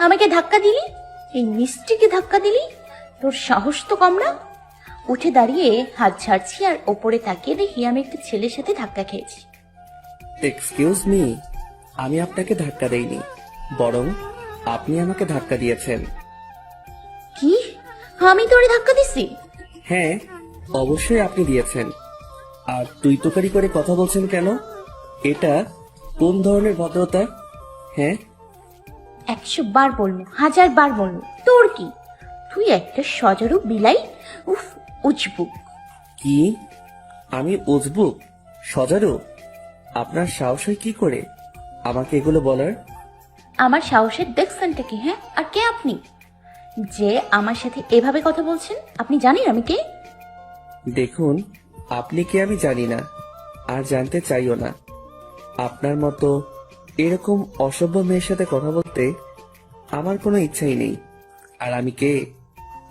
আমাকে ধাক্কা দিলি, এই মিষ্টিকে ধাক্কা দিলি, তোর সাহস তো কম না। উঠে দাঁড়িয়ে হাত ঝাড়ছি আর ওপরে তাকিয়ে দেখি আমি একটা ছেলের সাথে ধাক্কা খেয়েছি। এক্সকিউজ মি, আমি আপনাকে ধাক্কা দেইনি, বরং আপনি আমাকে ধাক্কা দিয়েছেন। কি? আমি তোরে ধাক্কা দিছি? হ্যাঁ, অবশ্যই আপনি দিয়েছেন। আর তুই তোকারি করে কথা বলছেন কেন? এটা কোন ধরনের ভদ্রতা? হ্যাঁ, 100 বার বলবো, 1000 বার বলবো, তোর কি? তুই একটা সজারু বিলাই। উফ, উজবুক। কি? আমি উজবুক? সজারু? আপনার সাহস হয় কি করে আমাকে এগুলো বলার? আমার সাহসের দেখছেনটা কি? হ্যাঁ, আর কে আপনি যে আমার সাথে এভাবে কথা বলছেন? আপনি জানেন আমি কে? দেখুন, আপনি কে আমি জানি না, আর জানতে চাইও না। আপনার মতো এরকম অসভ্য মেয়ের সাথে কথা বলতে আমার কোনো ইচ্ছাই নেই। আর আমি কে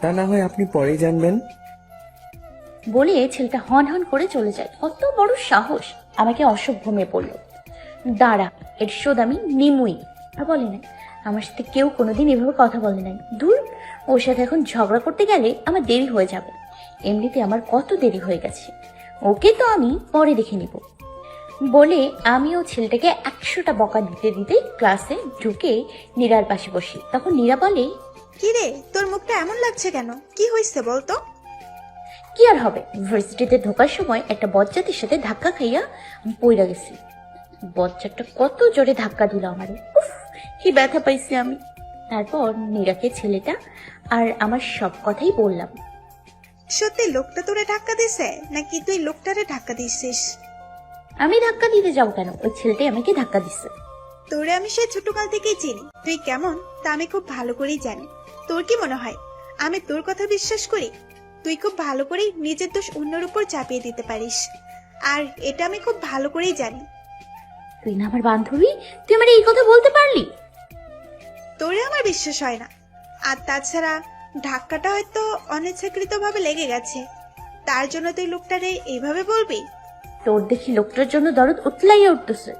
তা না হয় আপনি পরেই জানবেন। বলে ছেলেটা হন হন করে চলে যায়। কত বড় সাহস আমাকে অসভ্য মেয়ে বলল। দাঁড়া, এর শোধ আমি নিমুই। আর বলে না, আমার সাথে কেউ কোনোদিন এভাবে কথা বলে নাই। দূর, ওর সাথে এখন ঝগড়া করতে গেলে আমার দেরি হয়ে যাবে। এমনিতে আমার কত দেরি হয়ে গেছে, ওকে তো আমি পরে দেখে নিব। বলে আমিও ছেলেটাকে 100টা বকা দিতে দিতে ক্লাসে ঢুকে নীরার পাশে বসি। তখন নীরা বলে, কি রে, তোর মুখটা এমন লাগছে কেন? কি হয়েছে বলতো? কি আর হবে, ইউনিভার্সিটিতে ঢোকার সময় একটা বজ্জাতির সাথে ধাক্কা খাইয়া আমি পইরা গেছি। বজ্জারটা কত জোরে ধাক্কা দিল আমারে, উফ, কি ব্যথা পাইছি আমি। তারপর নীরাকে ছেলেটা আর আমার সব কথাই বললাম। সত্যি লোকটা তোরে ধাক্কা দিছে নাকি তুই লোকটারে ধাক্কা দিছিস? আমি ধাক্কা দিতে যাবো কেন? ওই ছেলেটাই আমাকে ধাক্কা দিচ্ছে। তোরে আমি সেই ছোটকাল থেকেই চিনি, তুই কেমন তা আমি খুব ভালো করেই জানি। তোর কি মনে হয় আমি তোর কথা বিশ্বাস করি? তুই খুব ভালো করেই নিজের দোষ অন্যের উপর চাপিয়ে দিতে পারিস, আর এটা আমি খুব ভালো করেই জানি। তুই না আমার বান্ধবী, তুই আমার এই কথা বলতে পারলি? তোরে আমার বিশ্বাস হয় না। আর তাছাড়া ধাক্কাটা হয়তো অনিচ্ছাকৃত ভাবে লেগে গেছে, তার জন্য তুই লোকটারে এইভাবে বলবি? তোর দেখি লোকটার জন্য দরদ উতলাইয়া উঠতেছে।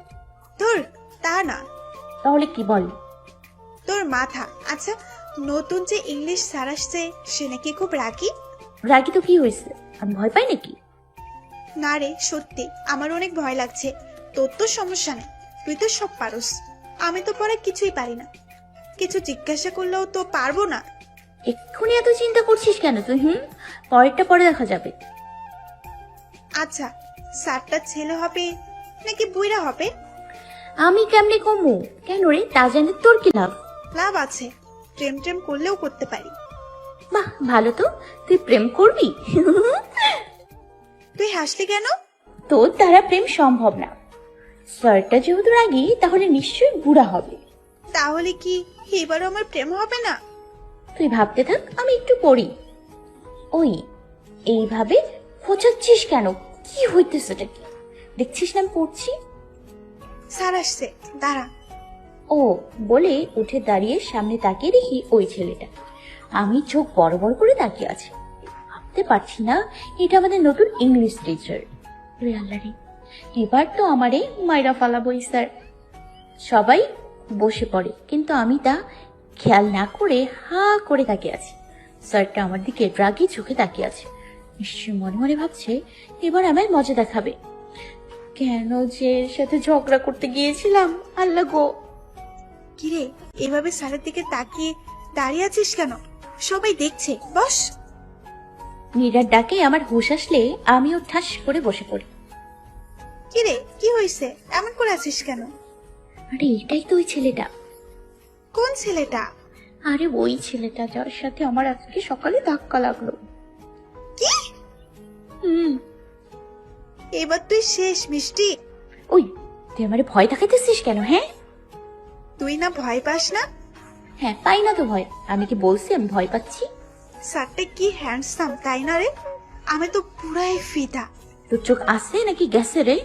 ধুর, তা না। তাহলে কি বল? তোর মাথা। আচ্ছা, নতুন যে ইংলিশ স্যার আসছে সে নাকি খুব রাগী। রাগি তো কি হয়েছে? আমি ভয় পাই নাকি? না রে, সত্যি আমার অনেক ভয় লাগছে। তোর তো সমস্যা নেই, তুই তো সব পারস। আমি তো পরে কিছুই পারি না, কিছু জিজ্ঞাসা করলেও তো পারবো না। এক্ষুনি এত চিন্তা করছিস কেন তুই? পরেরটা পরে দেখা যাবে। আচ্ছা, স্যারটা ছেলে হবে নাকি বুইড়া হবে? আমি কেমনে কমু? কেন রে, তা জানি তোর কি লাভ? লাভ আছে, প্রেম টেম করলেও করতে পারি। বাহ, ভালো তো, তুই প্রেম করবি? তুই হাসলি কেন? তোর দ্বারা প্রেম সম্ভব না। স্যারটা যেহেতু রাগি, তাহলে নিশ্চয়ই বুড়া হবে। তাহলে কি এবারও আমার প্রেম হবে না? তুই ভাবতে থাক, আমি একটু পড়ি। ওই, এইভাবে খোঁচাচ্ছিস কেন? কি হইতেছে এটা? কি দেখছিস না আমি পড়ছি? স্যার আসছে, দাঁড়া। ও, বলে উঠে দাঁড়িয়ে সামনে তাকিয়ে দেখি ওই ছেলেটা। আমি চোখ বড় বড় করে তাকিয়ে আছি। ভাবতে পারছি না এটা আমাদের নতুন ইংলিশ টিচার। রে আল্লাহ রে, এবার তো আমারে মাইরা ফালাবই স্যার। সবাই বসে পড়ে, কিন্তু আমি তা খেয়াল না করে হা করে তাকিয়ে আছি। স্যারটা আমার দিকে রাগি চোখে তাকিয়ে আছে। নিশ্চয়ই মনে মনে ভাবছে এবার আমায় মজা দেখাবে। কেন যে এর সাথে ঝগড়া করতে গিয়েছিলাম, আল্লাহ গো। কিরে, এভাবে স্যারের দিকে তাকিয়ে দাঁড়িয়ে আছিস কেন? সবাই দেখছে, বস। নীরার ডাকে আমার হুঁশ আসলে আমিও ঠাস করে বসে পড়ি। কিরে, কি হয়েছে? এমন করে আছিস কেন? আরে এটাই তো ওই ছেলেটা। কোন ছেলেটা? আরে ওই ছেলেটা যার সাথে আমার আজকে সকালে ধাক্কা লাগলো। কি? এবার তুই শেষ মিষ্টি। ওই, তুই আমারে ভয় দেখাইতেছিস কেন? হ্যাঁ, তুই না ভয় পাস না? হ্যাঁ, পাই না তো ভয়। আমি কি বলছি আমি ভয় পাচ্ছি? স্যারটা কি হ্যান্ডসাম, তাই না রে? আমি তো পুরাই ফিদা। তোর চোখ আছে নাকি গেছে রে?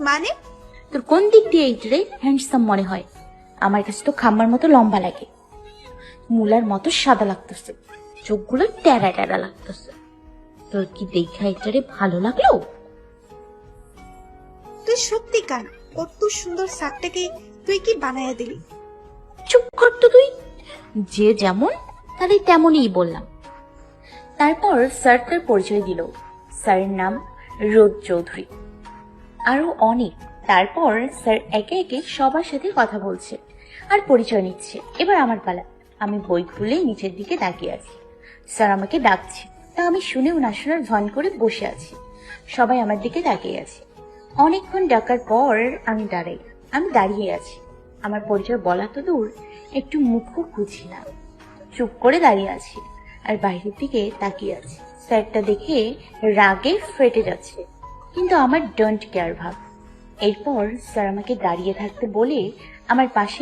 মানে? তোর কোন দিক দিয়ে এই রে হ্যান্ডসাম মনে হয়? আমার কাছে তো খাম্মার মতো লম্বা লাগে, মুলার মতো সাদা লাগতেছে, চোখগুলো টেরা টেরা লাগতেছে। তোর কি দেখা এটারে ভালো লাগলো? তুই সত্যি কান, কত সুন্দর স্যারটাকে তুই কি বানাইয়া দিলি? চুপ কর তো তুই। যে যেমন তাহলে তেমনই বললাম। তারপর স্যার তার পরিচয় দিল। স্যারের নাম রোদ চৌধুরী, আরো অনেক। তারপর স্যার একে একে সবার সাথে কথা বলছে আর পরিচয় নিচ্ছে। এবার আমার পালা। আমি বই খুলে নিচের দিকে তাকিয়ে আছি। স্যার আমাকে ডাকছে, তা আমি শুনেও না শোনার ভান করে বসে আছি। সবাই আমার দিকে তাকিয়ে আছে। অনেকক্ষণ ডাকার পর আমি দাঁড়িয়ে আছি। আমার পরিচয় বলা তো দূর, একটু মুখও খুঁজি না, চুপ করে দাঁড়িয়ে আছি আর বাইরের দিকে তাকিয়ে আছি। স্যারটা দেখে রাগে ফেটে যাচ্ছে, কিন্তু আমার ডোন্ট কেয়ার ভাব। এরপর স্যার আমাকে দাঁড়িয়ে থাকতে বলে আমার পাশে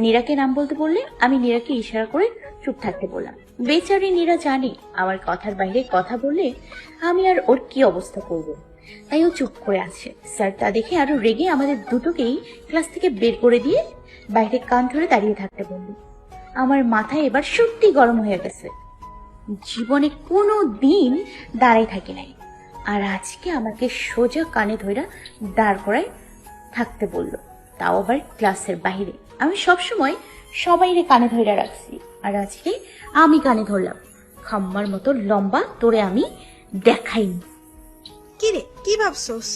নীরাকে নাম বলতে বললে আমি নীরাকে ইশারা করে চুপ থাকতে বললাম। বেচারি নীরা জানে আমার কথার বাইরে কথা বললে আমি আর ওর কি অবস্থা করব, তাই ও চুপ করে আছে। স্যার তা দেখে আরো রেগে আমাদের দুটোকেই ক্লাস থেকে বের করে দিয়ে বাইরে কান ধরে দাঁড়িয়ে থাকতে বলল। আমার মাথায় এবার সত্যি গরম হয়ে গেছে। জীবনে কোনো দিন দাঁড়াই থাকি নাই, আর আজকে আমাকে সোজা কানে ধইরা দাঁড় করায় থাকতে বলল, তাও আবার ক্লাসের বাইরে। আমি সবসময় সবাইরে কানে ধইরা রাখছি, আর আজকে আমি কানে ধরলাম। খাম্মার মতো লম্বা তোরে আমি দেখাইনি। কি রে, কি ভাবছোস?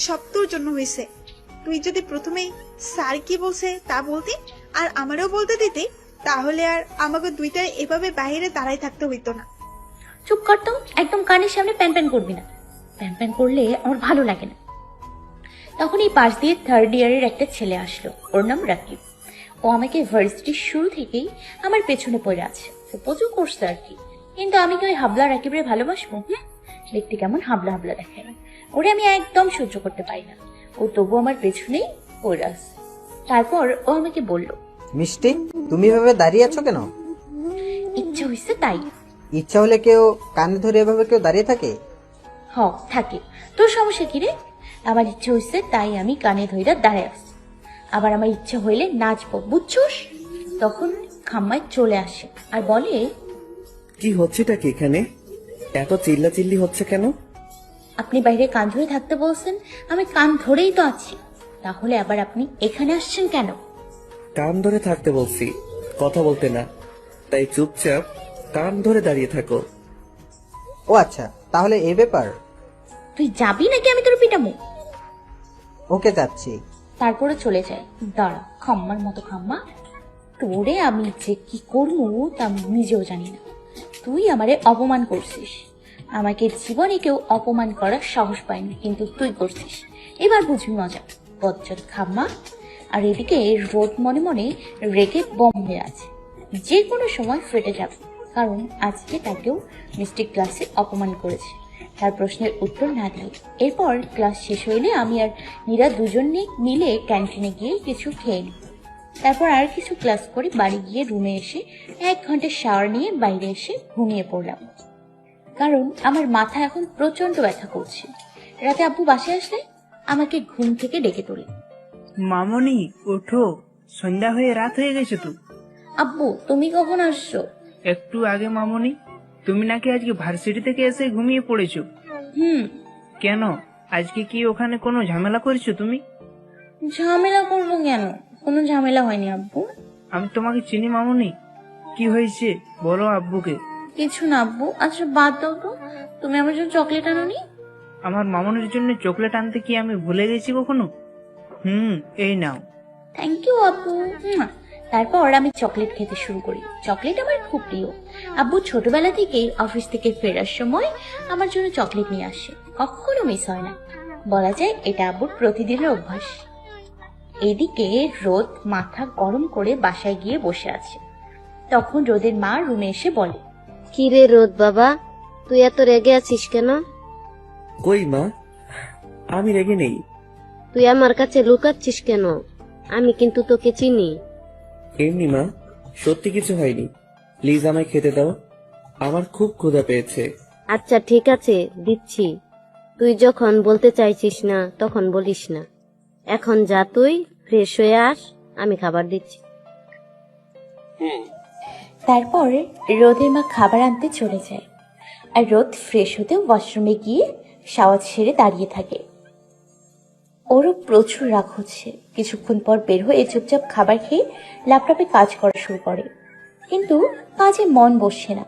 সব তোর জন্য হয়েছে। তুই যদি প্রথমেই স্যার কি বলছে তা বলতি আর আমারও বলতে দিতি, তাহলে আর আমাকে দুইটার এভাবে বাইরে দাঁড়াই থাকতে হইতো না। চুপ কর তো, একদম কানের সামনে প্যান প্যান করবি না। প্যান প্যান করলে আমার ভালো লাগে না। তখন এই পাশ দিয়ে 3rd ইয়ারের একটা ছেলে আসলো, ওর নাম রাকিব। ও আমাকে ভার্সিটির শুরু থেকেই আমার পেছনে পড়ে আছে, প্রপোজও করছে আর কি। কিন্তু আমি কি ওই হাবলা রাকিবরে ভালোবাসবো? দেখতে কেমন হাবলা হাবলা দেখে, ওরে আমি একদম সহ্য করতে পারি না। ও তবু আমার পেছনেই পড়ে আছে। তারপর ও আমাকে বলল, মিষ্টি, তুমি এভাবে দাঁড়িয়ে আছো কেন? ইচ্ছা হয়েছে তাই। ইচ্ছা হলে কেউ কানে ধরে এভাবে কেউ দাঁড়িয়ে থাকে? থাকে। তোর সমস্যা কি রে? আমার ইচ্ছে হয়েছে তাই আমি কানে ধইরা দাঁড়ায় আসছি। আবার আমার ইচ্ছা হইলে নাচবো, বুঝছোস? তখন খাম্মায় চলে আসে আর বলে, কি হচ্ছেটা কি এখানে? এত চিল্লাচিল্লি হচ্ছে কেন? আপনি বাইরে কান ধরে থাকতে বলছেন, আমি কান ধরেই তো আছি, তাহলে আবার আপনি এখানে আসছেন কেন? কান ধরে থাকতে বলছি, কথা বলতে না। তাই চুপচাপ কান ধরে দাঁড়িয়ে থাকো। ও আচ্ছা, তাহলে এই ব্যাপার। তুই যাবি নাকি আমি তোর পিটামু? ওকে, যাচ্ছি। তারপরে চলে যায়। দাঁড়া, খাম্মার মতো খাম্মা, তোরে আমি যে কি করবো তা আমি নিজেও জানি না। তুই আমারে অপমান করছিস। আমাকে জীবনে কেউ অপমান করার সাহস পায়নি, কিন্তু তুই করছিস। এবার বুঝবি মজা, বজ্জাত খাম্মা। আর এদিকে রোদ মনে মনে রেগে বম হয়ে আছে, যে কোনো সময় ফেটে যাবে। কারণ আজকে তাকেও মিষ্টি ক্লাসে অপমান করেছে তার প্রশ্নের উত্তর না দিয়ে। এরপর ক্লাস শেষ হইলে আমি আর নীরা দুজনে মিলে ক্যান্টিনে গিয়ে কিছু খেয়ে নিই। তারপর আর কিছু ক্লাস করে বাড়ি গিয়ে রুমে এসে 1 ঘন্টা শাওয়ার নিয়ে বাইরে এসে ঘুমিয়ে পড়লাম, কারণ আমার মাথা এখন প্রচন্ড ব্যথা করছে। রাতে আব্বু বাসায় আসলে আমাকে ঘুম থেকে ডেকে তোলে। মামনি, ওঠো, সন্ধ্যা হয়ে রাত হয়ে গেছে তো। আব্বু, তুমি কখন আসছো? একটু আগে। মামনি, তুমি নাকি আজকে ভার্সিটি থেকে এসে ঘুমিয়ে পড়েছো? কেন, আজকে কি ওখানে কোনো ঝামেলা করেছো তুমি? ঝামেলা করবো কেন? কোনো ঝামেলা হয়নি আব্বু। আমি তোমাকে চিনি মামনি, কি হয়েছে বলো আব্বুকে। কিছু না আব্বু। আচ্ছা বাদ দাও তো, তুমি আমার জন্য চকলেট আনোনি? আমার মামনির জন্য চকলেট আনতে কি আমি ভুলে গেছি কখনো? এই নাও। থ্যাংক ইউ আব্বু। তারপর আমি চকলেট খেতে শুরু করি। চকলেট আমার খুব প্রিয়। আব্বু ছোটবেলা থেকেই অফিস থেকে ফেরার সময় আমার জন্য চকলেট নিয়ে আসে, কখনো মিস হয় না। বলা যায় এটা আব্বুর প্রতিদিনের অভ্যাস। এদিকে রোদ মাথা গরম করে বাসায় গিয়ে বসে আছে। তখন রোদের মা রুমে এসে বলে, কি রে রোদ বাবা, তুই এত রেগে আছিস কেন? কই মা, আমি রেগে নেই। তুই আমার কাছে লুকাচ্ছিস কেন? আমি কিন্তু তোকে চিনি। এমনি মা, সত্যি কিছু হয়নি। প্লিজ আমায় খেতে দাও, আমার খুব ক্ষুধা পেয়েছে। আচ্ছা ঠিক আছে, দিচ্ছি। তুই যখন বলতে চাইছিস না তখন বলিস না। এখন যা, তুই ফ্রেশ হয়ে আস, আমি খাবার দিচ্ছি। তারপর রোদের মা খাবার আনতে চলে যায়, আর রোদ ফ্রেশ হতে ওয়াশরুমে গিয়ে শাওয়ার ছেড়ে দাঁড়িয়ে থাকে। ওরও প্রচুর রাগ হচ্ছে। কিছুক্ষণ পর বের হয়ে চুপচাপ খাবার খেয়ে ল্যাপটপে কাজ করা শুরু করে। কিন্তু কাজে মন বসছে না,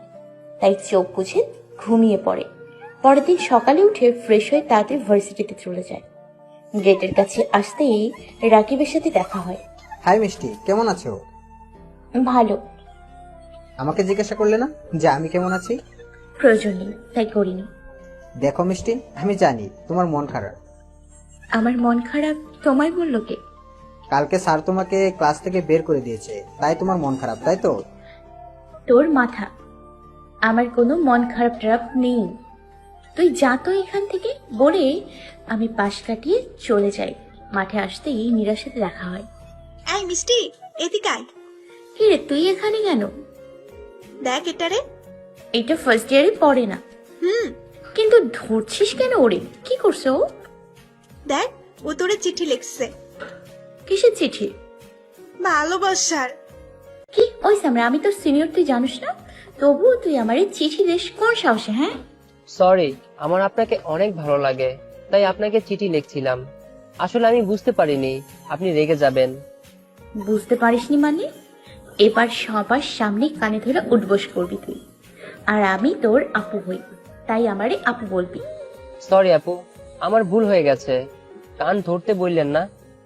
তাই চোখ বুঝে ঘুমিয়ে পড়ে। পরের দিন সকালে উঠে ফ্রেশ হয়ে তাড়াতাড়ি ভার্সিটিতে চলে যায়। গেটের কাছে আসতেই রাকিবের সাথে দেখা হয়। হাই মিষ্টি, কেমন আছো? ভালো। আমাকে জিজ্ঞাসা করলে না যে আমি কেমন আছি? প্রয়োজন নেই, তাই করিনি। দেখো মিষ্টি, আমি জানি তোমার মন খারাপ। আমার মন খারাপ তোমায় বললো কে? কালকে স্যার তোমাকে ক্লাস থেকে বের করে দিয়েছে, তাই তোমার মন খারাপ, তাই তো? তোর মাথা, আমার কোনো মন খারাপ টারাপ নেই। তুই যা তো এখান থেকে বলে আমি পাশ কাটিয়ে চলে যাই। মাঠে আসতেই মীরার সাথে দেখা হয়। এই মিষ্টি, এদিকে আয়। কি রে, তুই এখানে কেন? দেখ এটারে। এটা ফার্স্ট ইয়ারে পড়ে না। হুম, কিন্তু ধরছিস কেন ওরে? কি করছে ও? দেখ, ও তোরে চিঠি লিখছে। কিসের চিঠি? ভালোবাসার। কি ওই সামনে, আমি তোর সিনিয়র, তুই জানিস না? তবুও তুই আমার এই চিঠি দিস কোন সাহসে? হ্যাঁ, সরি, আমার আপনাকে অনেক ভালো লাগে, তাই আপনাকে চিঠি লিখছিলাম। আসলে আমি বুঝতে পারিনি আপনি রেগে যাবেন। বুঝতে পারিসনি মানে? এবার সবার সামনে কানে ধরে উঠবোস করবি তুই, আর আমি তোর আপু হই, তাই আমারে আপু বলবি। সরি আপু, আমার ভুল হয়ে গেছে। কান ধরতে বললেন না,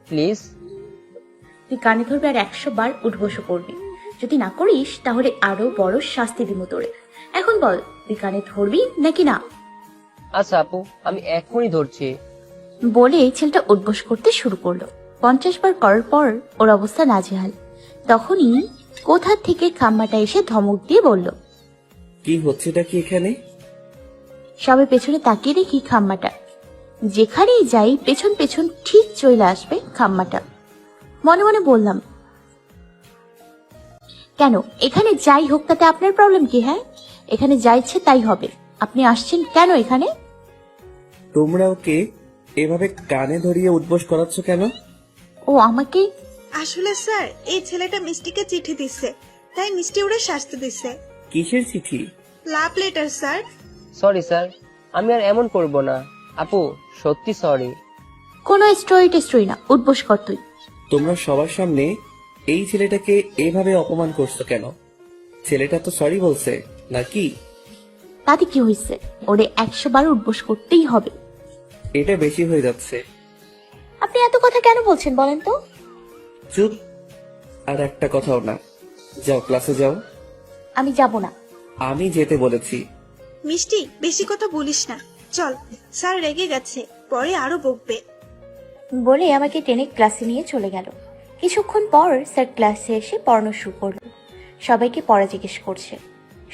প্লিজ। তুই কানে ধরবি আর 100 বার উঠবোস করবি। যদি না করিস তাহলে আরো বড় শাস্তি দিব তোরে। এখন বল, তুই কানে ধরবি নাকি না? আচ্ছা আপু, আমি এখনই ধরছি। বলে ছেলেটা উঠবোস করতে শুরু করলো। 50 বার করার পর ওর অবস্থা নাজেহাল। তখনই কোথা থেকে খাম্মাটা এসে ধমক দিয়ে বলল, কি হচ্ছেটা কি এখানে? সবে পেছনে তাকিয়ে দেখি খাম্মাটা। যেখানেই যাই পেছন পেছন ঠিক চলে আসবে খাম্মাটা। মনে মনে বললাম, কেন এখানে যাই হোক তাতে আপনার প্রবলেম কি? হ্যাঁ, এখানে যা ইচ্ছে তাই হবে। আপনি আসছেন কেন এখানে? তোমরা ওকে এভাবে কানে ধরিয়ে উঠবোস করাচ্ছ কেন? ও আমাকে? আসলে স্যার, এই ছেলেটা মিষ্টিকে চিঠি দিচ্ছে, তাই মিষ্টি ওরে শাস্তি দিচ্ছে। কিসের চিঠি? Love letter sir. Sorry sir, আমি আর এমন করব না। আপু, সত্যি সরি। কোনো স্টোরি টেস্টোরি না, উঠবোস কর তুই। তোমরা সবার সামনে এই ছেলেটাকে এভাবে অপমান করছো কেন? ছেলেটা তো সরি বলছে নাকি? তাতে কি হয়েছে? ওরে 100 বার উঠবোস করতেই হবে। এটা বেশি হয়ে যাচ্ছে। আপনি এত কথা কেন বলছেন বলেন তো? চুপ, আর একটা কথাও না। যাও, ক্লাসে যাও। আমি যাব না। আমি যেতে বলেছি। মিষ্টি, বেশি কথা বলিস না, চল। স্যার রেগে গেছে, পরে আরো বকবে। বলে আমাকে টেনে ক্লাসে নিয়ে চলে গেল। কিছুক্ষণ পর স্যার ক্লাসে এসে পড়ানো শুরু করলো। সবাইকে পড়া জিজ্ঞেস করছে,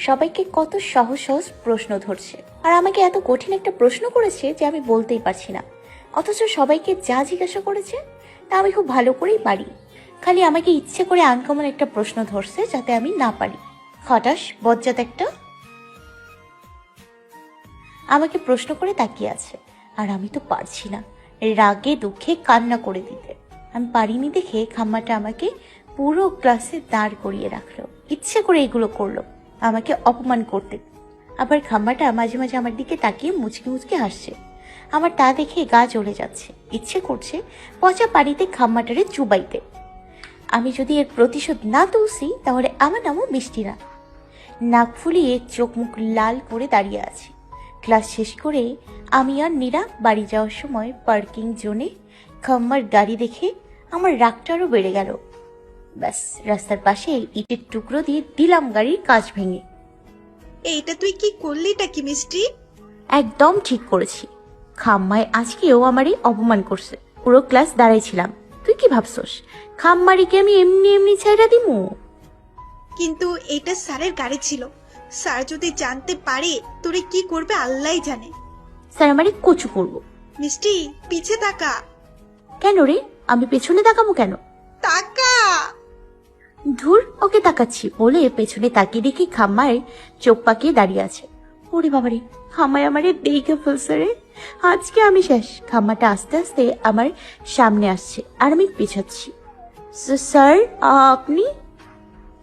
সবাইকে কত সহজ সহজ প্রশ্ন ধরছে, আর আমাকে এত কঠিন একটা প্রশ্ন করেছে যে আমি বলতেই পারছি না। অথচ সবাইকে যা জিজ্ঞাসা করেছে তা আমি খুব ভালো করেই পারি। খালি আমাকে ইচ্ছে করে আনকমন একটা প্রশ্ন ধরছে যাতে আমি না পারি। খটাস বজ্জাত একটা। আমাকে প্রশ্ন করে তাকিয়ে আছে, আর আমি তো পারছি না রাগে দুঃখে কান্না করে দিতে। আমি পারিনি দেখে খাম্মাটা আমাকে পুরো ক্লাসে দাঁড় করিয়ে রাখলো। ইচ্ছে করে এগুলো করলো আমাকে অপমান করতে। আবার খাম্মাটা মাঝে মাঝে আমার দিকে তাকিয়ে মুচকি মুচকি হাসছে। আমার তা দেখে গা জ্বলে যাচ্ছে, ইচ্ছে করছে পচা পানিতে খাম্মাটারে চুবাইতে। আমি যদি এর প্রতিশোধ না তুলছি তাহলে আমার নামও মিষ্টি না। নাক ফুলিয়ে চোখ মুখ লাল করে দাঁড়িয়ে আছি। ক্লাস শেষ করে আমি আর নীরা বাড়ি যাওয়ার সময় পার্কিং জোনে খাম্মার গাড়ি দেখে আমার রাগটা আরও বেড়ে গেল। ব্যাস, রাস্তার পাশে ইটের টুকরো দিয়ে দিলাম গাড়ির কাঁচ ভেঙে। এইটা তুই কি করলিটা কি মিষ্টি? একদম ঠিক করেছি। খাম্মায় আজকেও আমারই অপমান করছে। পুরো ক্লাস দাঁড়াইছিলাম। তুই কি ভাবছস খাম্মারিকে আমি এমনি এমনি ছাইড়া দিমু? কিন্তু এটা স্যারের গাড়ি ছিল। স্যার যদি জানতে পারে তোরে কি করবে আল্লাহই জানে। স্যার আমারে কচু করবো। মিষ্টি, পিছে তাকা। কেন রে, আমি পেছনে তাকাবো কেন? তাকা। ধুর, ওকে তাকাচ্ছি বলে পেছনে তাকিয়ে দেখি খাম্মায় চোখ পাকিয়ে দাঁড়িয়ে আছে। ওরে বাবারে, খাম্মায় আমারে দেখে ফেলছে রে। আজকে আমি শেষ। খাম্মাটা আস্তে আস্তে আমার সামনে আসছে আর আমি পেছাচ্ছি। স্যার, আপনি?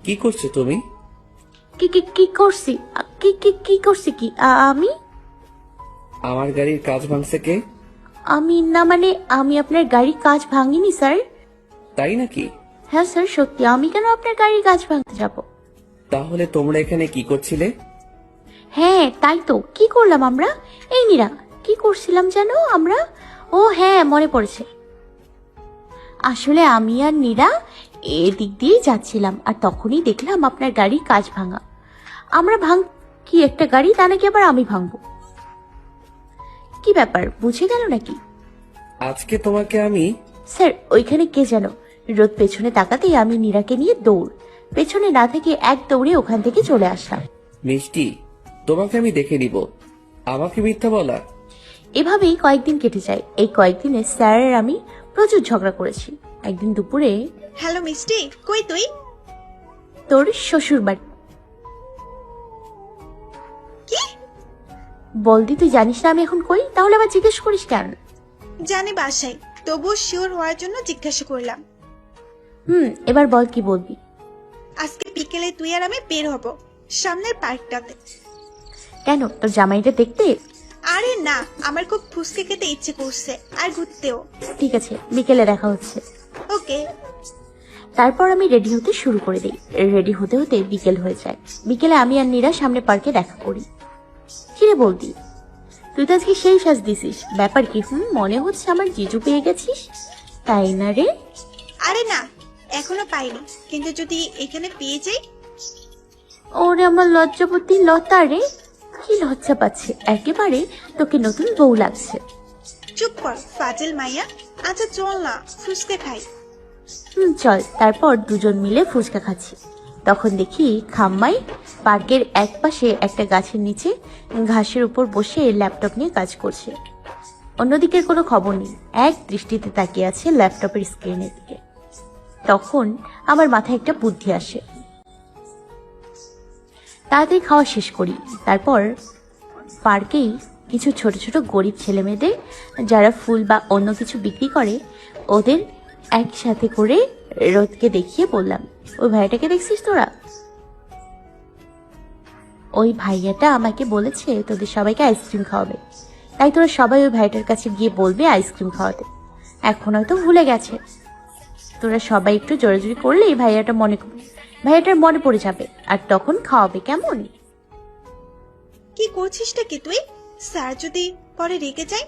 কি করছো তুমি? কি কি কি করছি? কি কি কি করছি? কি আমি? আমার গাড়ির কাঁচ ভাঙছে কে? আমি না, মানে আমি আপনার গাড়ির কাঁচ ভাঙিনি স্যার। তাই নাকি? হ্যাঁ স্যার, সত্যি। আমি কেন আপনার গাড়ির কাঁচ ভাঙতে যাব? তাহলে তোমরা এখানে কি করছিলে? হ্যাঁ তাই তো, কি করলাম আমরা? এই নীরা, কি করছিলাম যেন আমরা? ও হ্যাঁ, মনে পড়েছে। আসলে আমি আর নীরা এদিক দিয়ে যাচ্ছিলাম, আর তখনই দেখলাম আপনার গাড়ির কাঁচ ভাঙা। আমরা কি একটা গাড়ি, তা নাকি আবার আমি ভাঙবো? কি ব্যাপার, বুঝে গেল নাকি? আজকে তোমাকে আমি স্যার, ওইখানে কে যেন? রোদ পেছনে তাকাতেই আমি নীরাকে নিয়ে দৌড়, পেছনে না থেকে এক দৌড়ে ওখান থেকে চলে আসলাম। মিষ্টি, তোমাকে আমি দেখে নিব। আমাকে মিথ্যা বলা? এভাবেই কয়েকদিন কেটে যায়। এই কয়েকদিনে স্যার আর আমি প্রচুর ঝগড়া করেছি। একদিন দুপুরে হ্যালো মিষ্টি, কই তুই? তোর শ্বশুর বাড়ি। কি? বলদি, তুই জানিস না আমি এখন কই? তাহলে আবার জিজ্ঞেস করিস কেন? জানি বাসায়, তবুও শিওর হওয়ার জন্য জিজ্ঞাসা করলাম। এবার বল, কি বলবি? আজকে বিকেলে তুই আর আমি বের হব সামনের পার্কটাতে। কেন, তোর জামাইটা দেখতে? আরে না, আমার খুব ফুচকা খেতে ইচ্ছে করছে, আর ঘুরতেও। ঠিক আছে, বিকেলে দেখা হচ্ছে। ওকে। তারপর আমি রেডি হতে শুরু করে দিই। রেডি হতে হতে বিকেল হয়ে যায়। বিকেলে আমি আর নীরা সামনে পার্কে দেখা করি। কিরে বলদি, তুই তো আজকে সেই সাজ দিছিস, ব্যাপার কি? মনে হচ্ছে আমার জিজু পেয়ে গেছিস, তাই না রে? আরে না, এখনো পাইনি, কিন্তু যদি এখানে পেয়ে যাই। ওরে আমার লজ্জাপতি লতা রে, কি লজ্জা পাচ্ছে একেবারে, তোকে নতুন বউ লাগছে। চুপ কর ফাজিল মাইয়া। আচ্ছা চল না, ফুচকা খাই। চল। তারপর দুজন মিলে ফুচকা খাচ্ছি। তখন দেখি খাম্মাই পার্কের এক পাশে একটা গাছের নিচে ঘাসের উপর বসে ল্যাপটপ নিয়ে কাজ করছে। অন্যদিকের কোনো খবর নেই, এক দৃষ্টিতে তাকিয়ে আছে ল্যাপটপের স্ক্রিনের দিকে। তখন আমার মাথায় একটা বুদ্ধি আসে। তাড়াতাড়ি খাওয়া শেষ করি। তারপর পার্কেই কিছু ছোট ছোট গরিব ছেলে মেয়েদের, যারা ফুল বা অন্য কিছু বিক্রি করে, ওদের একসাথে করে রোদকে দেখিয়ে বললাম, ওই ভাইয়াটাকে দেখছিস তোরা? ওই ভাইয়াটা আমাকে বলেছে তোদের সবাইকে আইসক্রিম খাওয়াবে, তাই তোরা সবাই ওই ভাইয়াটার কাছে গিয়ে বলবে আইসক্রিম খাওয়াতে। এখন হয়তো ভুলে গেছে। তোরা সবাই একটু জোরাজুরি করলেই ভাইয়াটার মনে পড়ে যাবে, আর তখন খাওয়াবে, কেমন? কি করছিসটা কি তুই? স্যার যদি পরে রেগে যায়,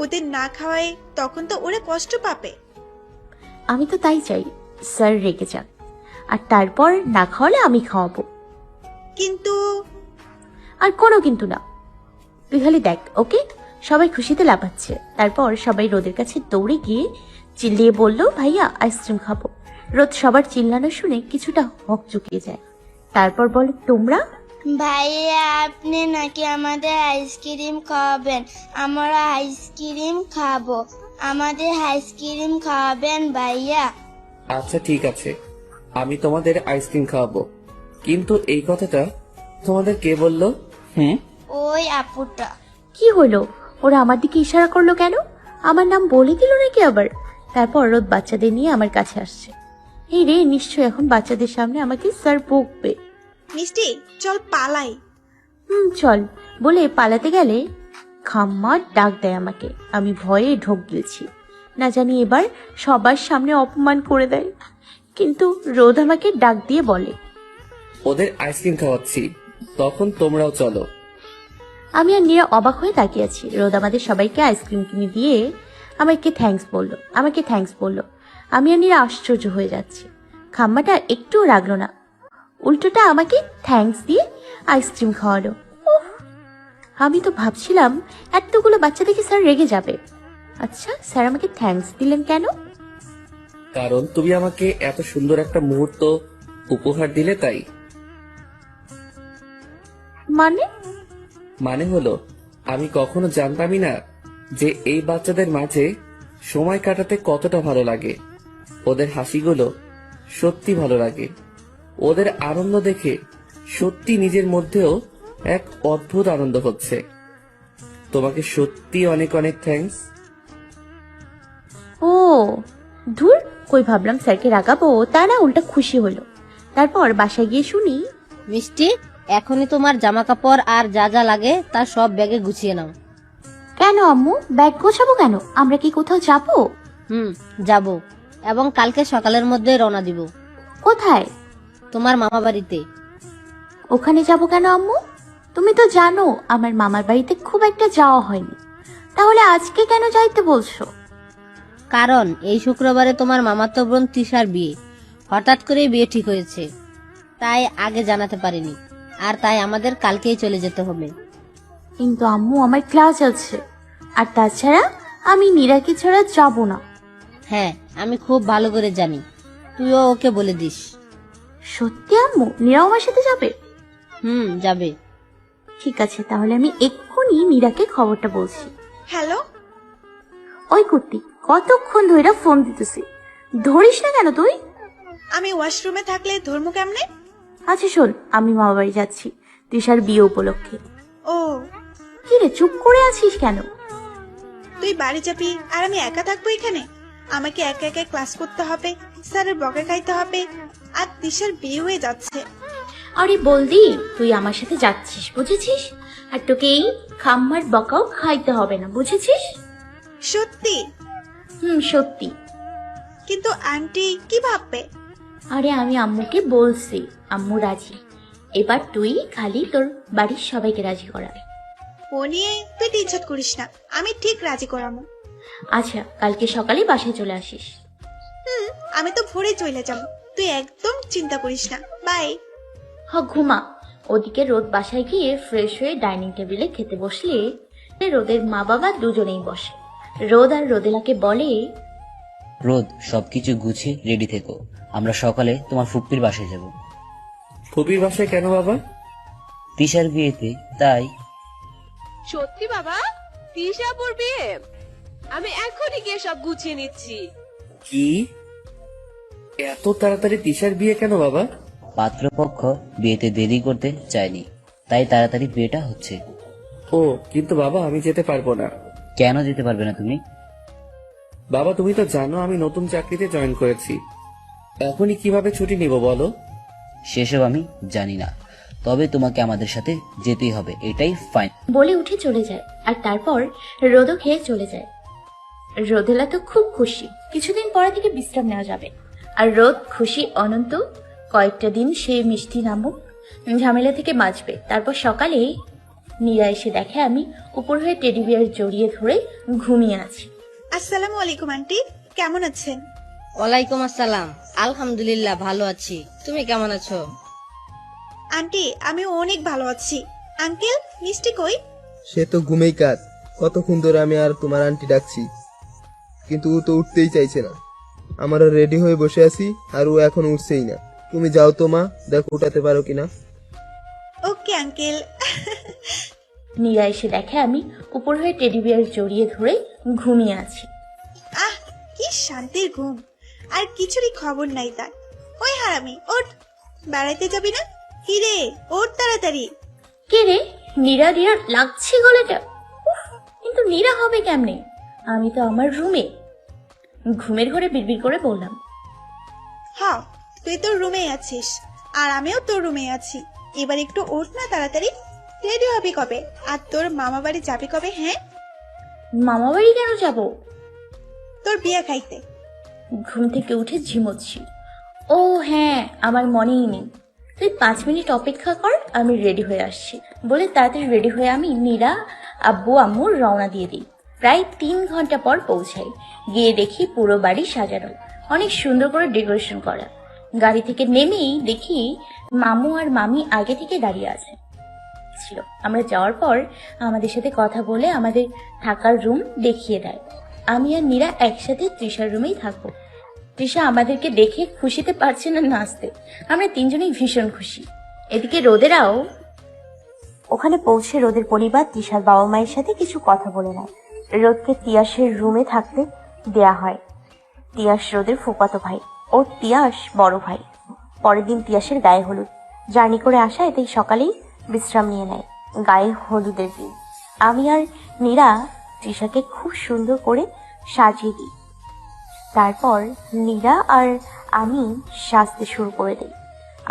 ওদের না খাওয়ায়, তখন তো ওরা কষ্ট পাবে। আমি তো তাই চাই, স্যার রেগে যান, আর তারপর না খাওয়ালে আমি খাওয়াবো। কিন্তু আর কোনো কিন্তু না, তুই খালি দেখ। ওকে? সবাই খুশিতে লাফাচ্ছে। তারপর সবাই রোদের কাছে দৌড়ে গিয়ে চিল্লিয়ে বলল, ভাইয়া আইসক্রিম খাবো। রোদ সবার চিল্লানো শুনে কিছুটা হকচকিয়ে যায়। তারপর বলে, তোমরা? ভাইয়া আপনি নাকি আমাদের আইসক্রিম খাওয়াবেন? আমরা আইসক্রিম খাবো, আমাদের আইসক্রিম খাওয়াবেন ভাইয়া। আচ্ছা ঠিক আছে, আমি তোমাদের আইসক্রিম খাওয়াবো, কিন্তু এই কথাটা তোমাদের কে বললো? ওই আপুটা। কি হলো? ওরা আমার দিকে ইশারা করলো কেন? আমার নাম বলে দিল নাকি আবার? তারপর রোদ বাচ্চাদের নিয়ে আমার কাছে আসছে। এই রে, নিশ্চয় এখন বাচ্চাদের সামনে আমাকে স্যার বকবে। মিষ্টি চল পালাই। চল বলে পালাতে গেলে খাম্মা ডাক দেয় আমাকে। আমি ভয়ে ঢোক গিয়েছি, না জানি এবার সবার সামনে অপমান করে দেয়। কিন্তু রোদ আমাকে ডাক দিয়ে বলে, ওদের আইসক্রিম খাওয়াচ্ছি, তখন তোমরাও চলো। আমি আর নীরা অবাক হয়ে তাকিয়ে আছি। রোদ আমাদের সবাইকে আইসক্রিম কিনে দিয়ে আমাকে থ্যাঙ্কস বললো। আমি আর নীরা আশ্চর্য হয়ে যাচ্ছি। খাম্মাটা একটুও রাগলো না, উল্টোটা আমাকে থ্যাঙ্কস দিয়ে আইসক্রিম খাওয়ালো। আমি তো ভাবছিলাম এতগুলো বাচ্চা দেখে স্যার রেগে যাবে। আচ্ছা, স্যার আমাকে থ্যাঙ্কস দিলেন কেন? কারণ তুমি আমাকে এত সুন্দর একটা মুহূর্ত উপহার দিলে, তাই। মানে হলো, আমি কখনো জানতামই না যে এই বাচ্চাদের মাঝে সময় কাটাতে কতটা ভালো লাগে। ওদের হাসিগুলো সত্যি ভালো লাগে, ওদের আনন্দ দেখে সত্যি নিজের মধ্যেও এক অদ্ভুত আনন্দ হচ্ছে। তোমাকে সত্যি অনেক অনেক থ্যাঙ্কস। ও ধুর, কই ভাবলাম স্যারকে রাগাবো, তা না, উল্টা খুশি হলো। তারপর বাসায় গিয়ে শুনি, মিষ্টি, এখনই তোমার জামা কাপড় আর যা যা লাগে তা সব ব্যাগে গুছিয়ে নাও। কেন আম্মু, ব্যাগ গোছাবো কেন? আমরা কি কোথাও যাবো? যাব, এবং কালকে সকালের মধ্যে রওনা দিব। কোথায়? তোমার মামা বাড়িতে। ওখানে যাব কেন আম্মু? তুমি তো জানো আমার মামার বাড়িতে খুব একটা যাওয়া হয়নি, তাহলে আজকে কেন যাইতে বলছো? কারণ এই শুক্রবারে তোমার মামাতো বোন তৃষার বিয়ে, হঠাৎ করে বিয়ে ঠিক হয়েছে, তাই আগে জানাতে পারিনি, আর তাই আমাদের কালকেই চলে যেতে হবে। কিন্তু আম্মু আমার ক্লাস আছে, আর তাছাড়া আমি নীরাকে ছাড়া যাব না। হ্যাঁ, আমি খুব ভালো করে জানি, তুইও ওকে বলে দিস। সত্যি আম্মু, নীরাও আমার সাথে যাবে? যাবে। ঠিক আছে, তাহলে আমি এক্ষুনি নীরাকে খবরটা বলছি। হ্যালো, ওই কুর্তি, কতক্ষণ ধরে ফোন দিতেছি, ধরিস না কেন তুই? আমি ওয়াশরুমে থাকলে ধর্ম কেমনে? আচ্ছা শোন, আমি মামা বাড়ি যাচ্ছি তৃষার বিয়ে উপলক্ষে। ও, কি রে, চুপ করে আছিস কেন? তুই বাড়ি যাবি আর আমি একা থাকবো এখানে? আমাকে একা একা ক্লাস করতে হবে, স্যারের বকা খাইতে হবে, আর দিশার বিয়ে হয়ে যাচ্ছে। আরে বলদি, তুই আমার সাথে যাচ্ছিস, বুঝেছিস? আর তোকে এই খাম্মার বকাও খাইতে হবে না, বুঝেছিস? সত্যি? সত্যি। কিন্তু আন্টি কি ভাববে? আরে আমি আম্মুকে বলছি, আম্মু রাজি। এবার তুই খালি তোর বাড়ির সবাইকে রাজি করাবে। ও নিয়ে তুই টেনশন করিস না, আমি ঠিক রাজি করাবো। আচ্ছা, কালকে সকালে বাসায় চলে আসিস। আমি তো ভোরে চলে যাবো, তুই একদম চিন্তা করিস না। বাই। ঘুমা। ওদিকে রোদ বাসায় গিয়ে ফ্রেশ হয়ে ডাইনিং টেবিলে খেতে বসলে রোদের মা বাবা দুজনেই বসে। রোদ আর রোদেলাকে বলে, রোদ, সবকিছু গুছিয়ে রেডি থেকো, আমরা সকালে তোমার ফুপ্পির বাসায় যাব। ফুপির বাসায় কেন বাবা? তিশার বিয়েতে, তাই। সত্যি বাবা? তিশাপুর বিয়ে? আমি এখনই গিয়ে সব গুছিয়ে নিচ্ছি। কি এত তাড়াতাড়ি তিশার বিয়ে কেন বাবা? পাত্রপক্ষ বিয়েতে দেরি করতে চায়নি, তাই তাড়াতাড়ি বিয়েটা হচ্ছে। ও, কিন্তু বাবা আমি যেতে পারবো না। কেন যেতে পারবে না তুমি? বাবা তুমি তো জানো আমি নতুন চাকরিতে জয়েন করেছি, এখনই কিভাবে ছুটি নিব বলো? সেসব আমি জানি না, তবে তোমাকে আমাদের সাথে যেতেই হবে, এটাই ফাইন। বলে উঠে চলে যায়। আর তারপর রোদও খেয়ে চলে যায়। রোদেলা তো খুব খুশি, কিছুদিন পরে থেকে বিশ্রাম নেওয়া যাবে। আর রোদ খুশি অনন্ত, কয়েকটা দিন সে মিষ্টি নামক ঝামেলা থেকে বাঁচবে। তারপর সকালে নীরা এসে দেখে আমি উপর হয়ে টেডি বিয়ার জড়িয়ে ধরে ঘুমিয়ে আছি। আসসালামু আলাইকুম আন্টি, কেমন আছেন? ওয়ালাইকুম আসসালাম। আলহামদুলিল্লাহ, ভালো আছি। তুমি কেমন আছো? আন্টি আমি অনেক ভালো আছি। আঙ্কেল, মিষ্টি কই? সে তো ঘুমেই কাজ, কতক্ষণ ধরে আমি আর তোমার আন্টি ডাকছি, কিন্তু ও তো উঠতেই চাইছে না। আমরা রেডি হয়ে বসে আছি আর ও এখন উঠছেই না। তুমি যাও তো মা, দেখো উঠাতে পারো কিনা। Okay uncle. নীরা এসে দেখে আমি উপর হয়ে টেডি বিয়ার জড়িয়ে ধরে ঘুমিয়ে আছি। আহ, কি শান্তির ঘুম, আর কিছুরই খবর নাই তার। ওই হারামি, ওঠ, বেড়াইতে যাবি না? কি রে, ওঠ তাড়াতাড়ি। কে রে? নীরা নীরা লাগছে গলাটা। উফ, কিন্তু নীরা হবে কেমনে? আমি তো আমার রুমে। ঘুমের ঘরে বিড়বিড় করে বললাম, হ্যাঁ তুই তোর রুমে আছিস, আর আমিও তোর রুমে আছি। এবার একটু ওঠ না তাড়াতাড়ি। রেডি হবি কবে? আর তোর মামা বাড়ি যাবি কবে? হ্যাঁ, মামা বাড়ি কেন যাব? তোর বিয়ে খাইতে। ঘুম থেকে উঠে ঝিমোচ্ছি। ও হ্যাঁ, আমার মনেই নেই। তুই 5 মিনিট অপেক্ষা কর, আমি রেডি হয়ে আসছি। বলে তাড়াতাড়ি রেডি হয়ে আমি নীরা, আব্বু আম্মুর রওনা দিয়ে দিই। প্রায় 3 ঘন্টা পর পৌঁছাই। গিয়ে দেখি পুরো বাড়ি সাজানো, অনেক সুন্দর করে ডেকোরেশন করা। গাড়ি থেকে নেমেই দেখি মামু আর মামি আগে থেকে দাঁড়িয়ে আছে ছিল। আমরা যাওয়ার পর আমাদের সাথে কথা বলে আমাদের থাকার রুম দেখিয়ে দেয়। আমি আর নীরা একসাথে তৃষার রুমেই থাকবো। তৃষা আমাদেরকে দেখে খুশিতে পারছে না নাচতে। আমরা 3 জনেই ভীষণ খুশি। এদিকে রোদেরাও ওখানে পৌঁছে রোদের পরিবার তৃষার বাবা মায়ের সাথে কিছু কথা বলে নেয়। রোদকে তিয়াসের রুমে থাকতে দেয়া হয়। তিয়াস রোদের ফুফাতো ভাই ও তিয়াস বড় ভাই। পরের দিন তিয়াসের গায়ে হলুদ, জার্নি করে আসা, এতেই সকালেই বিশ্রাম নিয়ে নেয়। গায়ে হলুদের দিন আমি আর নীরা তৃষাকে খুব সুন্দর করে সাজিয়ে দিই। তারপর নীরা আর আমি সাজতে শুরু করে দিই।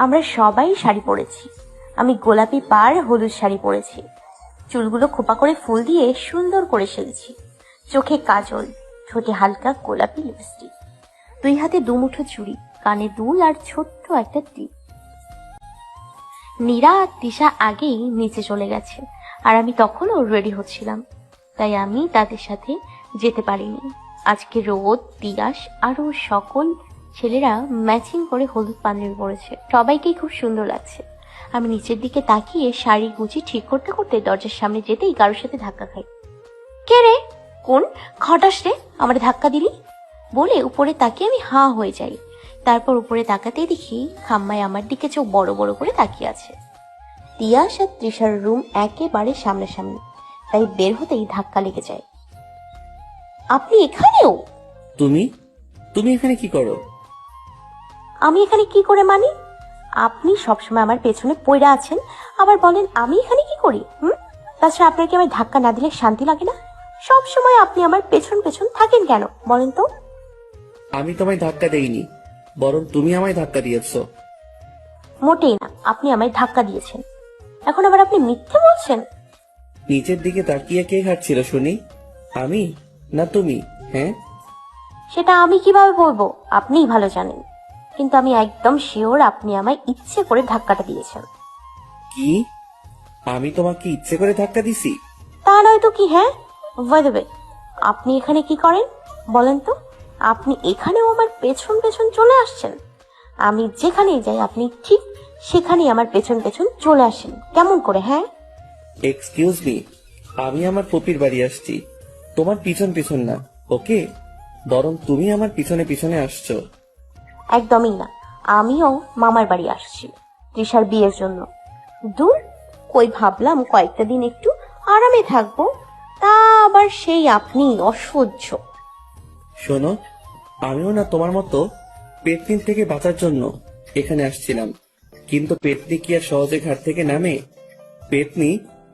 আমরা সবাই শাড়ি পরেছি। আমি গোলাপি পাড় হলুদ শাড়ি পরেছি। চুলগুলো খোপা করে ফুল দিয়ে সুন্দর করে সেজেছি। চোখে কাজল, ঠোঁটে হালকা গোলাপি লিপস্টিক, 2 হাতে 2 মুঠো চুড়ি, কানে দুল আর ছোট্ট একটা টিপ। নীরা আর তিশা আগেই নিচে চলে গেছে আর আমি তখনও রেডি হচ্ছিলাম, তাই আমি তাদের সাথে যেতে পারিনি। আজকে রোদ, তিয়াস আরো সকল ছেলেরা ম্যাচিং করে হলুদ পাঞ্জাবি পরেছে, সবাইকেই খুব সুন্দর লাগছে। আমি নিচের দিকে তাকিয়ে শাড়ি গুছি ঠিক করতে করতে দরজার সামনে যেতেই কারোর সাথে ধাক্কা খাই। কে রে, কোন খটাস রে, আমার ধাক্কা দিলি? বলে উপরে তাকিয়ে আমি হাঁ হয়ে যাই। তারপর উপরে তাকাতেই দেখি খাম্মায় আমার দিকে চোখ বড় বড় করে তাকিয়ে আছে। তিয়াস আর তৃষার রুম একেবারে সামনাসামনি, তাই বের হতেই ধাক্কা লেগে যায়। আপনি এখানেও? তুমি তুমি এখানে কি করো? আমি এখানে কি করে মানে? আপনি সবসময় আমার পেছনে পড়ে আছেন, আবার বলেন আমি এখানে কি করি? তাছাড়া আপনার কি আমার ধাক্কা না দিলে শান্তি লাগে না? সব সময় আপনি আমার পেছন পেছন থাকেন কেন বলেন তো? আমি তোমায় ধাক্কা দেইনি, বরং তুমি আমায় ধাক্কা দিয়েছো। মোটেই না, আপনি আমায় ধাক্কা দিয়েছেন। এখন আবার আপনি মিথ্যে বলছেন। নিচের দিকে তাকিয়ে কে হাঁটছিল শুনি? আমি না তুমি? হ্যাঁ, সেটা আমি কিভাবে বলবো, আপনিই ভালো জানেন। কিন্তু আমি একদম শিওর আপনি আমায় ইচ্ছে করে ধাক্কাটা দিয়েছেন। কি? আমি তোমাকে ইচ্ছে করে ধাক্কা দিছি? তা নয় তো কি। হ্যাঁ, বাই দ্য ওয়ে, আপনি এখানে কি করেন বলেন তো? আপনি এখানেও আমার পেছন পেছন চলে আসছেন। আমি যেখানেই যাই আপনি ঠিক সেখানেই আমার পেছন পেছন চলে আসেন, কেমন করে? হ্যাঁ, এক্সকিউজ মি, আমি আমার পপির বাড়ি আসছি, তোমার পিছন পিছন না, ওকে? বরং তুমি আমার পিছনে পিছনে আসছো। একদমই না, আমিও মামার বাড়ি আসছি তৃষার বিয়ের জন্য। দূর, কই ভাবলাম কয়েকটা দিন একটু আরামে থাকবো, তা আবার সেই আপনি অসহ্য। শোনো, আমিও না তোমার মতো পেতনি থেকে বাঁচার জন্য এখানে আসছিলাম, কিন্তু পেতনি কি আর সহজে ঘাট থেকে নামে? পেতনি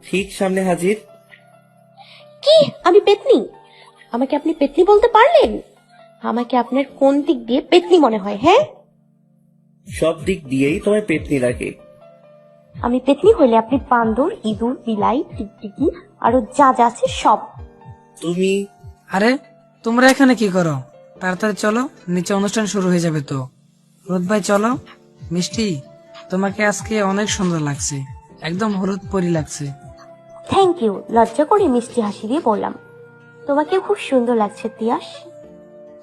ঠিক সামনে হাজির। কি? আমি পেতনি? আমাকে আপনি পেতনি বলতে পারলেন? আমাকে আপনার কোন দিক দিয়ে পেতনি মনে হয়? হ্যাঁ, সব দিক দিয়েই তোমায় পেতনি লাগে। আমি পেতনি হইলে আপনি বান্দর, ইঁদুর, বিলাই, টিকটিকি আরো যা যা আছে সব। তুমি? আরে তোমরা এখানে কি করো? তাড়াতাড়ি চলো, নিচে অনুষ্ঠান শুরু হয়ে যাবে তো। রোদ ভাই চলো। মিষ্টি, তোমাকে আজকে অনেক সুন্দর লাগছে, একদম হলুদ পরি লাগছে। Thank you. লজ্জা করে মিষ্টি হাসি দিয়ে বললাম, তোমাকে খুব সুন্দর লাগছে তিয়াস।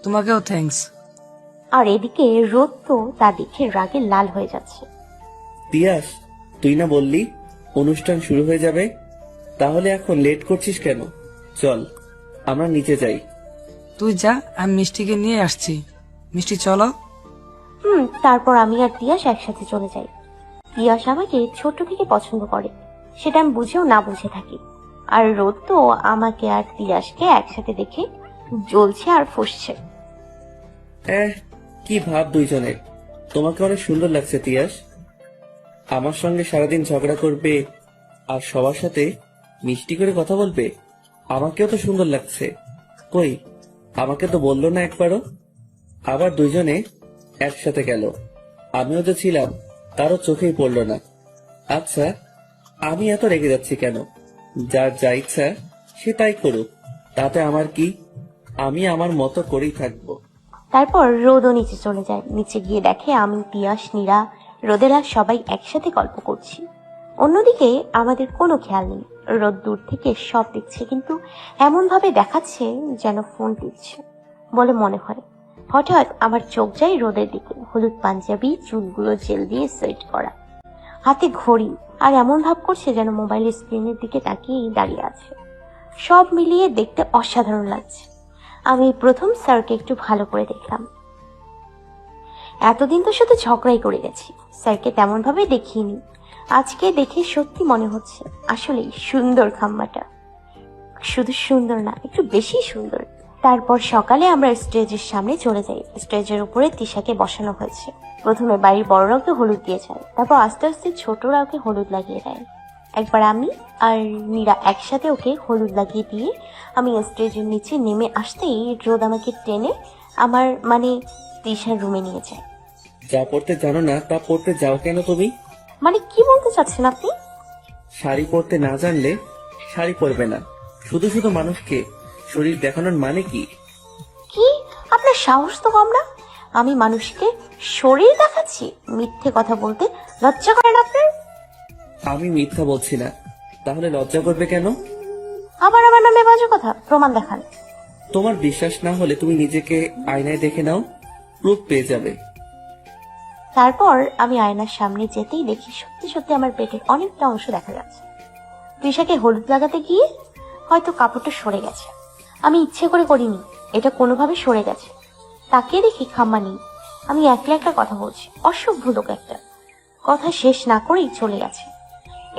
তোমাকেও থ্যাঙ্কস। আর এদিকে রোদ তো তা দেখে রাগে লাল হয়ে যাচ্ছে। তিয়াস, তুই না বললি অনুষ্ঠান শুরু হয়ে যাবে, তাহলে এখন লেট করছিস কেন? চল আমরা নিচে যাই। তুই যা, আমি মিষ্টিকে নিয়ে আসছি। মিষ্টি চলো। তারপর আমি আর তিয়াস একসাথে চলে যাই। তিয়াস আমাকে ছোট থেকে পছন্দ করে, সেটা আমি বুঝেও না বুঝে থাকি। আর রোদ তো আমাকে আর তিয়াসকে একসাথে দেখে জ্বলছে আর ফুঁসছে। কি ভাব দুইজনের, তোমাকে অনেক সুন্দর লাগছে তিয়াস। আমার সঙ্গে সারাদিন ঝগড়া করবে আর সবার সাথে মিষ্টি করে কথা বলবে। আমাকেও তো সুন্দর লাগছে, কই আমাকে তো বললো না একবারও। আবার দুইজনে একসাথে গেল, আমিও তো ছিলাম, কারো চোখেই পড়লো না। আচ্ছা, আমি এত রেগে যাচ্ছি কেন? যার যা ইচ্ছা সে তাই করুক, তাতে আমার কি? আমি আমার মতো করেই থাকবো। তারপর রোদও নিচে চলে যায়। নিচে গিয়ে দেখে আমি, তিয়াস, নীরা, রোদেলা সবাই একসাথে গল্প করছি। অন্যদিকে আমাদের কোনো খেয়াল নেই। রোদ দূর থেকে সব দেখছে, কিন্তু এমন ভাবে দেখাচ্ছে যেন ফোন টিপছে বলে মনে হয়। হঠাৎ আমার চোখ যায় রোদের দিকে। হলুদ পাঞ্জাবি, চুলগুলো জেল দিয়ে সেট করা, হাতে ঘড়ি, আর এমন ভাব করছে যেন মোবাইলের স্ক্রিনের দিকে তাকিয়েই দাঁড়িয়ে আছে। সব মিলিয়ে দেখতে অসাধারণ লাগছে। আমি প্রথম স্যারকে একটু ভালো করে দেখলাম। এতদিন তো শুধু ঝগড়াই করে গেছি, স্যারকে তেমন ভাবে দেখিনি। আজকে দেখে সত্যি মনে হচ্ছে আসলেই সুন্দর খাম্মাটা। শুধু সুন্দর না, একটু বেশি সুন্দর। তারপর সকালে আমরা স্টেজের সামনে চলে যাই। স্টেজের উপরে তিশাকে বসানো হয়েছে। প্রথমে বাড়ির বড়রা ওকে হলুদ দিয়ে যায়, তারপর আস্তে আস্তে ছোটরা ওকে হলুদ লাগিয়ে দেয়। একবার আমি আর নীরা একসাথে ওকে হলুদ লাগিয়ে দিয়ে আমি স্টেজের নিচে নেমে আসতেই রোদ আমাকে টেনে আমার মানে তিশার রুমে নিয়ে যায়। যা পড়তে জানো না তা পড়তে যাও কেন তুমি? মানে কি বলতে চাচ্ছেন আপনি? শাড়ি পরতে না জানলে শাড়ি পরবে না, শুধু শুধু মানুষকে শরীর দেখানোর মানে কি? কি আপনার সাহস তো কম না? আমি মানুষকে শরীর দেখাচ্ছি? মিথ্যে কথা বলতে লজ্জা করেন আপনার? আমি মিথ্যা বলছি না। তাহলে লজ্জা করবে কেন? আবার আমার নামে বাজে কথা, প্রমাণ দেখান। তোমার বিশ্বাস না হলে তুমি নিজেকে আয়নায় দেখে নাও, প্রুফ পেয়ে যাবে। তারপর আমি আয়নার সামনে যেতেই দেখি সত্যি সত্যি আমার পেটের অনেকটা অংশ দেখা যাচ্ছে। তৃষাকে হলুদ লাগাতে গিয়ে হয়তো কাপড়টা সরে গেছে। আমি ইচ্ছে করে করিনি, এটা কোনোভাবে সরে গেছে। তাকিয়ে দেখি খাম্মা নেই। আমি একলা একটা কথা বলছি, অসভ্য লোক একটা। কথা শেষ না করেই চলে গেছে।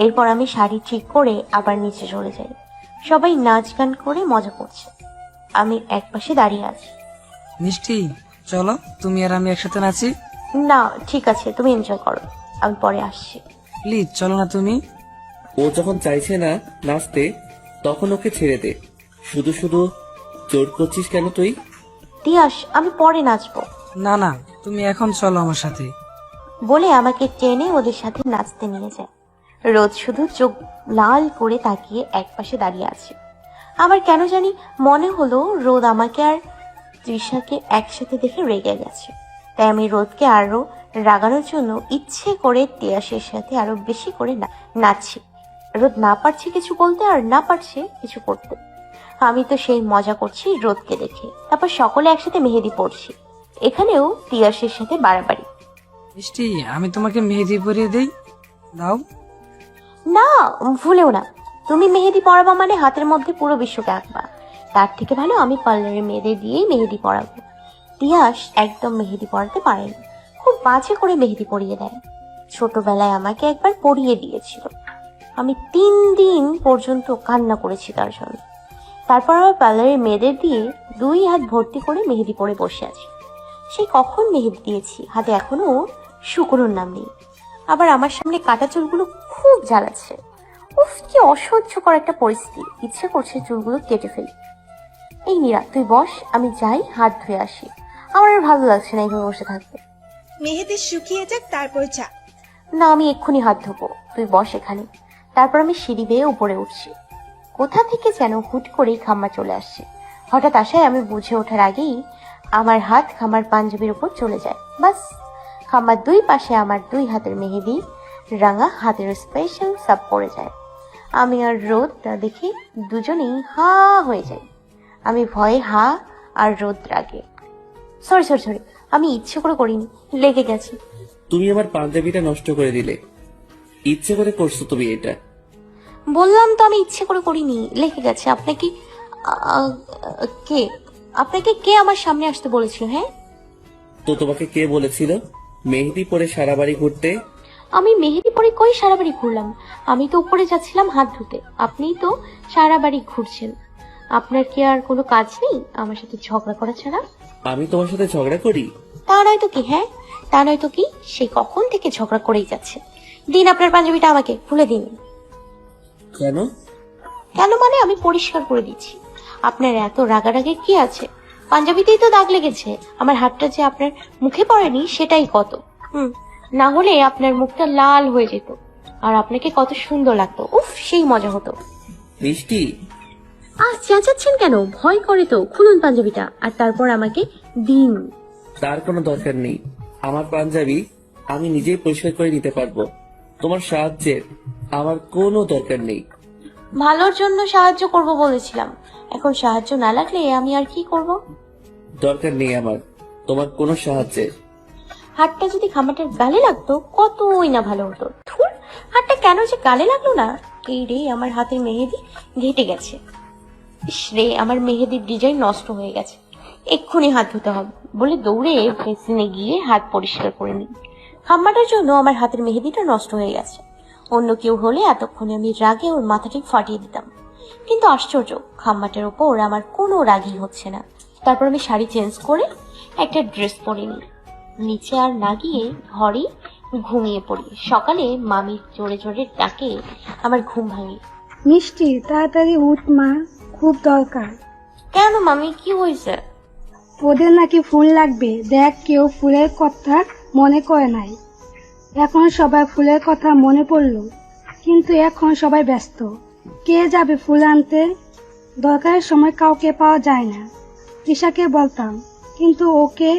এরপর আমি শাড়ি ঠিক করে আবার নিচে চলে যাই। সবাই নাচ গান করে মজা করছে, আমি একপাশে দাঁড়িয়ে আছি। মিষ্টি, চলো তুমি আর আমি একসাথে নাচি। না ঠিক আছে, তুমি এনজয় করো, আমি পরে আসছি। প্লিজ চলো না তুমি। ও যখন চাইছে না নাচতে তখন ওকে ছেড়ে দে। শুধু শুধু জোর করছিস কেন তুই? তিয়াস, আমি পরে নাচবো। না না, তুমি এখন চলো আমার সাথে। বলে আমাকে টেনে ওদের সাথে নাচতে নিয়ে যায়। রোদ শুধু চোখ লাল করে তাকিয়ে একপাশে দাঁড়িয়ে আছে। আমার কেন জানি মনে হলো রোদ আমাকে আর তৃষাকে একসাথে দেখে রেগে গেছে। তাই আমি রোদকে আরো রাগানোর জন্য ইচ্ছে করে তিয়াসের সাথে আরো বেশি করে নাচছি। রোদ না পারছে কিছু বলতে আর না পারছে কিছু করতে। আমি তো সেই মজা করছি রোদকে দেখে। তারপর সকলে একসাথে মেহেদি পড়ছি। এখানেও তিয়াসের সাথে বাড়াবাড়ি। মিষ্টি, আমি তোমাকে মেহেদি পরিয়ে দেই, দাও। না, ভুলেও না। তুমি মেহেদি পরাবা মানে হাতের মধ্যে পুরো বিশ্বকে আঁকবা। তার থেকে ভালো আমি পার্লারের মেয়েদের দিয়েই মেহেদি পরাবো। তিয়াস একদম মেহেদি পরাতে পারে না, খুব বাজে করে মেহেদি পরিয়ে দেয়। ছোটবেলায় আমাকে একবার পরিয়ে দিয়েছিল, আমি 3 দিন পর্যন্ত কান্না করেছি তার জন্য। তারপর আমার পার্লারের মেয়েদের দিয়ে 2 হাত ভর্তি করে মেহেদি পরে বসে আছি। সেই কখন মেহেদি দিয়েছি, হাতে এখনো শুকনোর নাম নেই। আবার আমার সামনে কাটা চুলগুলো খুব জ্বালাচ্ছে। উফ, কি অসহ্যকর একটা পরিস্থিতি। ইচ্ছে করছে চুলগুলো কেটে ফেলি। এই মীরা, তুই বস, আমি যাই হাত ধুয়ে আসি। আমার আর ভালো লাগছে না এইভাবে বসে থাকতে। মেহেদি শুকিয়ে যাক তারপর যা। না, আমি এক্ষুনি হাত ধোবো, তুই বস এখানে। তারপর আমি সিঁড়ি বেয়ে উপরে উঠছি। কোথা থেকে যেন হুট করেই খাম্মা চলে আসছে। হঠাৎ আসায় আমি বুঝে ওঠার আগেই আমার হাত খাম্মার পাঞ্জাবির উপর চলে যায়। বাস, খাম্মার 2 পাশে আমার 2 হাতের মেহেদি রাঙা হাতের স্পেশাল সাপ পড়ে যায়। আমি আর রোদ তা দেখে দুজনেই হা হয়ে যাই। আমি ভয়ে হা আর রোদ রাগে। সরি, আমি ইচ্ছে করে করিনি, লেগে গেছে। তুমি আমার পাঞ্জাবিটা নষ্ট করে দিলে। ইচ্ছে করে করছো তুমি এটা। বললাম তো আমি ইচ্ছে করে করিনি, লেগে গেছে। আপনাকে কে আমার সামনে আসতে বলেছিল? হ্যাঁ, তো তোমাকে কে বলেছিল মেহেদি পরে সারা বাড়ি ঘুরতে? আমি মেহেদি পরে কই সারা বাড়ি ঘুরলাম? আমি তো উপরে যাচ্ছিলাম হাত ধুতে, আপনিই তো সারা বাড়ি ঘুরছেন। আপনার কি আর কোনো কাজ নেই আমার সাথে ঝগড়া করা ছাড়া? আমি তোমার সাথে ঝগড়া করি? তা নয় তো কি। হ্যাঁ, তা নয় তো কি, সেই কখন থেকে ঝগড়া করেই যাচ্ছে। দিন আপনার পাঞ্জাবিটা আমাকে, খুলে দিন। কেন? কেন মানে আমি পরিষ্কার করে দিচ্ছি। আপনার এত রাগারাগি কি আছে? পাঞ্জাবিতেই তো দাগ লেগেছে। আমার হাতটা যে আপনার মুখে পড়েনি সেটাই কত। না হলে আপনার মুখটা লাল হয়ে যেত আর আপনাকে কত সুন্দর লাগতো। উফ, সেই মজা হতো। মিষ্টি, চেঁচাচ্ছেন কেন? ভয় করে তো। খুলুন পাঞ্জাবিটা আর তারপর আমাকে দিন। তার কোনো দরকার নেই। আমার পাঞ্জাবি আমি নিজেই পরিষ্কার করে নিতে পারবো। তোমার সাহায্যের আমার কোনো দরকার নেই। ভালোর জন্য সাহায্য করব বলেছিলাম, এখন সাহায্য না লাগলে আমি আর কি করব? দরকার নেই আমার তোমার কোনো সাহায্যের। হাতটা যদি খামাটার গালে লাগতো কতই না ভালো হতো। ধুর, হাতটা কেন যে গালে লাগলো না। এই রে, আমার হাতের মেহেদি ঘেটে গেছে। ইস রে, আমার মেহেদির ডিজাইন নষ্ট হয়ে গেছে। এক্ষুনি হাত ধুতে হবে বলে দৌড়ে বেসিনে গিয়ে হাত পরিষ্কার করে নিই। খাম্মাটার জন্য আমার হাতের মেহেদিটা নষ্ট হয়ে গেছে। অন্য কেউ হলে এতক্ষণে আমি রাগে ওর মাথাটি ফাটিয়ে দিতাম, কিন্তু আশ্চর্য, খাম্মাটার ওপর আমার কোনো রাগই হচ্ছে না। তারপর আমি শাড়ি চেঞ্জ করে একটা ড্রেস পরে নিই। নিচে আর না গিয়ে ঘরেই ঘুমিয়ে পড়ি। সকালে মামি জোরে জোরে ডাকে, আমার ঘুম ভাঙে। মিষ্টি, তাড়াতাড়ি উঠ মা, খুব দরকার। কেন মামি, কি হয়েছে? ওদের নাকি ফুল লাগবে। দেখ, কেউ ফুলের কথা মনে করে নাই। এখন সবাই ফুলের কথা মনে পড়লো, কিন্তু এখন সবাই ব্যস্ত। কে যাবে ফুল আনতে? দরকারের সময় কাউকে পাওয়া যায় না। তৃষাকে বলতাম, কিন্তু ওকে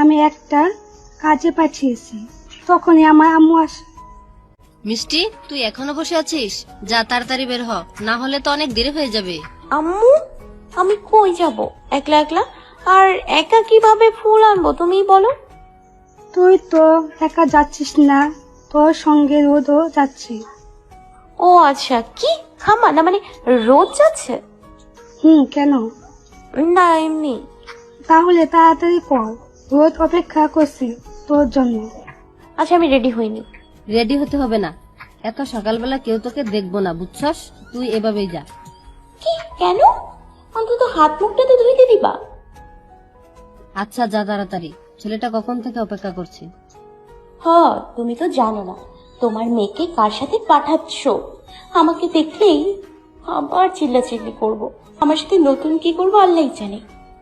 আমি একটা কাজে পাঠিয়েছি। তখনই আমার আম্মু আসে। মিষ্টি, তুই এখনো বসে আছিস? যা তাড়াতাড়ি বের হ, না হলে তো অনেক দেরি হয়ে যাবে। আম্মু, আমি কই যাব একলা একলা? আর একা কিভাবে ফুল আনবো তুমি বলো? তুই তো একা যাচ্ছিস না, তোর সঙ্গে রোদও যাচ্ছে। ও আচ্ছা, কি খামা না মানে রোদ যাচ্ছে? কেন? না এমনি। তাহলে তাড়াতাড়ি কর, রোদ অপেক্ষা করছে তোর জন্য। আচ্ছা আমি রেডি হইনি। রেডি হতে হবে না, এত সকালবেলা কেউ তোকে দেখবো না, বুঝছস? তুই এভাবেই যা। কি কেন? অন্তত হাত মুখটা তো ধুইতে দিবা। আচ্ছা যা তাড়াতাড়ি, ছেলেটা কখন থেকে অপেক্ষা করছে। তুমি তো জানো না তোমার মেয়েকে কার সাথে পাঠাচ্ছ। আমাকে দেখলেই আবার চিল্লাচিল্লি করবো। আমার সাথে নতুন কি করবো আল্লাহই জানে।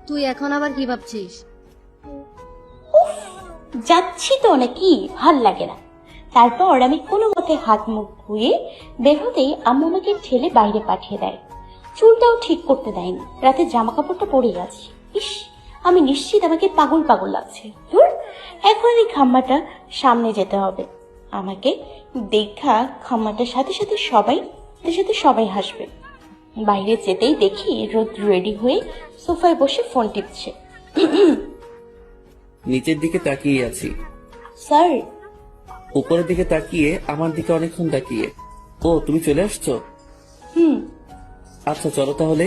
তুই এখন আবার কি ভাবছিস? যাচ্ছি তো নাকি, ভাল লাগে না। তারপর আমি কোনো মতে হাত মুখ ধুয়ে বের হতেই আম্মু আমাকে ঠেলে বাইরে পাঠিয়ে দেয়। চুলটাও ঠিক করতে দেয়নি, রাতে জামা কাপড়টা পরে গেছে। ইস, আমি নিশ্চিত আমাকে পাগল পাগল লাগছে। ধুর, এখন এই খাম্মাটা সামনে যেতে হবে। আমাকে দেখা খাম্মাটার সাথে সাথে সবাই হাসবে। বাইরে যেতেই দেখি রোদ রেডি হয়ে সোফায় বসে ফোন টিপছে। নিচের দিকে তাকিয়ে আছি। স্যার? উপরের দিকে তাকিয়ে আমার দিকে অনেকক্ষণ তাকিয়ে। ও, তুমি চলে আসছো? আচ্ছা চলো তাহলে।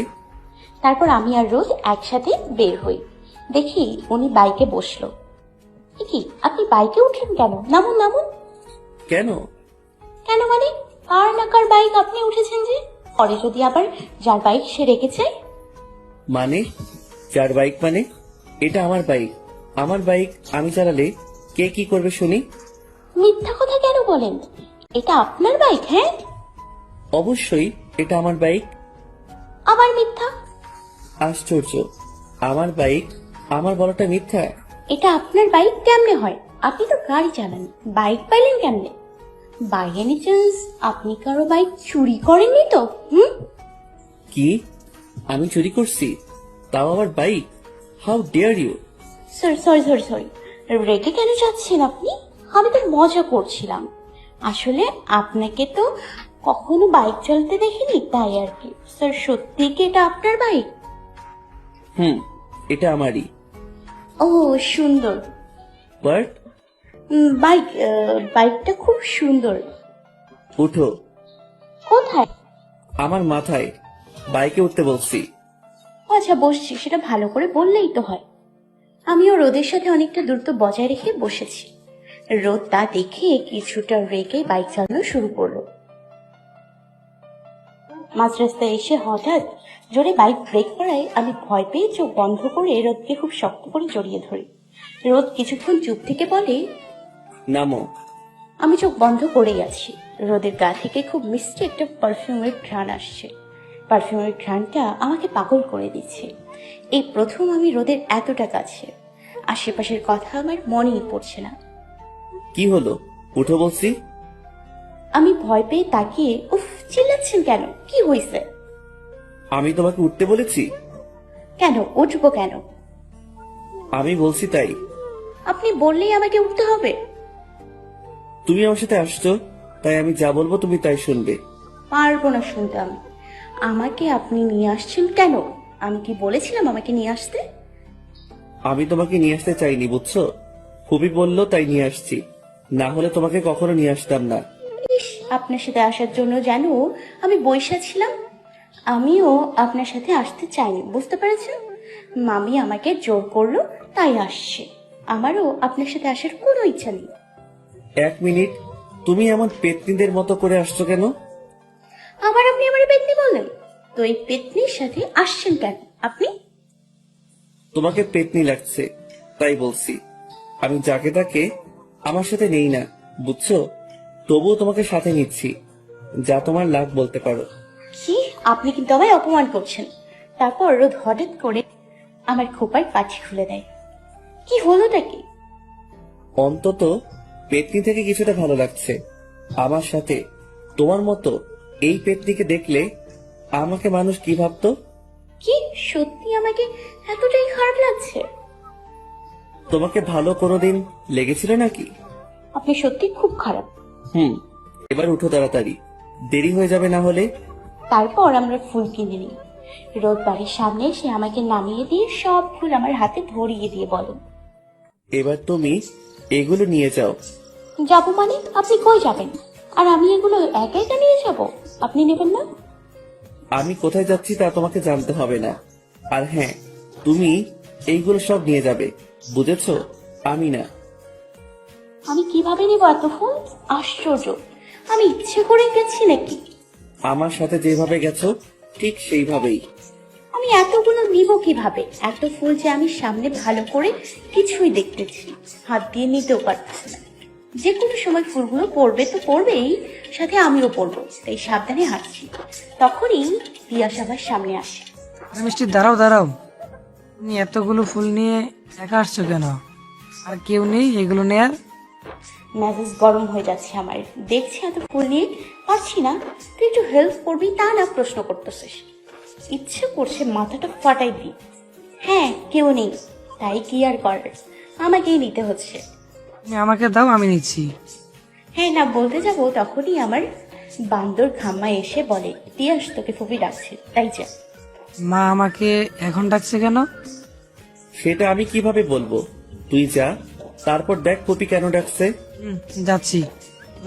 তারপর আমি আর রোদ একসাথে বের হই। দেখি উনি বাইকে বসলো। কি, আপনি বাইকে উঠলেন কেন? নামুন নামুন। কেন? কেন মানে কার না কার বাইক আপনি উঠেছেন যে? পরে যদি আবার যার বাইক সে রেখে যায়? মানে যার বাইক মানে? এটা আমার বাইক। আমার বাইক আমি চালালে কে কি করবে শুনি? মিথ্যা কথা কেন বলেন? এটা আপনার বাইক? হ্যাঁ অবশ্যই এটা আমার বাইক। আবার মিথ্যা? আশ্চর্য, আমার বাইক আমার বলাটা মিথ্যা? এটা আপনার বাইক কেমনে হয়? আপনি তো গাড়ি চালান, বাইক পাইলেন কেমনে? বাই এনি চান্স আপনি কারো বাইক চুরি করেননি তো? কি, আমি চুরি করছি? তাও আবার bike? How dare you! Sorry, রেগে কেন যাচ্ছেন আপনি? আমি তো মজা করছিলাম। আসলে আপনাকে তো কখনো বাইক চালাতে দেখিনি, তাই আর কি। স্যার, সত্যি কি এটা আপনার বাইক? এটা আমারই। ও সুন্দর বাট বাইকটা খুব সুন্দর। উঠো। কোথায়? আমার মাথায়। বাইকে উঠতে বলছি। আচ্ছা বসছি, সেটা ভালো করে বললেই তো হয়। আমিও রোদের সাথে অনেকটা দূরত্ব বজায় রেখে বসেছি। রোদ তা দেখে কিছুটা রেগে বাইক চালানো শুরু করলো। মাঝ রাস্তায় এসে হঠাৎ জোরে বাইক ব্রেক করায় আমি ভয় পেয়ে চোখ বন্ধ করে রোদকে খুব শক্ত করে জড়িয়ে ধরি। রোদ কিছুক্ষণ চুপ থেকে বলে, নামো। আমি চোখ বন্ধ করেই আছি। রোদের গা থেকে খুব মিষ্টি একটা পারফিউমের ঘ্রাণ আসছে। পারফিউমের ঘ্রাণটা আমাকে পাগল করে দিচ্ছে। এই প্রথম আমি রোদের এতটা কাছে। আশেপাশের কথা আমার মনেই পড়ছে না। কি হলো? উঠো বলছি। আমি ভয় পেয়ে তাকিয়ে, উফ, চিল্লাচ্ছেন কেন? কি হয়েছে? আমি তোমাকে উঠতে বলেছি? কেন উঠবো কেন? আমি বলছি তাই। আপনি বললেই আমাকে উঠতে হবে? তুমি আমার সাথে আসছো, তাই আমি যা বলবো তুমি তাই শুনবে। পারবো না শুনতে আমি। আমাকে আপনি নিয়ে আসছেন কেন? আমি কি বলেছিলাম আমাকে নিয়ে আসতে? আমি তোমাকে নিয়ে আসতে চাইনি, বুঝছো? খুবই বললো তাই নিয়ে আসছি, না হলে তোমাকে কখনো নিয়ে আসতাম না। ইস, আপনার সাথে আসার জন্য জানো আমি বইসা ছিলাম। আমিও আপনার সাথে আসতে চাইনি, বুঝতে পেরেছেন? মামি আমাকে জোর করলো তাই আসছে। আমারও আপনার সাথে আসার কোনো ইচ্ছা নেই। 1 মিনিট, তুমি এমন পেতনিদের মতো করে আসছো কেন? আবার আপনি আমার পেতনি বললেন? তো এই পেতনির সাথে আসছেন কেন আপনি? তোমাকে পেতনি লাগছে তাই বলছি। আমি যাকে তাকে আমার সাথে নেই না, বুঝছো? তবুও তোমাকে সাথে নিচ্ছি, যা তোমার লাগ বলতে পারো। কি, আপনি কিন্তু আমায় অপমান করছেন। তারপর রোদ হঠাৎ করে আমার খোপায় পাটি খুলে দেয়। কি হলোটা কি? অন্তত পেতনি থেকে কিছুটা ভালো লাগছে। আমার সাথে তোমার মতো এই পেতনিকে দেখলে আমাকে মানুষ কি ভাবতো? কি সত্যি আমাকে এতটাই খারাপ লাগছে? তোমাকে ভালো কোনোদিন লেগেছিল নাকি? আপনি সত্যি খুব খারাপ। এবার উঠো তাড়াতাড়ি, দেরি হয়ে যাবে না হলে। তারপর আমরা ফুল কিনে নিই। রোদ বাড়ির সামনে এসে আমাকে নামিয়ে দিয়ে সব ফুল আমার হাতে ধরিয়ে দিয়ে বলেন, এবার তুমি এগুলো নিয়ে যাও। যাবো মানে? আপনি কই যাবেন? আর আমি এগুলো একা একা নিয়ে যাব? আপনি নেবেন না? আমি কোথায় যাচ্ছি তা তোমাকে জানতে হবে না। আর হ্যাঁ, তুমি এইগুলো সব নিয়ে যাবে, বুঝেছো? আমি না। আমি কিভাবে নেব এত ফুল? আশ্চর্য, আমি ইচ্ছে করে গেছি নাকি? আমার সাথে যেভাবে গেছো ঠিক সেইভাবেই। আমি এতগুলো নিব কিভাবে? এত ফুল যে আমি সামনে ভালো করে কিছুই দেখতেছি, হাত দিয়ে নিতেও পারতেছি না। যে কোনো সময় ফুলগুলো পড়বে তো পড়বেই, সাথে আমিও পড়বো, তাই সাবধানে হাঁটছি। তখনই পিয়াস আবার সামনে আসে। আরে মিষ্টি, দাঁড়াও দাঁড়াও, তুমি এতগুলো ফুল নিয়ে একা আসছো কেন? আর কেউ নেই এগুলো নেয়ার? মেজাজ গরম হয়ে যাচ্ছে আমার। দেখছি এত ফুল নিয়ে পারছি না, তুই একটু হেল্প করবি তা না প্রশ্ন করতেছিস। ইচ্ছে করছে মাথাটা ফাটাই দিই। হ্যাঁ, কেউ নেই, তাই কি আর করার, আমাকেই নিতে হচ্ছে। তুমি আমাকে দাও, আমি নিচ্ছি। হ্যাঁ না বলতে যাব, তখনই আমার বান্দর খাম্মা এসে বলে, পিয়াস তোকে ফুপি ডাকছে, তাই যা। মা আমাকে এখন ডাকছে কেন? সেটা আমি কিভাবে বলবো? তুই যা, তারপর দেখ কপি কেন ডাকছে। যাচ্ছি।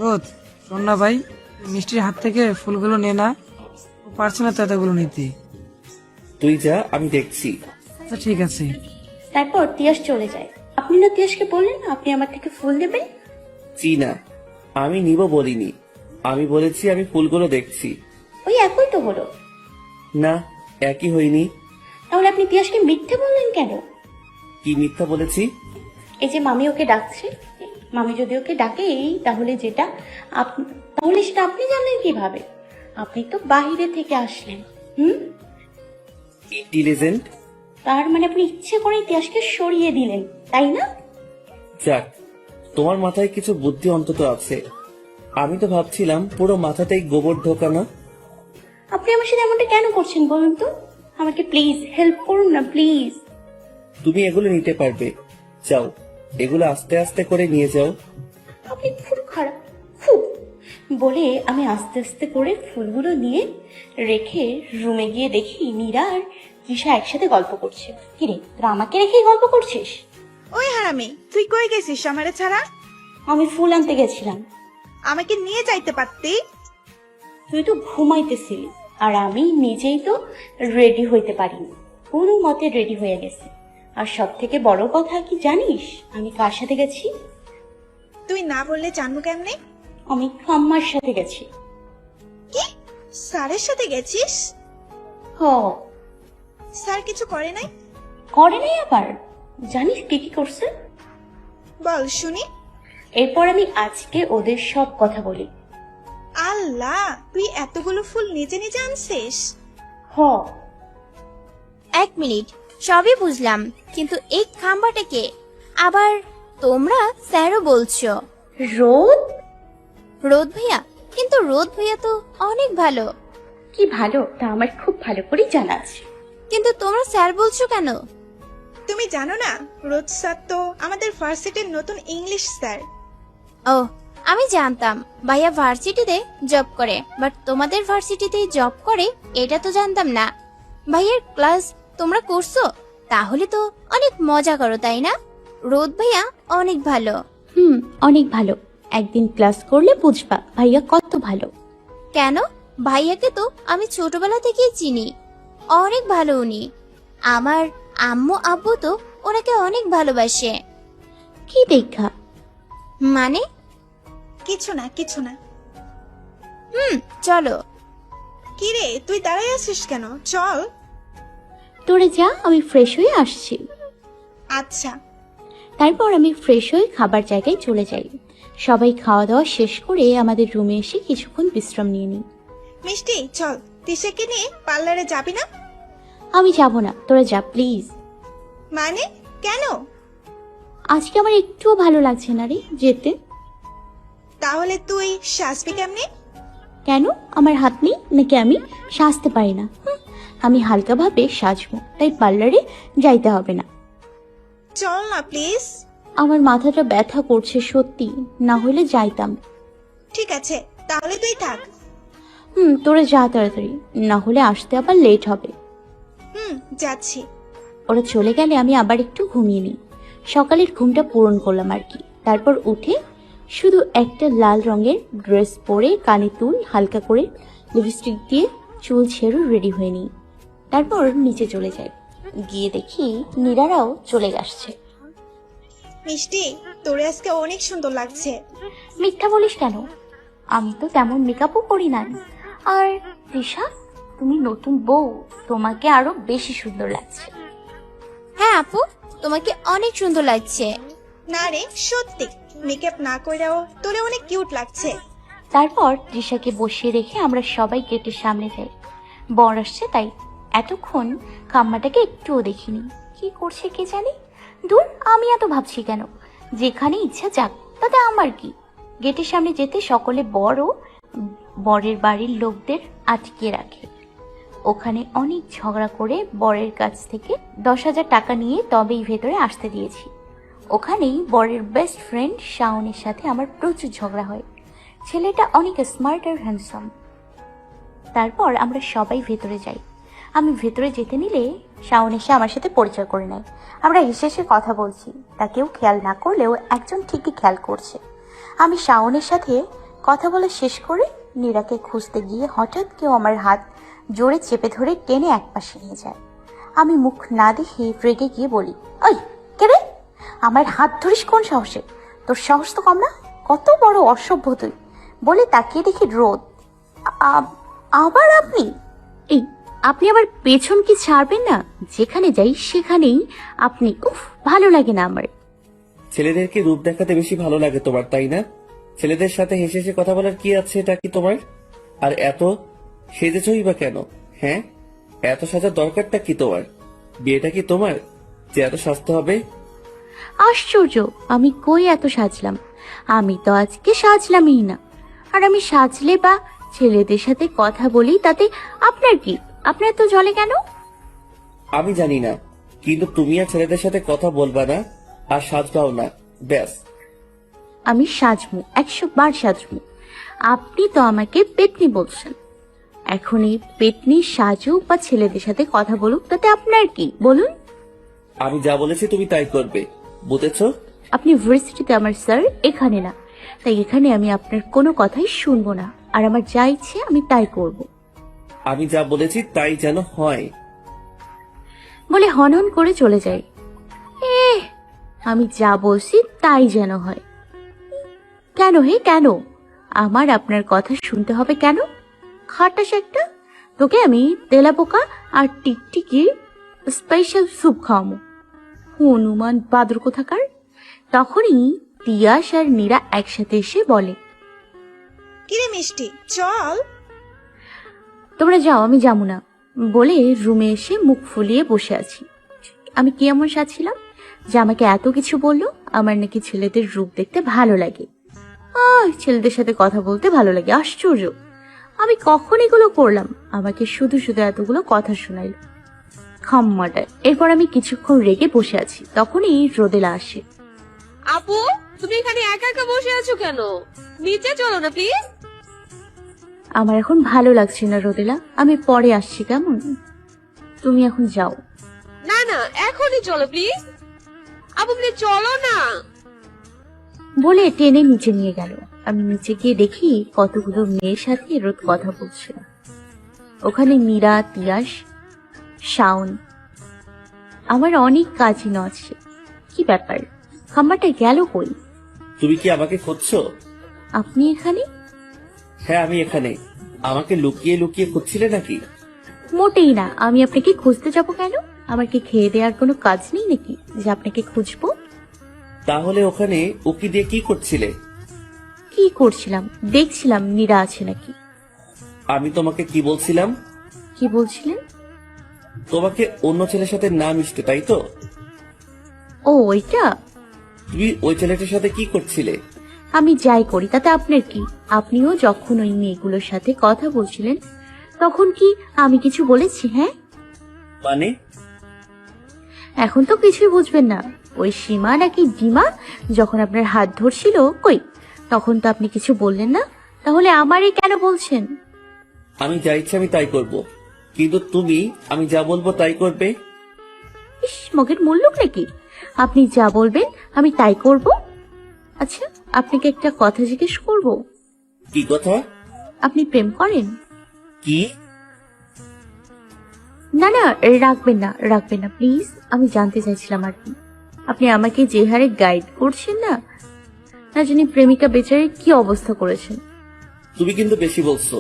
রোদ, শোন না ভাই, মিষ্টির হাত থেকে ফুলগুলো নে না, ও পারছে না তো এতগুলো নিতে। তুই যা, আমি দেখছি। আচ্ছা ঠিক আছে। তারপর তিয়াস চলে যায়। আপনি না তিয়াসকে বললেন আপনি আমার থেকে ফুল নেবেন? জি না, আমি নিব বলিনি, আমি বলেছি আমি ফুলগুলো দেখছি। ওই একই তো হলো। না, একই হয়নি। তাহলে আপনি তিয়াসকে মিথ্যে বললেন কেন? কি মিথ্যা বলেছি? এই যে মামি ওকে ডাকছে, মামি যদি ওকে ডাকে তাহলে তাহলে সেটা আপনি জানলেন কিভাবে? আপনি তো বাইরে থেকে আসলেন। ইন্টেলিজেন্ট। তার মানে আপনি ইচ্ছে করে তিয়াসকে সরিয়ে দিলেন, তাই না? যাক, তোমার মাথায় কিছু বুদ্ধি অন্তত আছে। আমি তো ভাবছিলাম পুরো মাথাতেই গোবর ঢোকানো। আপনি আমার সাথে এমনটা কেন করছেন বলুন তো? আমাকে প্লিজ হেল্প করুন না, প্লিজ। তুমি এগুলো নিতে পারবে, যাও, এগুলো আস্তে আস্তে করে নিয়ে যাও। আপনি খুব খারাপ, খুব। বলে আমি আস্তে আস্তে করে ফুলগুলো নিয়ে রেখে রুমে গিয়ে দেখি মীরা আর তৃষা একসাথে গল্প করছে। কিরে, তোরা আমাকে রেখেই গল্প করছিস? ওই হারামি, তুই কই গেছিস আমারে ছাড়া? আমি ফুল আনতে গেছিলাম। আমাকে নিয়ে যাইতে পারতি। তুই তো ঘুমাইতেছিলি, আর আমি নিজেই তো রেডি হইতে পারিনি, কোনো মতে রেডি হয়ে গেছি। আর সব থেকে বড় কথা কি জানিস আমি কার সাথে গেছি? তুই না বললে জানবো কেমনে? আমি খাম্মার সাথে গেছি। কি? স্যারের সাথে গেছিস? হ। স্যার কিছু করে নাই? করে নাই আবার? জানিস কি কি করছে? বল শুনি। এরপর আমি আজকে ওদের সব কথা বলি। আল্লাহ, তুই এতগুলো ফুল নিজে নিজে আনছিস? হ। এক মিনিট, সবই বুঝলাম, কিন্তু এই খাম্বাটা কে? আবার তোমরা স্যারও বলছো। রোদ? রোদ ভাইয়া? কিন্তু রোদ ভাইয়া তো অনেক ভালো। কি ভালো তা আমার খুব ভালো করে জানা আছে। কিন্তু তোমরা স্যার বলছো কেন? তুমি জানো না, রোদ স্যার তো আমাদের ভার্সিটির নতুন ইংলিশ স্যার। ও, আমি জানতাম ভাইয়া ভার্সিটিতে জব করে, বাট তোমাদের ভার্সিটিতেই জব করে এটা তো জানতাম না। ভাইয়ার ক্লাস তোমরা করছো? তাহলে তো অনেক মজা করো, তাই না? রোদ ভাইয়া অনেক ভালো। অনেক ভালো। একদিন ক্লাস করলে বুঝবা ভাইয়া কত ভালো। কেন? ভাইয়াকে তো আমি ছোটবেলা থেকেই চিনি, অনেক ভালো উনি। আমার আম্মু আব্বু তো ওনাকে অনেক ভালোবাসে। কি দেখা? মানে? কিছু না, কিছু না। চলো। কি রে, তুই দাঁড়াই আছিস কেন? চল। তোরে যা, আমি ফ্রেশ হয়ে আসছি। আচ্ছা। তারপর আমি ফ্রেশ হয়ে খাবার জায়গায় চলে যাই। সবাই খাওয়া দাওয়া শেষ করে আমাদের রুমে এসে কিছুক্ষণ বিশ্রাম নিয়ে নিই। মিষ্টি, চল, তিশাকে নিয়ে পার্লারে যাবি না? আমি যাব না, তোরা যা প্লিজ। মানে কেন? আজকে আমার একটুও ভালো লাগছে না রে যেতে। তাহলে তুই সাজবি কেমনে? কেন, আমার হাত নেই নাকি আমি সাজতে পারি না? আমি হালকাভাবে সাজবো, তাই পার্লারে যাইতে হবে না। চল না প্লিজ। আমার মাথাটা ব্যথা করছে সত্যি, না হলে যাইতাম। ঠিক আছে, তাহলে তুই থাক। তোরা যা তাড়াতাড়ি, না হলে আসতে আবার লেট হবে। যাচ্ছি। ওরা চলে গেলে আমি আবার একটু ঘুমিয়ে নিই। সকালের ঘুমটা পূরণ করলাম আর কি। তারপর উঠে শুধু একটা লাল রঙের ড্রেস পরে, কানে তুল হালকা করে, লিপস্টিক দিয়ে চুল ছেড়ে রেডি হয়ে নিই। তারপর নিচে চলে যাই। গিয়ে দেখি নীরারাও চলে আসছে। মিষ্টি, তোরে আজকে অনেক সুন্দর লাগছে। মিথ্যা বলিস কেন? আমি তো তেমন মেকআপও করি না। আর তৃষা, তুমি নতুন বউ, তোমাকে আরো বেশি সুন্দর লাগছে। হ্যাঁ আপু, তোমাকে অনেক সুন্দর লাগছে। না রে, সত্যি মেকআপ না কইরাও তোরে অনেক কিউট লাগছে। তারপর তৃষাকে বসিয়ে রেখে আমরা সবাই গেটের সামনে যাই। বর আসছে তাই এতক্ষণ খাম্মাটাকে একটুও দেখিনি। কি করছে কে জানি। দূর, আমি এত ভাবছি কেন? যেখানে ইচ্ছা যাক, তাতে আমার কি। গেটের সামনে যেতে সকলে বর ও বরের বাড়ির লোকদের আটকে রাখে। ওখানে অনেক ঝগড়া করে বরের কাছ থেকে 10,000 টাকা নিয়ে তবেই ভেতরে আসতে দিয়েছি। ওখানেই বরের বেস্ট ফ্রেন্ড শাওনের সাথে আমার প্রচুর ঝগড়া হয়। ছেলেটা অনেক স্মার্ট আর হ্যান্ডসাম। তারপর আমরা সবাই ভেতরে যাই। আমি ভেতরে যেতে নিলে শাওন এসে আমার সাথে পরিচয় করে নেয়। আমরা হেসে হেসে কথা বলছি। তা কেউ খেয়াল না করলেও একজন ঠিকই খেয়াল করছে। আমি শাওনের সাথে কথা বলে শেষ করে নীরাকে খুঁজতে গিয়ে হঠাৎ কেউ আমার হাত জোরে চেপে ধরে টেনে একপাশে নিয়ে যায়। আমি মুখ না দেখে রেগে গিয়ে বলি, ওই কে রে? আমার হাত ধরিস কোন সাহসে? তোর সাহস তো কম না, কত বড় অসভ্য তুই। বলে তাকিয়ে দেখি রোদ। আবার আপনি? এই, আপনি আবার পেছন কি ছাড়বেন না? যেখানে যাই সেখানেই আপনি। উফ, ভালো লাগে না আমার। ছেলেদেরকে রূপ দেখাতে বেশি ভালো লাগে তোমার, তাই না? ছেলেদের সাথে হেসে হেসে কথা বলার কি আছে এটা কি তোমার? আর এত সেজেছই বা কেন? হ্যাঁ, এত সাজার দরকারটা কি তোমার? বিয়েটা কি তোমার যে এত সাজতে হবে? আশ্চর্য, আমি কই এত সাজলাম? আমি তো আজকে সাজলামই না। আর আমি সাজলে বা ছেলেদের সাথে কথা বলি তাতে আপনার কি? আপনার তো জলে কেন? আমি জানি না, কিন্তু তুমি আর ছেলেদের সাথে কথা বলবা না আর সাজবাও না, ব্যাস। আমি সাজমু, 100 বার সাজমু। আপনি তো আমাকে পেতনি বলছেন। এখন এই পেতনি সাজুক বা ছেলেদের সাথে কথা বলুক, তাতে আপনার কি বলুন? আমি যা বলেছি তুমি তাই করবে, বুঝেছো? আপনি ভার্সিটিতে আমার স্যার, এখানে না। তাই এখানে আমি আপনার কোনো কথাই শুনবো না। আর আমার যা ইচ্ছে আমি তাই করব। আমি যা বলেছি তাই যেন হয় বলে হনহন করে চলে যাই। আমি যা বলছি তাই যেন হয়। কেন হে কেন? আমার আপনার কথা শুনতে হবে কেন? খাটাস একটা। তোকে আমি তেলাপোকা আর টিকটিকির স্পেশাল স্যুপ খাওয়াবো। হনুমান বাদর কোথাকার। তখনই তিয়াস আর নীরা একসাথে এসে বলে, কিরে মিষ্টি, চল। তোমরা যাও, আমি যাবো না। বলে রুমে এসে মুখ ফুলিয়ে বসে আছি। আমি কি এমন সাজছিলাম যে আমাকে এত কিছু বললো? আমার নাকি ছেলেদের রূপ দেখতে ভালো লাগে, ছেলেদের সাথে কথা বলতে ভালো লাগে। আশ্চর্য, আমি কখন এগুলো করলাম? আমাকে শুধু শুধু এতগুলো কথা শোনাইল খাম্মাটা। এরপর আমি কিছুক্ষণ রেগে বসে আছি। তখনই রোদেলা আসে। আপু, তুমি এখানে একা একা বসে আছো কেন? নিচে চলো না প্লিজ। আমার এখন ভালো লাগছে না রোদেলা, আমি পরে আসছি কেমন? তুমি এখন যাও। না না, এখনই চলো প্লিজ। আপু প্লিজ চলো না। বলে টেনে নিচে নিয়ে গেল। আমি নিচে গিয়ে দেখি কতগুলো মেয়ের সাথে রোদ কথা বলছে। ওখানে মীরা, তিয়াস, শাওন, আমার অনেক কাজিনও আছে। কি ব্যাপার, খাম্বাটা গেল কই? তুমি কি আমাকে খুঁজছো? আপনি এখানে? হ্যাঁ, আমি এখানে। আমাকে লুকিয়ে লুকিয়ে খুঁজছিলে নাকি? মোটেই না। আমি আপনাকে খুঁজতে যাব কেন? আমার কি খেয়ে দেওয়ার কোনো কাজ নেই নাকি যে আপনাকে খুঁজবো? তাহলে ওখানে উকি দিয়ে কি করছিলে? কি করছিলাম? দেখছিলাম নীরা আছে নাকি। আমি তোমাকে কি বলছিলাম? কি বলছিলেন? তোমাকে অন্য ছেলের সাথে না মিশতে, তাই তো? ও, ওইটা? তুমি ওই ছেলেটার সাথে কি করছিলে? আমি যাই করি তাতে আপনার কি? আপনিও যখন ওই মেয়েগুলোর সাথে কথা বলছিলেন তখন কি আমি কিছু বলেছি? হ্যাঁ, মানে এখন তো কিছুই বুঝবেন না। ওই সীমা নাকি ডিমা যখন আপনার হাত ধরছিল, কই তখন তো আপনি কিছু বললেন না। তাহলে আমারই কেন বলছেন? আমি যা ইচ্ছে আমি তাই করব, কিন্তু তুমি আমি যা বলবো তাই করবে। ইস, মগের মূল্য নাকি? আপনি যা বলবেন আমি তাই করব। আচ্ছা, আপনাকে একটা কথা জিজ্ঞেস করব। কি কথা? আপনি প্রেম করেন? কি? না না, রাখবেন না, রাখবেন না প্লিজ। আমি জানতে চাইছিলাম আর কি। আপনি আমাকে যে হারে গাইড করছেন না, না জানি প্রেমিকা বেচারে কি অবস্থা করেছেন। তুমি কিন্তু বেশি বলছো।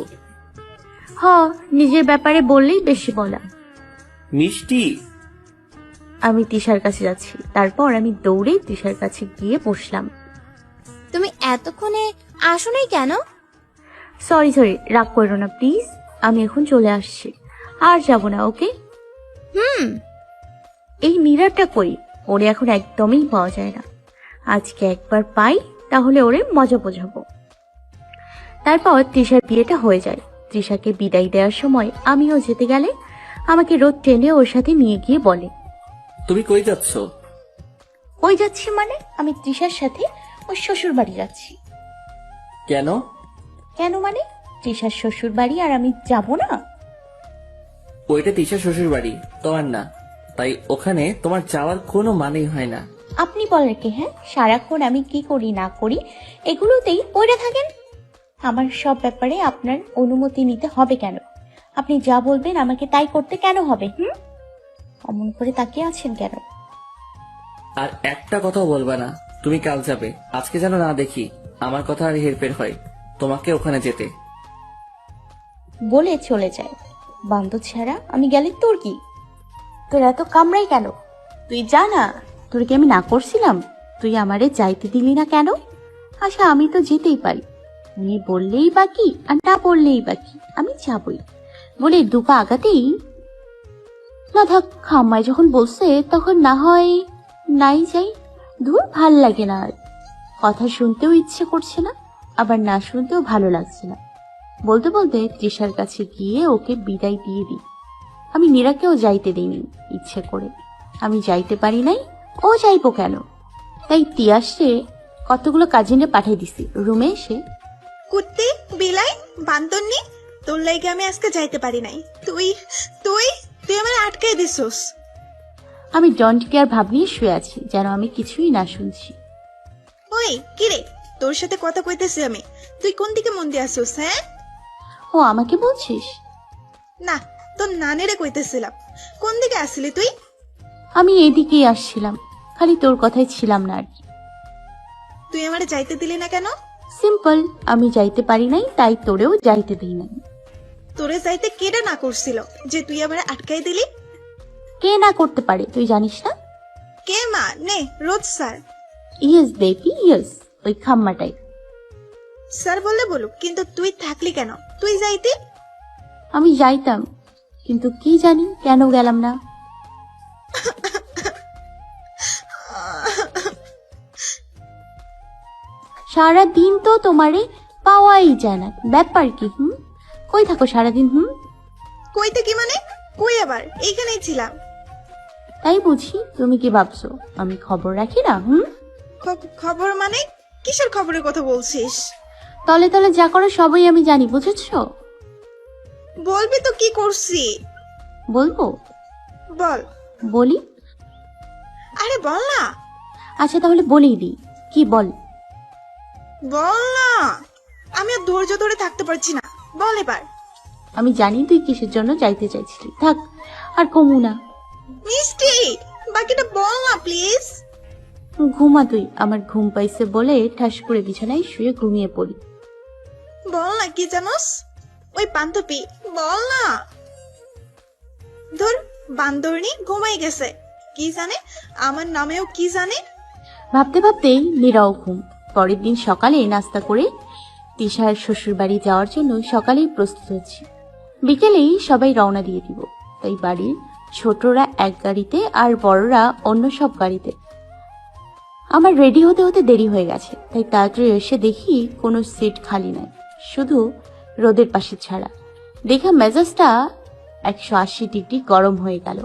নিজের ব্যাপারে বললেই বেশি বলা। মিষ্টি, আমি তিশার কাছে যাচ্ছি। তারপর আমি দৌড়ে তিশার কাছে গিয়ে বসলাম। তুমি এতক্ষণে আসো নাই কেন? সরি, রাগ করো না প্লিজ। আমি এখন চলে আসছি, আর যাব না, ওকে? এই মীরাটা কই? ওরে এখন একদমই পাওয়া যায় না। আজকে একবার পাই, তাহলে ওরে মজা বোঝাবো। তারপর তৃষার বিয়েটা হয়ে যায়। তৃষাকে বিদায় দেওয়ার সময় আমিও যেতে গেলে আমাকে রোদ টেনে ওর সাথে নিয়ে গিয়ে বলে, তুমি কই যাচ্ছ? কই যাচ্ছি মানে? আমি তৃষার সাথে ওর শ্বশুর বাড়ি যাচ্ছি। কেন? কেন মানে? তৃষার শ্বশুর বাড়ি, আর আমি যাব না? ওইটা তিশা শ্বশুর বাড়ি, তোমার না। তাই ওখানে তোমার যাওয়ার কোনো মানেই হয় না। আপনি বলেন কি? হ্যাঁ, সারাক্ষণ আমি কি করি না করি এগুলোতেই পড়ে থাকেন। আমার সব ব্যাপারে আপনার অনুমতি নিতে হবে কেন? আপনি যা বলবেন আমাকে তাই করতে কেন হবে? অমন করে তাকিয়ে আছেন কেন? আর একটা কথাও বলবে না। তুমি কাল যাবে, আজকে যেন না দেখি আমার কথা আর হেরফের হয় তোমাকে ওখানে যেতে। বলে চলে যায়। বান্ধব ছাড়া আমি গেলে তোর কি? তোর এত কামড়াই কেন? তুই যা না। তোর কি আমি না করছিলাম? তুই আমারে যাইতে দিলি না কেন? আচ্ছা, আমি তো যেতেই পারি। উনি বললেই বাকি, আর না বললেই বাকি, আমি যাবই। বলে দুপা আগাতেই, না থাক, খাম্মাই যখন বলছে তখন না হয় নাই যাই। দূর, ভাল লাগে না আর। কথা শুনতেও ইচ্ছে করছে না, আবার না শুনতেও ভালো লাগছে না। বলতে বলতে তৃষার কাছে গিয়ে ওকে বিদায় দিয়ে দিই। আমি নীরাকেও যাইতে দিইনি ইচ্ছে করে। আমি যাইতে পারি নাই, ও যাইবো কেন? তাই তিয়াসে কতগুলো কাজিনে পাঠিয়ে দিছি রুমে এসে, কুত্তি, বিলাই, বান্দরনি, তোর লাগে আমি আজকে যাইতে পারি নাই। তুই তুই তুই আমার আটকাই দিছস। আমি ডন্ট কেয়ার ভাব নিয়ে শুয়ে আছি, যেন আমি কিছুই না শুনছি। ওই কিরে, তোর সাথে কথা কইতেছি আমি, তুই কোন দিকে মন দিয়ে আসছিস? হ্যাঁ, ও আমাকে বলছিস? না, তোর নানেরে কইতেছিলাম। কোন দিকে আসলি তুই? আমি এদিকেই আসছিলাম, খালি তোর কথাই ছিলাম না আর কি। তুই আমারে যাইতে দিলি না কেন? সিম্পল, আমি যাইতে পারি নাই, তাই তোরেও যাইতে দিই নাই। তোরে যাইতে কেডা না করছিল যে তুই আমারে আটকাই দিলি? কে না করতে পারে তুই জানিস না? কে মা? নে, রোজ স্যার। ইয়েস বেবি ইয়েস, ওই খাম্মাটাই। স্যার বললে বলুক, কিন্তু তুই থাকলি কেন? তুই যাইতি। আমি যাইতাম, কিন্তু কি জানি কেন গেলাম না। সারা দিন তো তোমারে পাওয়াই যায় না, ব্যাপার কি? কই থাকো সারাদিন? কইতে কি মানে? কই আবার? এইখানেই ছিলাম। তাই বুঝি? তুমি কি ভাবছো আমি খবর রাখি না? খবর মানে? কিসের খবরের কথা বলছিস? তলে তলে যা করো সবই আমি জানি, বুঝেছো? বলবি তো কি করছি? বলবো? বল। বলি? আরে বল না। আচ্ছা তাহলে বলেই দিই, কি বল? বল না, আমি আর ধৈর্য ধরে থাকতে পারছি না, বল এবার। আমি জানি তুই কিসের জন্য যাইতে চাইছিলি, থাক আর কমু না। মিষ্টি, বাকিটা বল না প্লিজ। ঘুমা তুই, আমার ঘুম পাইছে বলে ঠাস করে বিছানায় শুয়ে ঘুমিয়ে পড়ি। বল না কি জানোস? ওই বান্ধবী, বল না। ধর, বান্দরনি ঘুমাই গেছে, কি জানে আমার নামেও কি জানে। ভাবতে ভাবতেই নীরাও ঘুম। পরের দিন সকালে নাস্তা করে তিশার শ্বশুর বাড়ি যাওয়ার জন্য সকালেই প্রস্তুত হচ্ছি। বিকেলেই সবাই রওনা দিয়ে দিব। তাই বাড়ির ছোটরা এক গাড়িতে আর বড়রা অন্য সব গাড়িতে। আমার রেডি হতে হতে দেরি হয়ে গেছে, তাই তাড়াতাড়ি এসে দেখি কোনো সিট খালি নাই, শুধু রোদের পাশে ছাড়া। দেখা মেজাজটা 180 ডিগ্রি গরম হয়ে গেল।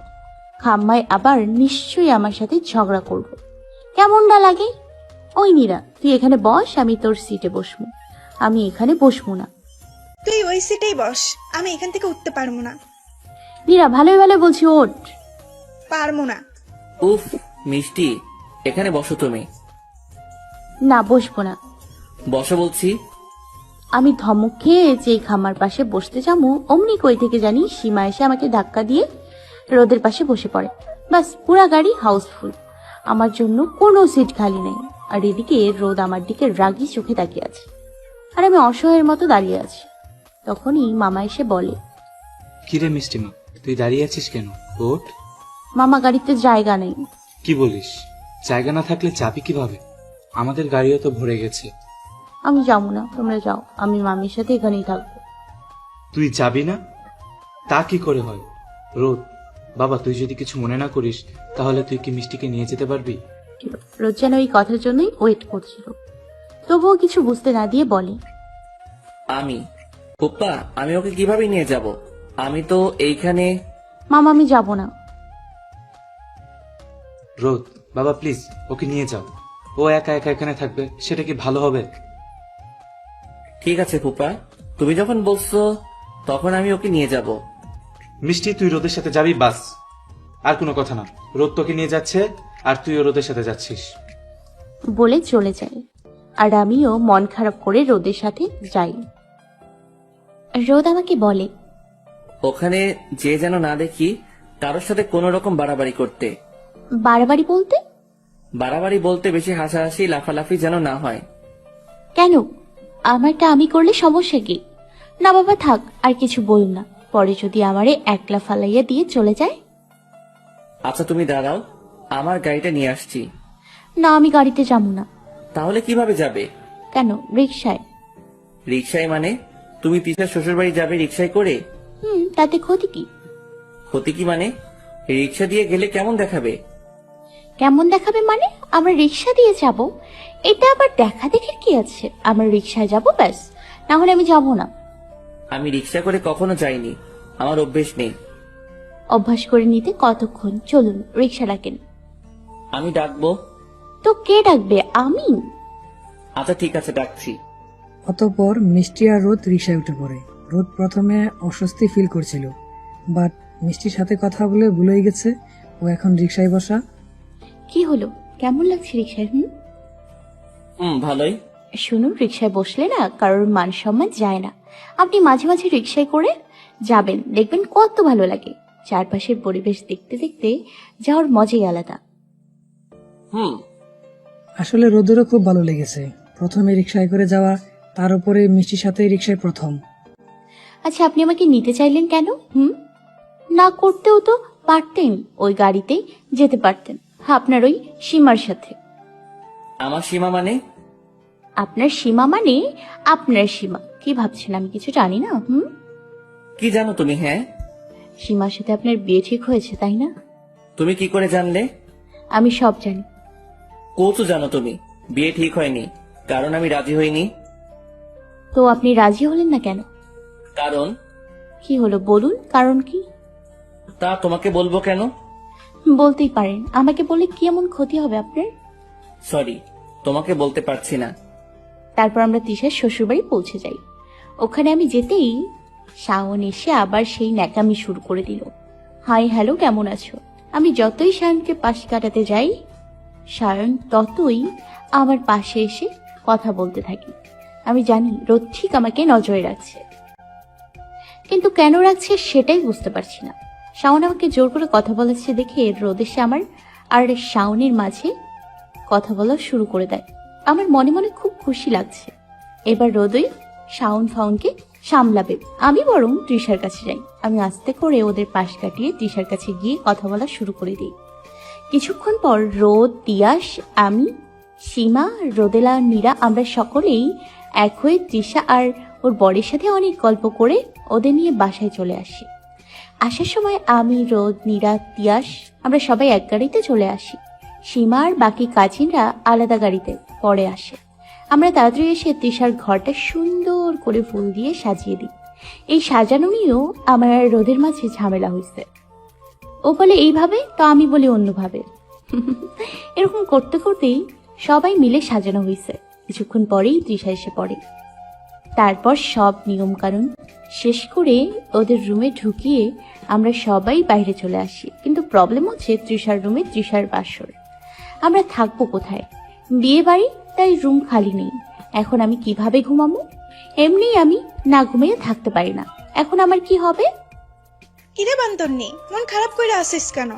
খাম্মায় আবার নিশ্চয়ই আমার সাথে ঝগড়া করবো। কেমন না লাগে? ওই নীরা, তুই এখানে বস, আমি তোর সিটে বসবো। আমি এখানে বসবো না। তুই ওই সিটেই বস, আমি এখান থেকে উঠতে পারবো না। নীরা, ভালোই ভালো বলছি, ওঠ। পারবো না। উফ মিষ্টি, এখানে বসো তুমি। না, বসবো না। বসো বলছি। আমি ধমক খেয়ে যে খামার পাশে বসতে যাবো, অমনি কই থেকে জানি সীমা এসে আমাকে ধাক্কা দিয়ে রোদের পাশে বসে পড়ে। বাস, পুরা গাড়ি হাউসফুল, আমার জন্য কোনো সিট খালি নেই। আর এদিকে রোদ আমার দিকে রাগি চোখে তাকিয়ে আছে, আর আমি অসহায়ের মতো দাঁড়িয়ে আছি। তখনই মামা এসে বলে, কিরে মিষ্টিমা, তুই দাঁড়িয়ে আছিস কেন? ওঠ। মামা, গাড়িতে জায়গা নেই। কি বলিস? জায়গা না থাকলে যাবি কিভাবে? আমাদের গাড়িও তো ভরে গেছে। আমি যাবো না, তোমরা যাও, আমি মামির সাথে এখানেই থাকবো। তুই যাবি না? তা কি করে হয়? রোদ বাবা, তুই যদি কিছু মনে না করিস তাহলে তুই কি মিষ্টিকে নিয়ে যেতে পারবি? রোদ যেন এই কথার জন্যই ওয়েট করছিল, তবুও কিছু বুঝতে না দিয়ে বলে, আমি পুপ্পা, আমি ওকে কিভাবে নিয়ে যাব? আমি তো এইখানে। মামা, আমি যাবো না। রোদ বাবা প্লিজ, ওকে নিয়ে যাও। ও একা একা এখানে থাকবে, সেটা কি ভালো হবে? ঠিক আছে পুপ্পা, তুমি যখন বলছো তখন আমি ওকে নিয়ে যাব। মিষ্টি, তুই রোদের সাথে যাবি, বাস, আর কোনো কথা না। রোদ তোকে নিয়ে যাচ্ছে আর তুইও রোদের সাথে যাচ্ছিস। বলে চলে যায়, আর আমিও মন খারাপ করে রোদের সাথে যাই। রোদ আমাকে বলে, ওখানে যে যেন না দেখি কারোর সাথে কোনো রকম বাড়াবাড়ি করতে। বাড়াবাড়ি বলতে? বাড়াবাড়ি বলতে বেশি হাসাহাসি লাফালাফি যেন না হয়। কেন? আমারটা আমি করলে সমস্যা কি? না বাবা, থাক, আর কিছু বল না, পরে যদি আমারে একলা ফালাইয়া দিয়ে চলে যায়। আচ্ছা তুমি দাঁড়াও, আমার গাড়িটা নিয়ে আসছি। না, আমি গাড়িতে যাবো না। তাহলে কিভাবে যাবে? কেন, রিক্সায়। রিক্সায় মানে? তুমি তিশার শ্বশুর বাড়ি যাবে রিক্সায় করে? তাতে ক্ষতি কি? ক্ষতি কি মানে? রিক্সা দিয়ে গেলে কেমন দেখাবে? কেমন দেখাবে মানে? আমরা রিক্সা দিয়ে যাব, এটা আবার দেখা দেখির কি আছে? আমরা রিক্সায় যাব, ব্যাস, না হলে আমি যাব না। আমি রিক্সা করে কখনো যাইনি, আমার অভ্যেস নেই। অভ্যাস করে নিতে কতক্ষণ? চলুন, রিক্সা ডাকেন। আমি ডাকবো? তো কে ডাকবে? আমি। আচ্ছা ঠিক আছে, ডাকছি। অতঃপর মিষ্টি আর রোদ রিক্সায় উঠে পড়ে। রোদ প্রথমে অস্বস্তি ফিল করছিল, বাট মিষ্টির সাথে কথা বলে ভুলেই গেছে ও এখন রিক্সায় বসা। কি হলো, কেমন লাগছে রিক্সায়? ভালোই। শুনুন, রিক্সায় বসলে না কারোর মান সম্মান যায় না। আপনি মাঝে মাঝে রিক্সায় করে যাবেন, দেখবেন কত ভালো লাগে। চারপাশের পরিবেশ দেখতে দেখতে যাওয়ার মজাই আলাদা। আসলে রোদেরও খুব ভালো লেগেছে প্রথমে রিক্সায় করে যাওয়া, তার উপরে মিষ্টির সাথে রিক্সায় প্রথম। আচ্ছা, আপনি আমাকে নিতে চাইলেন কেন? না করতেও তো পারতেন, ওই গাড়িতে যেতে পারতেন আপনার ওই সীমার সাথে। আমার সীমা মানে? আপনার সীমা মানে আপনার সীমা। কি ভাবছেন আমি কিছু জানি না? কি জানো তুমি? হ্যাঁ, সীমার সাথে আপনার বিয়ে ঠিক হয়েছে, তাই না? তুমি কি করে জানলে? আমি সব জানি। কৌতু জানো তুমি বিয়ে ঠিক হয়নি, কারণ আমি রাজি হইনি। তো আপনি রাজি হলেন না কেন? কারণ? কি হলো বলুন, কারণ কি? তা তোমাকে বলবো কেন? বলতেই পারেন, আমাকে বলে কি এমন ক্ষতি হবে আপনার? সরি, তোমাকে বলতে পারছি না। তারপর আমরা তিশার শ্বশুরবাড়ি পৌঁছে যাই। ওখানে আমি যেতেই শাওন এসে আবার সেই ন্যাকামি শুরু করে দিল। হাই হ্যালো, কেমন আছো? আমি যতই শায়নকে পাশে কাটাতে যাই, শায়ন ততই আমার পাশে এসে কথা বলতে থাকি। আমি জানি রোদ ঠিক আমাকে নজরে রাখছে, কিন্তু কেন রাখছে সেটাই বুঝতে পারছি না। শাওন আমাকে জোর করে কথা বলাচ্ছে দেখে রোদ এসে আমার আর শাওনের মাঝে কথা বলা শুরু করে দেয়। আমার মনে মনে খুব খুশি লাগছে। এবার রোদই শাওন ফাউনকে সামলাবে, আমি বরং তৃষার কাছে যাই। আমি আস্তে করে ওদের পাশ কাটিয়ে তৃষার কাছে গিয়ে কথা বলা শুরু করে দিই। কিছুক্ষণ পর রোদ, তিয়াস, আমি, সীমা, রোদেলা, নীরা আমরা সকলেই এক হয়ে তৃষা আর ওর বরের সাথে অনেক গল্প করে ওদের নিয়ে বাসায় চলে আসি। আসার সময় আমি, রোদ, নীরা, তিয়াস আমরা সবাই এক গাড়িতে চলে আসি। সীমা আর বাকি কাজিনরা আলাদা গাড়িতে পরে আসে। আমরা তাড়াতাড়ি এসে তৃষার ঘরটা সুন্দর করে ফুল দিয়ে সাজিয়ে দিই। এই সাজানো নিয়েও আমার আর রোদের মাঝে ঝামেলা হয়েছে। ও বলে এইভাবে, তো আমি বলি অন্যভাবে। এরকম করতে করতেই সবাই মিলে সাজানো হয়েছে। কিছুক্ষণ পরেই তৃষা এসে পড়ে। তারপর সব নিয়মকানুন শেষ করে ওদের রুমে ঢুকিয়ে আমরা সবাই বাইরে চলে আসি। কিন্তু প্রবলেম হচ্ছে তৃষার রুমে তৃষার বাসর। আমরা থাকবো কোথায়? বিয়ে বাড়ি, তাই রুম খালি নেই। এখন আমি কিভাবে ঘুমাবো? এমনি আমি না ঘুমিয়ে থাকতে পারি না। এখন আমার কি হবে? কিরে বান্তরনি, মন খারাপ করে আসিস কেন?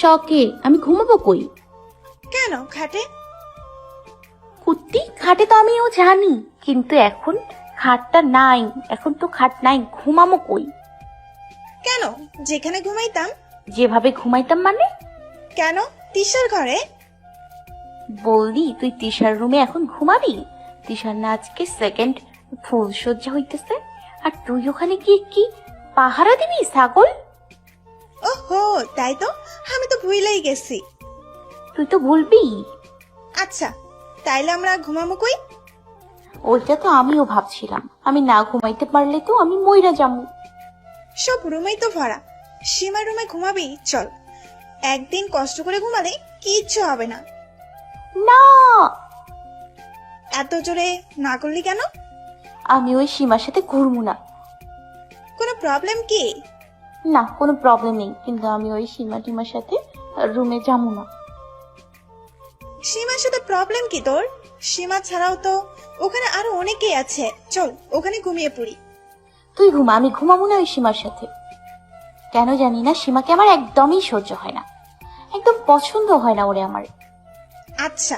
শখে আমি ঘুমাবো কই? কেন খাটে? কুত্তি, খাটে তো আমিও জানি, কিন্তু এখন খাটটা নাই। এখন তো খাট নাই, ঘুমাবো কই? কেন, যেখানে ঘুমাইতাম। যেভাবে ঘুমাইতাম মানে? কেন, তিশার ঘরে? বললি তুই তিশার রুমে এখন ঘুমাবি? তিশার না আজকে সেকেন্ড ফুল সজ্জা হইতেছে, আর তুই ওখানে গিয়ে কি পাহারা দিবি ছাগল? ওহো, তাই তো, আমি তো ভুলেই গেছি। তুই তো ভুলবি। আচ্ছা, তাইলে আমরা ঘুমাবো কই? ওইটা তো আমিও ভাবছিলাম, আমি না ঘুমাইতে পারলে তো আমি মইরা যাবো। সব রুমেই তো ভরা, সীমা রুমে ঘুমাবি চল। একদিন কষ্ট করে ঘুমালে কিচ্ছু হবে না। না, এত জোরে না করলি কেন? আমি ওই সীমার সাথে ঘুরবো না। কোনো প্রবলেম কি? না, কোনো প্রবলেম নেই, কিন্তু আমি ওই সীমা টিমার সাথে রুমে যাবো না। সীমার সাথে প্রবলেম কি তোর? সীমা ছাড়াও তো ওখানে আরো অনেকেই আছে, চল ওখানে ঘুমিয়ে পড়ি। তুই ঘুমা, আমি ঘুমাবো না ওই সীমার সাথে। কেন জানি না, সীমাকে আমার একদমই সহ্য হয় না, একদম পছন্দ হয় না ওরে আমার। আচ্ছা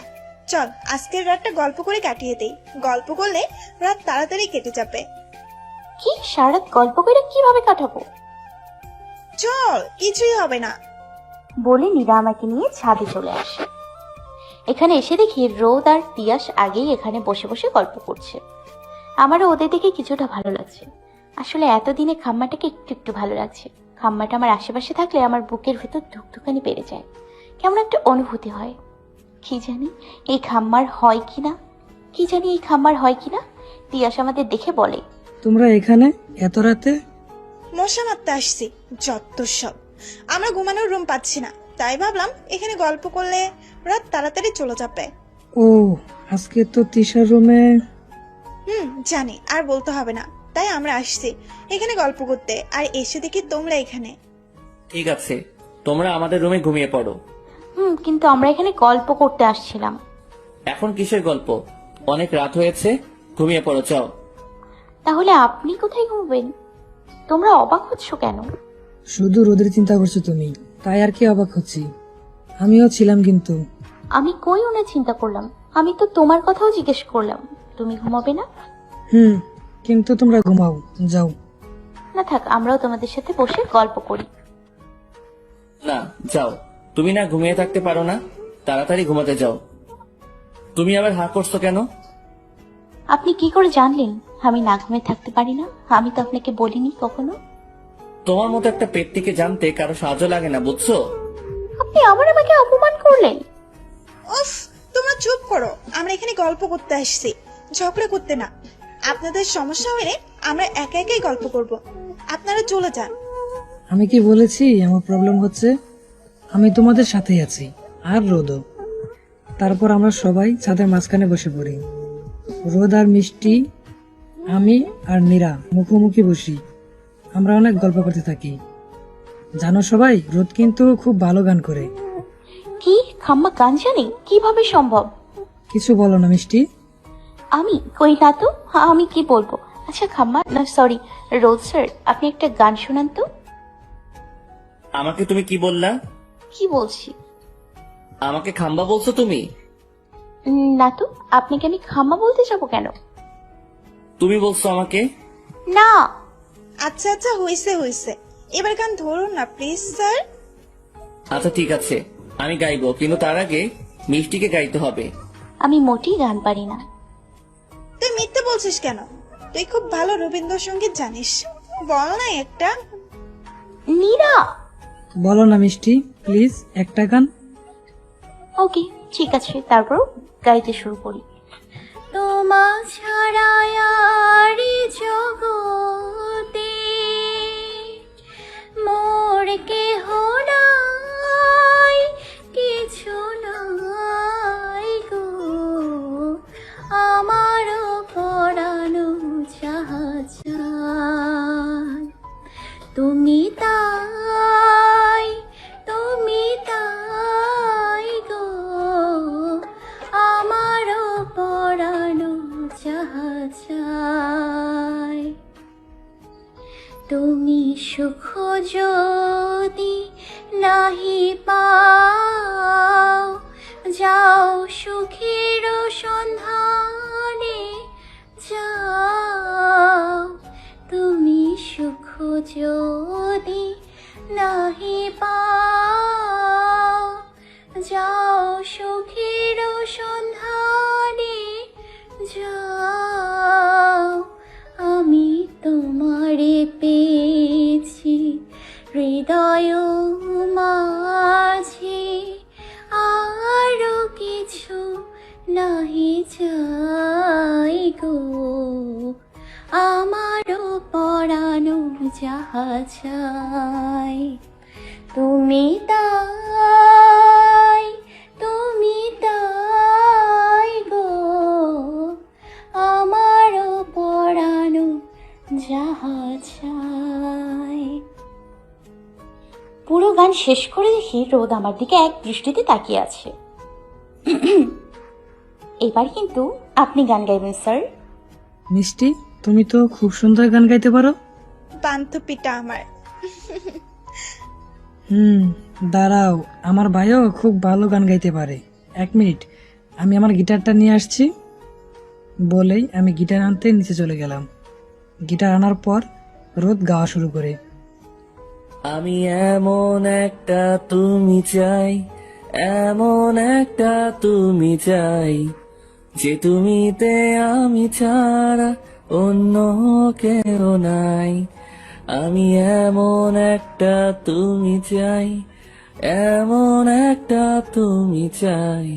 চল, আজকের রাতটা গল্প করে কাটিয়ে দেই। গল্প করলে রাত তাড়াতাড়ি কেটে যাবে। কি সারা রাত গল্প করে কিভাবে কাটাবো? চল, কিছুই হবে না। বলে নীরা আমাকে নিয়ে ছাদে চলে আসে। এখানে এসে দেখি রোদ আর তিয়াস আগেই এখানে বসে বসে গল্প করছে। আমারও ওদের দেখে কিছুটা ভালো লাগছে। আসলে এতদিনে খাম্মাটাকে একটু একটু ভালো লাগছে। খাম্মাটা আমার আশেপাশে থাকলে আমার বুকের ভেতর ধুকধুকানি বেড়ে যায়, কেমন একটা অনুভূতি হয়। কি জানি এই খাম্মার হয় কিনা, তিয়াস আমাদের দেখে বলে, তোমরা এখানে এত রাতে? মশা মারতে আসছি, যত সব। আমরা ঘুমানোর রুম পাচ্ছি না, তাই ভাবলাম এখানে গল্প করলে রাত তাড়াতাড়ি চলে যাবে। ও, আজকে তো তিশার রুমে। জানি, আর বলতে হবে না। তাই আমরা আসছি এখানে গল্প করতে, আর এসে দেখি তোমরা এখানে। ঠিক আছে, তোমরা আমাদের রুমে ঘুমিয়ে পড়ো। কিন্তু আমরা এখানে গল্প করতে আসছিলাম। এখন কিসের গল্প? অনেক রাত হয়েছে, ঘুমিয়ে পড়ো যাও। তাহলে আপনি কোথায় ঘুমবেন? তোমরা অবাক হচ্ছ কেন? শুধু রোদের চিন্তা করছো তুমি, তাই আর কি অবাক হচ্ছি। আমিও ছিলাম কিন্তু। আমি কই ওনে চিন্তা করলাম? আমি তো তোমার কথাও জিজ্ঞেস করলাম। তুমি ঘুমাবে না? কিন্তু তোমরা ঘুমাও, যাও। না থাক, আমরাও তোমাদের সাথে বসে গল্প করি। না যাও, তুমি না ঘুমিয়ে থাকতে পারো না? তাড়াতাড়ি ঘুমাতে যাও। তুমি আবার হা করছো কেন? আপনি কি করে জানলেন আমি না ঘুমিয়ে থাকতে পারি না? আমি তো আপনাকে বলিনি কখনো। তোমার মতো একটা পেটটিকে জানতে কারো সাহায্য লাগে না, বুঝছো? আপনি আবার আমাকে অপমান করলেন। উফ, তোমরা চুপ করো। আমরা এখানে গল্প করতে আসছি, ঝগড়া করতে না। আপনাদের সমস্যা হলে আমরা একা একাই গল্প করব, আপনারা চলে যান। আমি কি বলেছি আমার প্রবলেম হচ্ছে? আমি তোমাদের সাথেই আছি, আর রোদও। তারপর আমরা সবাই ছাদের মাঝখানে বসে পড়ি। রোদ আর মিষ্টি, আমি আর নীরা মুখোমুখি বসি। আমরা অনেক গল্প করতে থাকি। জানো সবাই, রোদ কিন্তু খুব ভালো গান করে। কি খাম্মা গান জানে? কিভাবে সম্ভব? কিছু বলো না মিষ্টি। আমি কই না তো, আমি কি বলবো? আচ্ছা খাম্মা, না সরি রোদ স্যার, আপনি একটা গান শোনান তো। আমাকে তুমি কি বললা? কি বলছি? আমাকে খাম্বা বলছো তুমি? না তো, আপনাকে আমি খাম্মা বলতে যাবো কেন? তুমি বলছো আমাকে। না। আচ্ছা আচ্ছা, হইছে হইছে, এবার গান ধরুন না প্লিজ স্যার। আচ্ছা ঠিক আছে, আমি গাইবো, কিন্তু তার আগে মিষ্টিকে গাইতে হবে। আমি মোটেই গান পারি না। তুই মিথ্যে বলছিস কেন? তুই খুব ভালো রবীন্দ্রসঙ্গীত জানিস, বল না একটা। নীরা, বলো না মিষ্টি, প্লিজ একটা গান। ওকে ঠিক আছে, তারপর গাইতে শুরু করি। তোমা ছাড়া আর জগতে মোর কেহ নাই, কিছু নাই গো আমারও পড়া চাই। তুমি তাই গো আমারও পরানো যাহা চাই। তুমি সুখ যদি নাহি পাও, যাও সুখের সন্ধানে যাও। তুমি সুখ যদি নাহি পাও, যাও সুখের সন্ধানে যাও। আমি তোমারে পেয়েছি হৃদয় মাঝে, আরো কিছু নাহি চাই গো আমারও পরানো যাহা চাই। তুমি তাই গো আমারও পরানো যাহা চাই। পুরো গান শেষ করে দেখি রোদ আমার দিকে এক দৃষ্টিতে তাকিয়ে আছে। এবার কিন্তু আপনি গান গাইবেন স্যার। মিষ্টি, তুমি তো খুব সুন্দর গান গাইতে পারো। বান্ধবীটা আমার। দাঁড়াও, আমার ভাইও খুব ভালো গান গাইতে পারে। 1 মিনিট, আমি আমার গিটারটা নিয়ে আসছি। বলেই আমি গিটার আনতে নিচে চলে গেলাম। গিটার আনার পর রোদ গাওয়া শুরু করে। আমি এমন একটা তুমি চাই, এমন একটা তুমি চাই, যে তুমিতে আমি ছাড়া অন্য কেউ নাই। আমি এমন একটা তুমি চাই, এমন একটা তুমি চাই,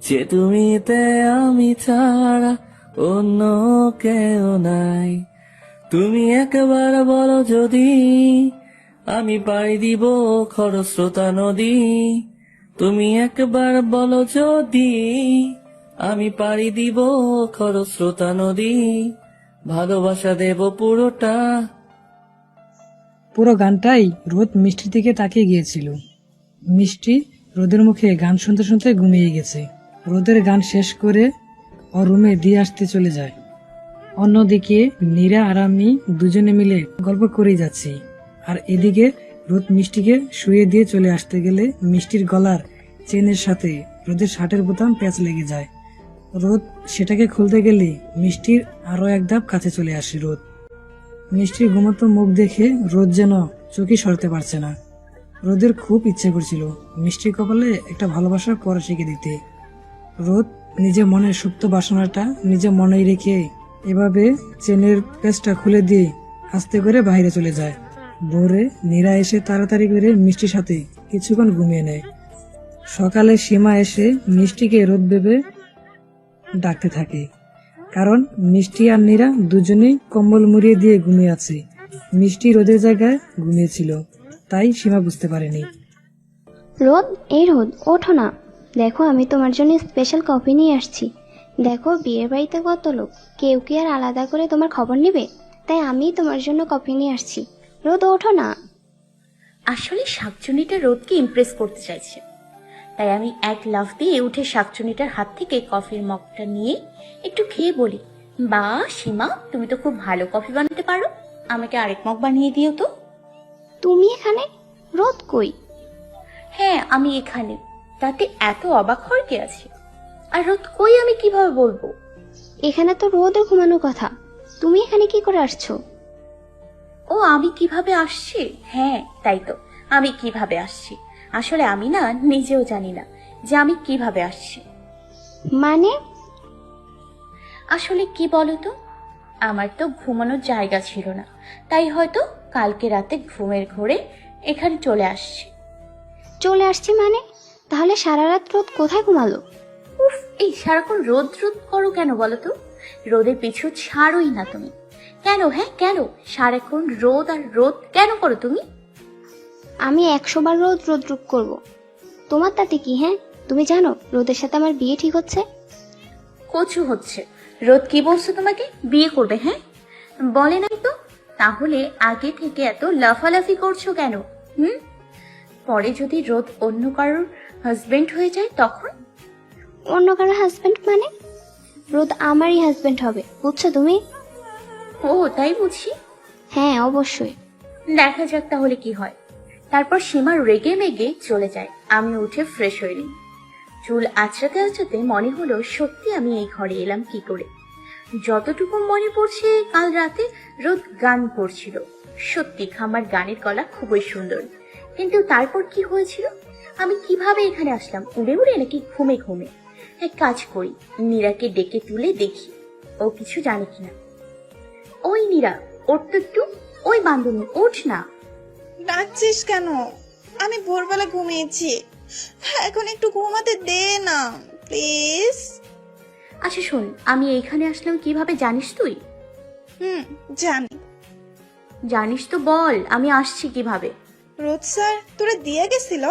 যে তুমিতে আমি ছাড়া অন্য কেউ নাই। তুমি একবার বলো যদি আমি পাড়ি দিব খরস্রোতা নদী। তুমি একবার বলো যদি আমি পাড়ি দিব খরস্রোতা নদী। ভালোবাসা দেব পুরোটা। পুরো গানটাই রোদ মিষ্টির দিকে তাকিয়ে গিয়েছিল। মিষ্টি রোদের মুখে গান শুনতে শুনতে ঘুমিয়ে গেছে। রোদের গান শেষ করে ও রুমে দিয়ে আসতে চলে যায়। অন্যদিকে নীরা আর আমি দুজনে মিলে গল্প করেই যাচ্ছি। আর এদিকে রোদ মিষ্টিকে শুয়ে দিয়ে চলে আসতে গেলে মিষ্টির গলার চেনের সাথে রোদের শার্টের বোতাম প্যাঁচ লেগে যায়। রোদ সেটাকে খুলতে গেলে মিষ্টির আরো এক ধাপ কাছে চলে আসে রোদ। মিষ্টির ঘুমতো মুখ দেখে রোদ যেন চোখই সরতে পারছে না। রোদের খুব ইচ্ছে করছিল মিষ্টির কপালে একটা ভালোবাসার পরা শিখে দিতে। রোদ নিজে মনের সুপ্ত বাসনাটা নিজে মনেই রেখে এভাবে চেনের প্যাচটা খুলে দিয়ে আস্তে করে বাইরে চলে যায়। ভোরে নীরা এসে তাড়াতাড়ি করে মিষ্টির সাথে কিছুক্ষণ ঘুমিয়ে নেয়। সকালে সীমা এসে মিষ্টিকে রোদ ভেবে ডাকতে থাকে, কারণ মিষ্টি আর নীরা দুজনেই কম্বল মুড়িয়ে দিয়ে ঘুমিয়ে আছে। মিষ্টি রোদের জায়গায় ঘুমিয়েছিল, তাই সীমা বুঝতে পারেনি। রোদ, এই রোদ, ওঠো না। দেখো, আমি তোমার জন্য স্পেশাল কফি নিয়ে আসছি। দেখো, বিয়ের বাড়িতে কত লোক, কেউ কি আর আলাদা করে তোমার খবর নেবে? তাই আমি তোমার জন্য কফি নিয়ে আসছি। রোদ, ওঠো না। আসলে শাকচুনিটা রোদকে ইমপ্রেস করতে চাইছে, তাই আমি এক লাফ দিয়ে উঠে শাকচুনিটার হাত থেকে কফির মগটা নিয়ে একটু খেয়ে বলি, বা সীমা, তুমি তো খুব ভালো কফি বানাতে পারো, আমাকে আরেক মগ বানিয়ে দিও তো। তুমি এখানে? রোদ কই? হ্যাঁ, আমি এখানে। তাতে এত অবাক হওয়ার কি আছে? আর রোদ কই আমি কিভাবে বলবো? এখানে তো রোদের ঘুমানোর কথা। তুমি এখানে কি করে আসছো? ও, আমি কিভাবে আসছি? হ্যাঁ, তাই তো, আমি কিভাবে আসছি। আসলে আমি না নিজেও জানি না যে আমি কিভাবে আসছি। মানে? আসলে কি বলতো, আমার তো ঘুমানোর জায়গা ছিল না, তাই হয়তো কালকে রাতে ঘুমের ঘোরে এখানে চলে আসছি। চলে আসছি মানে? তাহলে সারা রাত রোদ কোথায় ঘুমালো? উফ, এই সারাক্ষণ রোদ রোদ করো কেন বলো তো? রোদের পিছু ছাড়োই না তুমি। কেন? হ্যাঁ কেন সারাক্ষণ রোদ আর রোদ কেন করো তুমি? আমি 100 বার রোদ রোদ রোদ করবো, তোমার তাতে কি? হ্যাঁ, তুমি জানো রোদের সাথে আমার বিয়ে ঠিক হচ্ছে। কচু হচ্ছে? রোদ কি বলছো তোমাকে? বিয়ে করবে? হ্যাঁ, বলে নাই তো? তাহলে আগে থেকে এত লাফালাফি করছো কেন? পরে যদি রোদ অন্য কারোর হাজবেন্ড হয়ে যায় তখন? অন্য কারো হাজবেন্ড মানে? রোদ আমারই হাজবেন্ড হবে, বুঝছো তুমি? ও তাই বুঝি। হ্যাঁ অবশ্যই। দেখা যাক তাহলে কি হয়। তারপর সীমা রেগে মেগে চলে যায়। আমি উঠে ফ্রেশ হয়ে নিই। চুল আঁচড়াতে আঁচড়াতে মনে হলো সত্যি আমি এই ঘরে এলাম কি করে। যতটুকু মনে পড়ছে কাল রাতে রোদ গান করছিল। সত্যি খামার গানের গলা খুবই সুন্দর। কিন্তু তারপর কি হয়েছিল? আমি কিভাবে এখানে আসলাম? উড়ে উড়ে নাকি ঘুমে ঘুমে? এক কাজ করি, নীরাকে ডেকে তুলে দেখি ও কিছু জানে কিনা। ওই নীরা, ওর তো একটু, ওই বান্ধবী ওঠ না। ডাকছিস কেন? আমি ভোরবেলা ঘুমিয়েছি, এখন একটু ঘুমাতে দে না প্লিজ। আচ্ছা শোন, আমি এইখানে আসলাম কিভাবে জানিস তুই? জানি। জানিস তো বল আমি আসছি কিভাবে? রোদ স্যার তোরা দিয়ে গেছিল?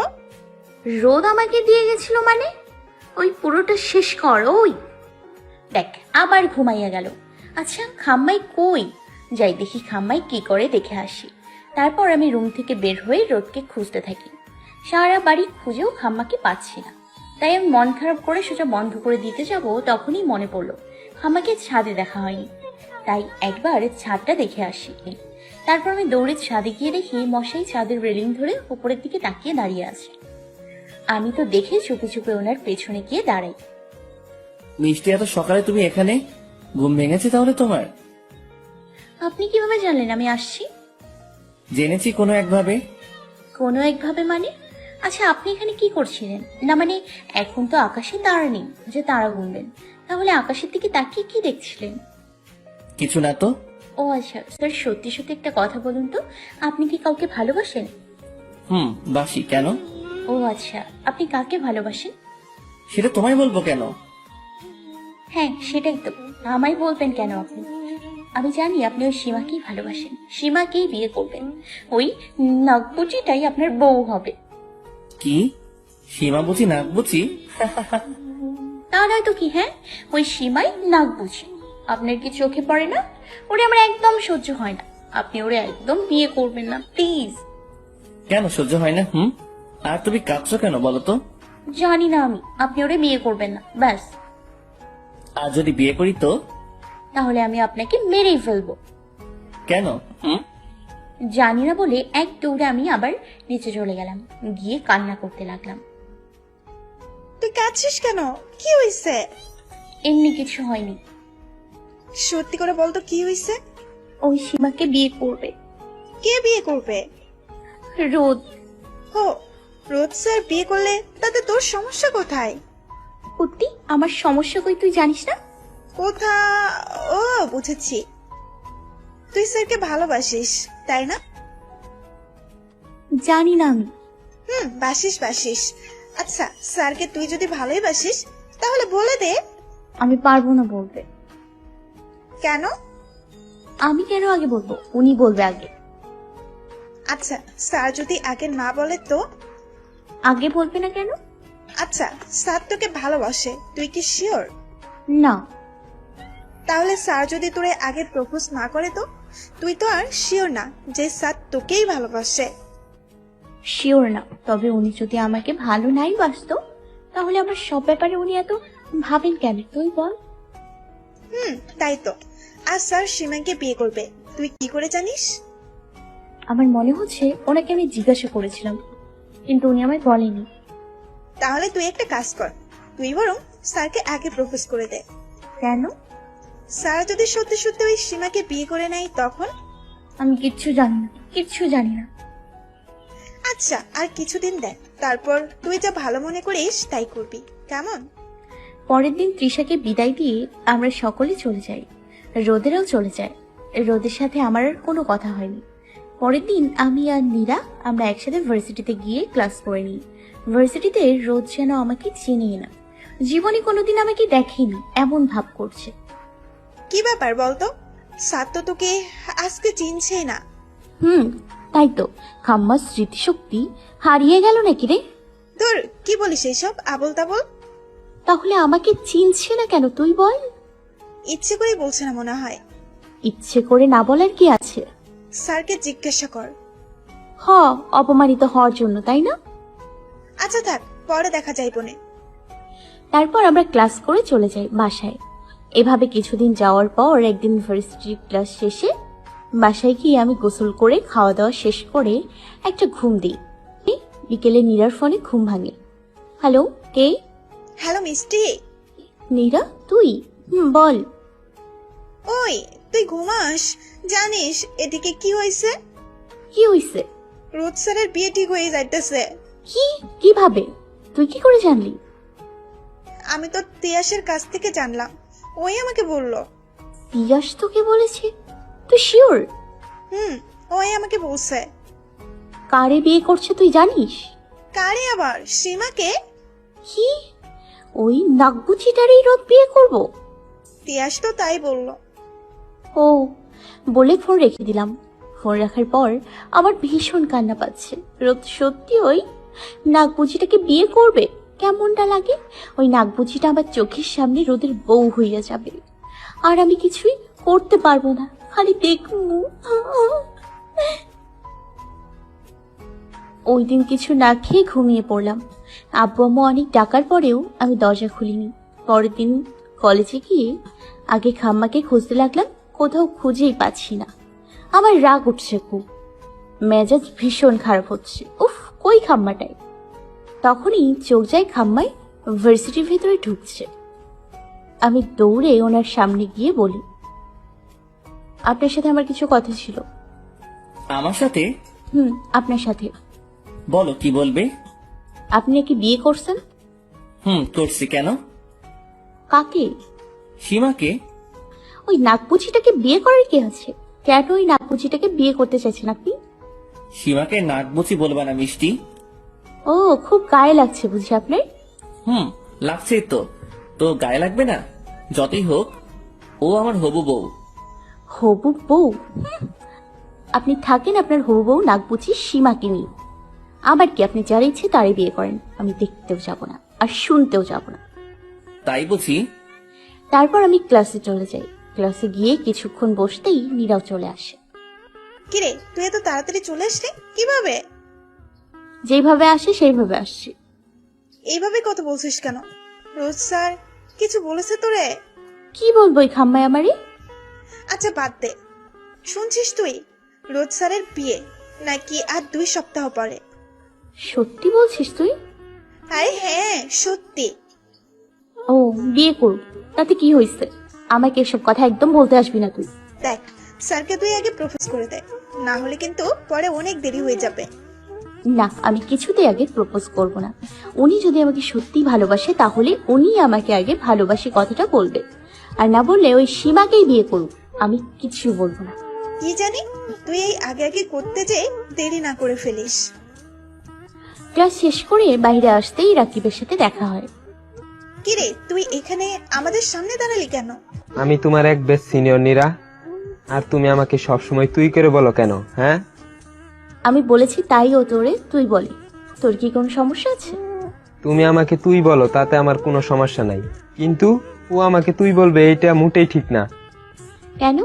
রোদ আমাকে দিয়ে গেছিল মানে? ওই পুরোটা শেষ কর। ওই দেখ আবার ঘুমাইয়া গেল। আচ্ছা খাম্মাই কই? যাই দেখি খাম্মাই কি করে দেখে আসি। তারপর আমি রুম থেকে বের হয়ে রোদকে খুঁজতে থাকি। সারা বাড়ি খুঁজেও খাম্মাকে পাচ্ছি না। তাই আমি মন খারাপ করে সেটা বন্ধ করে দিতে যাব, তখনই মনে পড়লো খাম্মাকে ছাদে দেখা হয়নি। তাই একবার ছাদটা দেখে আসি। তারপর আমি দৌড়ে ছাদে গিয়ে দেখি মশাই ছাদের রেলিং ধরে উপরের দিকে তাকিয়ে দাঁড়িয়ে আছে। আমি তো দেখে চুপে চুপে ওনার পেছনে গিয়ে দাঁড়াই। মিষ্টি, এত সকালে তুমি এখানে? ঘুম ভেঙেছে তাহলে তোমার? আপনি কিভাবে জানলেন আমি আসছি? জেনেছি কোনো একভাবে। কোনো একভাবে মানে? আচ্ছা আপনি এখানে কি করছিলেন? না মানে এখন তো আকাশে তারা নেই যে তারা গুনবেন, তাহলে আকাশের দিকে তাকিয়ে কি দেখছিলেন? কিছু না তো। ও আচ্ছা স্যার, সত্যি সত্যি একটা কথা বলুন তো, আপনি কি কাউকে ভালোবাসেন? বাসি। কেন? ও আচ্ছা, আপনি কাকে ভালোবাসেন? সেটা তোমায় বলবো কেন? হ্যাঁ সেটাই তো, আমায় বলবেন কেন আপনি? আমি জানি আপনি ওই সীমাকেই ভালোবাসেন, সীমাকেই বিয়ে করবেন, ওই নাগপুচিটাই আপনার বউ হবে। কি? সীমা বুঝি নাক বুঝি? তা নয় তো কি। হ্যাঁ ওই সীমাই নাগপুচি। আপনার কি চোখে পড়ে না? ওরে আমার একদম সহ্য হয় না। আপনি ওরে একদম বিয়ে করবেন না প্লিজ। কেন সহ্য হয় না? আর তুমি কাঁদছো কেন বলো তো? জানি না আমি, আপনি ওরে বিয়ে করবেন না ব্যাস। আর যদি বিয়ে করি তো? তাহলে আমি আপনাকে মেরেই ফেলবো। কেন? জানি না বলে এক দৌড়ে আমি আবার নিচে চলে গেলাম, গিয়ে কান্না করতে লাগলাম। তুই কাঁদছিস কেন? কি হয়েছে? এমনি কিছু হয়নি। সত্যি করে বলতো কি হয়েছে? ওই সীমাকে বিয়ে করবে। কে বিয়ে করবে? রোদ। ও, রোদ স্যার বিয়ে করলে তাতে তোর সমস্যা কোথায়? কুত্তি, আমার সমস্যা কই তুই জানিস না? কোথা? ও বুঝেছি, তুই স্যারকে ভালোবাসিস তাই না? জানি না আমি। বাসিস বাসিস। আচ্ছা স্যারকে তুই যদি ভালোই বাসিস তাহলে বলে দে। আমি পারবো না বলতে। কেন? আমি কেন আগে বলবো? উনি বলবে আগে। আচ্ছা স্যার যদি আগে না বলে তো? আগে বলবে না কেন? আচ্ছা স্যার তোকে ভালোবাসে, তুই কি শিওর? না। তাহলে স্যার যদি তোরে আগে প্রপোজ না করে তো? তুই তো আর শিওর না যে স্যার তোকেই ভালোবাসে? শিওর না, তবে উনি যদি আমাকে ভালো নাই বাসতো তাহলে আমার সব ব্যাপারে উনি এত ভাবেন কেন তুই বল? তাই তো। আর স্যার সীমাকে বিয়ে করবে, তুই কি করে জানিস? আমার মনে হচ্ছে ওনাকে আমি জিজ্ঞাসা করেছিলাম, কিন্তু উনি আমায় বলেনি। তাহলে তুই একটা কাজ কর, তুই বরং স্যারকে আগে প্রপোজ করে দে। কেন? স্যার যদি সত্যি সত্যি ওই সীমাকে বিয়ে করে নেয় তখন? আমি কিচ্ছু জানি না, কিচ্ছু জানি না। আচ্ছা আর কিছুদিন দেখ, তারপর তুই যা ভালো মনে করিস তাই করবি, কেমন? পরের দিন তৃষাকে বিদায় দিয়ে আমরা সকলে চলে যাই। রোদেরাও চলে যায়। রোদের সাথে আমার আর কোনো কথা হয়নি। পরের দিন আমি আর নীরা আমরা একসাথে ভার্সিটিতে গিয়ে ক্লাস করে নিই। ভার্সিটিতে রোদ যেন আমাকে চিনিয়ে না, জীবনে কোনোদিন আমাকে দেখেনি এমন ভাব করছে। কি ব্যাপার বলতো? স্যার তো তোকে আজকে চিনছেই না। তাই তো, খাম্মার স্মৃতিশক্তি হারিয়ে গেল নাকি রে? তোর কি বলিস এইসব আবল তাবল? তাহলে আমাকে চিনছে না কেন তুই বল? ইচ্ছে করে বলছে না মনে হয়। ইচ্ছে করে না বলার কি আছে? স্যারকে জিজ্ঞাসা কর। অপমানিত হওয়ার জন্য, তাই না? আচ্ছা থাক, পরে দেখা যাইব নে। তারপর আমরা ক্লাস করে চলে যাই বাসায়। এভাবে কিছুদিন যাওয়ার পর একদিন ইউনিভার্সিটির ক্লাস শেষে বাসায় গিয়ে আমি গোসল করে খাওয়া দাওয়া শেষ করে একটা ঘুম দিই। বিকেলে নীরার ফোনে ঘুম ভাঙে। হ্যালো, কে? হ্যালো মিষ্টি। নীরা, তুই? বল। ওই তুই ঘুমাস? জানিস এদিকে কি হয়েছে? কি হয়েছে? রোদ স্যারের বিয়ে ঠিক হয়ে যাইতেছে। কি? কিভাবে? তুই কি করে জানলি? আমি তো তিয়াসের কাছ থেকে জানলাম, ওই আমাকে বলল। তিয়াস তোকে বলেছে? তুই শিওর? ওই আমাকে বলছে। কারে বিয়ে করছে তুই জানিস? কারে আবার? সীমাকে। কি? ওই নাগবুচিটারই রোদ বিয়ে করব? তিয়াস তো তাই বলল। ও, বলে ফোন রেখে দিলাম। ফোন রাখার পর আমার ভীষণ কান্না পাচ্ছে। রোদ সত্যি ওই নাগবুচিটাকে বিয়ে করবে? কেমনটা লাগে? ওই নাগবুচিটা আমার চোখের সামনে রোদের বউ হইয়া যাবে, আর আমি কিছুই করতে পারবো না, খালি দেখবো। ওই দিন কিছু না খেয়ে ঘুমিয়ে পড়লাম। আব্বু আম্মু অনেক ডাকার পরেও আমি দরজা খুলিনি। পরের দিন কলেজে গিয়ে আগে খাম্মাকে খুঁজতে লাগলাম, কোথাও খুঁজেই পাচ্ছি না। আমার রাগ উঠছে খুব, মেজাজ ভীষণ খারাপ হচ্ছে। উফ, কই খাম্মাটাই? তখনই চোখ যায় খাম্মায় ভার্সিটির ভেতরে ঢুকছে। আমি দৌড়ে ওনার সামনে গিয়ে বলি, আপনার সাথে আমার কিছু কথা ছিল। আমার সাথে? আপনার সাথে। বলো, কি বলবে? আপনি নাকি বিয়ে করছেন? করছি। কেন? কাকে? সীমাকে। ওই নাগপুচিটাকে বিয়ে করার কি আছে? কেন ওই নাগপুচিটাকে বিয়ে করতে চাইছেন আপনি? সীমাকে নাকবুচি বলবা না মিষ্টি। ও, খুব গায়ে লাগছে বুঝি আপনার? লাগছে তো। তো গায়ে লাগবে না? যতই হোক ও আমার হবু বউ। হবু বউ? আপনি থাকেন আপনার হবু বউ নাগপুচি সীমাকে নিয়ে। আবার কি, আপনি যার ইচ্ছে তারই বিয়ে করেন। আমি দেখতেও যাব না, আর শুনতেও যাব না। তাই বুঝি? তারপর আমি ক্লাসে চলে যাই। ক্লাসে গিয়ে কিছুক্ষণ বসতেই নীরাও চলে আসে। কিরে, তুই এত তাড়াতাড়ি চলে আসলি কিভাবে? যেভাবে আসে সেইভাবে আসছি। এইভাবে কথা বলছিস কেন? রোজ স্যার কিছু বলেছে তোরে? কি বলবো এই খাম্মায় আমারে? আচ্ছা বাদ দে। শুনছিস তুই রোজ স্যারের বিয়ে নাকি আর 2 সপ্তাহ পরে? সত্যি বলছিস তুই? আরে হ্যাঁ, সত্যি। ও, বিয়ে করব, তাতে কি হয়েছে? আমাকে এসব কথা একদম বলতে আসবি না তুই। দেখ, স্যারকে তুই আগে প্রপোজ করে দে, না হলে কিন্তু পরে অনেক দেরি হয়ে যাবে। না, আমি কিছুতেই আগে প্রপোজ করব না। উনি যদি আমাকে সত্যি ভালোবাসে তাহলে উনি আমাকে আগে ভালোবাসি কথাটা বলবে, আর না বললে ওই সীমাকেই বিয়ে করব। আমি কিছু বলবো না। কি জানি, তুই এই আগে আগে করতে যে দেরি না করে ফেলিস। ক্লাস শেষ করে বাইরে আসতেই রাকিবের সাথে দেখা হয়। কিরে, তুই এখানে আমাদের সামনে দাঁড়ালি কেন? আমি তোমার এক বেস্ট সিনিয়র নীরা, আর তুমি আমাকে সবসময় তুই করে বলো কেন? হ্যাঁ, আমি বলেছি তাই ও তোরে তুই বলে। তোর কি কোনো সমস্যা আছে? তুমি আমাকে তুই বলো, তাতে আমার কোনো সমস্যা নাই, কিন্তু ও আমাকে তুই বলবে এটা মোটেই ঠিক না। কেন?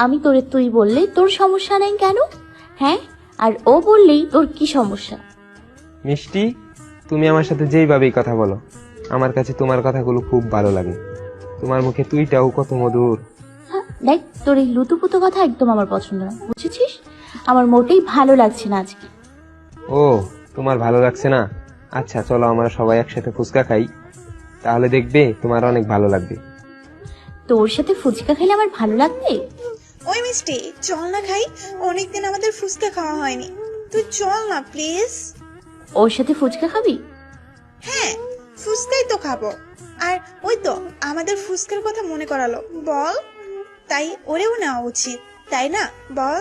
আমি তোরে তুই বললে তোর সমস্যা নাই কেন? হ্যাঁ, আর ও বললেই তোর কি সমস্যা? মিষ্টি, তুমি আমার সাথে যেইভাবেই কথা বলো, আমার কাছে তোমার কথাগুলো খুব ভালো লাগে। তোমার মুখে তুইটাও কত মধুর। দেখ, তোর এই লুতুপুতু কথা একদম আমার পছন্দ না, বুঝেছিস? আমার মোটেই ভালো লাগছে না আজকে। ও, তোমার ভালো লাগছে না? আচ্ছা চলো আমরা সবাই একসাথে ফুচকা খাই, তাহলে দেখবে তোমার অনেক ভালো লাগবে। তোর সাথে ফুচকা খেলে আমার ভালো লাগবে? ওই মিষ্টি, চল না খাই, অনেকদিন আমাদের ফুচকা খাওয়া হয়নি। তুই চল না প্লিজ। ওর সাথে ফুচকা খাবি? হ্যাঁ, ফুচকাই তো খাবো। আর ওই তো আমাদের ফুচকার কথা মনে করালো, বল। তাই ওরেও নেওয়া উচিত, তাই না? বল।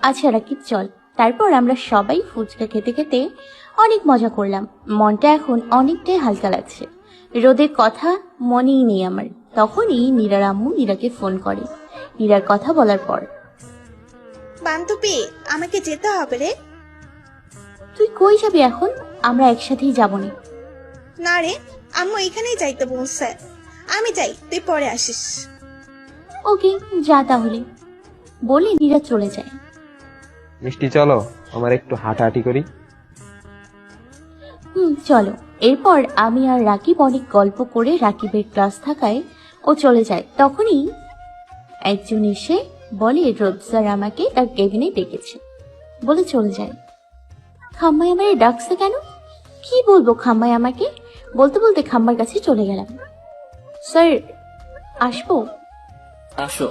আচ্ছা রাকিব, চল। তারপর আমরা সবাই ফুচকা খেতে খেতে অনেক মজা করলাম। মনটা এখন অনেকটাই হালকা লাগছে। রোদের কথা মনেই নেই আমার। তখনই নীরার আম্মু নীরাকে ফোন করে। নীরার কথা বলার পর, বান্ধবী, আমাকে যেতে হবে রে। তুই কই যাবি এখন? আমরা একসাথেই যাবো না। না রে, আম্মু এখানেই যাইতে বলছে। আমি যাই, তুই পরে আসিস। ওকে, যা তাহলে, বলে নীরা চলে যায়। মিষ্টি চলো, আমার একটু হাঁটাহাঁটি করি। চলো। এরপর আমি আর রাকিব অনেক গল্প করে রাকিবের ক্লাস থাকায় ও চলে যায়। তখনই একজন এসে বলে রোদ স্যার আমাকে তার কেবিনে ডেকেছে, বলে চলে যায়। খাম্মাই আমারে ডাকছে কেন? কি বলবো খাম্মাই আমাকে? বলতে বলতে খাম্মার কাছে চলে গেলাম। স্যার আসবো? আসো।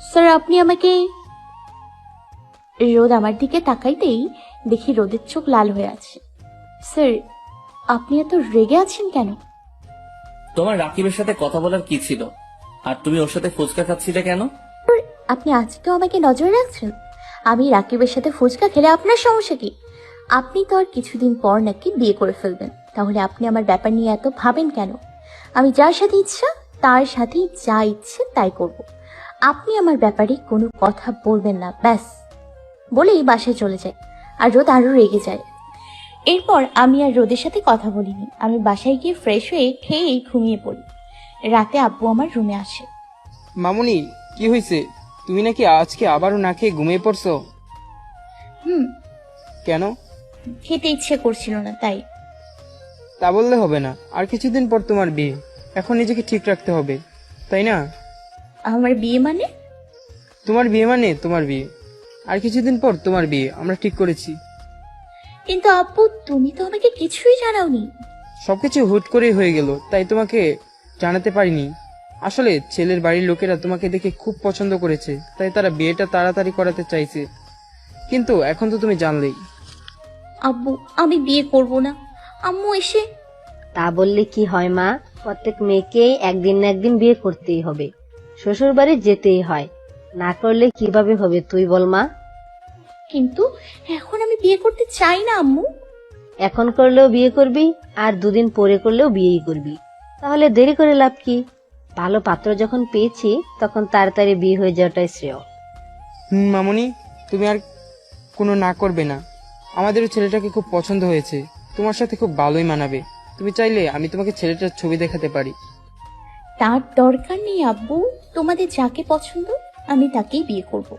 স্যার আপনি আমাকে। রোদ আমার দিকে তাকাইতেই দেখি রোদের চোখ লাল হয়ে আছে। স্যার আপনি এত রেগে আছেন কেন? তোমার রাকিবের সাথে কথা বলার কি ছিল? আর তুমি ওর সাথে ফুচকা খাচ্ছিলে কেন? আপনি আজকেও আমাকে নজরে রাখছেন? আমি রাকিবের সাথে ফুচকা খেলে আপনার সমস্যা কি? আপনি তো আর কিছুদিন পর নাকি বিয়ে করে ফেলবেন, তাহলে আপনি আমার ব্যাপার নিয়ে এত ভাবেন কেন? আমি যার সাথে ইচ্ছা তার সাথেই যা ইচ্ছে তাই করব। আপনি আমার ব্যাপারে কোনো কথা বলবেন না, ব্যাস। বলেই বাসায় চলে যায়। আর রোদ আরো রেগে যায়। এরপর আমি আর রোদের সাথে কথা বলিনি। আমি বাসায় গিয়ে ফ্রেশ হয়ে খেয়েই ঘুমিয়ে পড়ি। রাতে আব্বু আমার রুমে আসে। মামুনি, কি হয়েছে? তুমি নাকি আজকে আবারও না খেয়ে ঘুমিয়ে পড়ছো? কেন? খেতে ইচ্ছে করছিল না তাই। তা বললে হবে না, আর কিছুদিন পর তোমার বিয়ে, এখন নিজেকে ঠিক রাখতে হবে, তাই না? আমার বিয়ে মানে? তোমার বিয়ে মানে তোমার বিয়ে, আর কিছুদিন পর তোমার বিয়ে আমরা ঠিক করেছি। কিন্তু আব্বু তুমি তো আমাকে কিছুই জানাওনি। সবকিছু হুট করেই হয়ে গেল, তাই তোমাকে জানাতে পারিনি। আসলে ছেলের বাড়ির লোকেরা তোমাকে দেখে খুব পছন্দ করেছে, তাই তারা বিয়েটা তাড়াতাড়ি করাতে চাইছে, কিন্তু এখন তো তুমি জানলেই। আব্বু আমি বিয়ে করব না। আম্মু এসে। তা বললে কি হয় মা? প্রত্যেক মেয়েকেই একদিন না একদিন বিয়ে করতেই হবে, শ্বশুর বাড়ি যেতেই হয়, না করলে কিভাবে হবে তুই বল মা? কিন্তু এখন আমি বিয়ে করতে চাই না আম্মু। এখন করলেও বিয়ে করবি, আর দুদিন পরে করলেও বিয়েই করবি, তাহলে দেরি করে লাভ কি? ভালো পাত্র যখন পেয়েছি তখন তাড়াতাড়ি বিয়ে হয়ে যাওয়াটাই শ্রেয়। মামুনি, তুমি আর কোনো না করবে না, আমাদের ছেলেটাকে খুব পছন্দ হয়েছে, তোমার সাথে খুব ভালোই মানাবে। তুমি চাইলে আমি তোমাকে ছেলেটার ছবি দেখাতে পারি। তার দরকার নেই আব্বু, তোমাদের যাকে পছন্দ আমি তাকেই বিয়ে করব।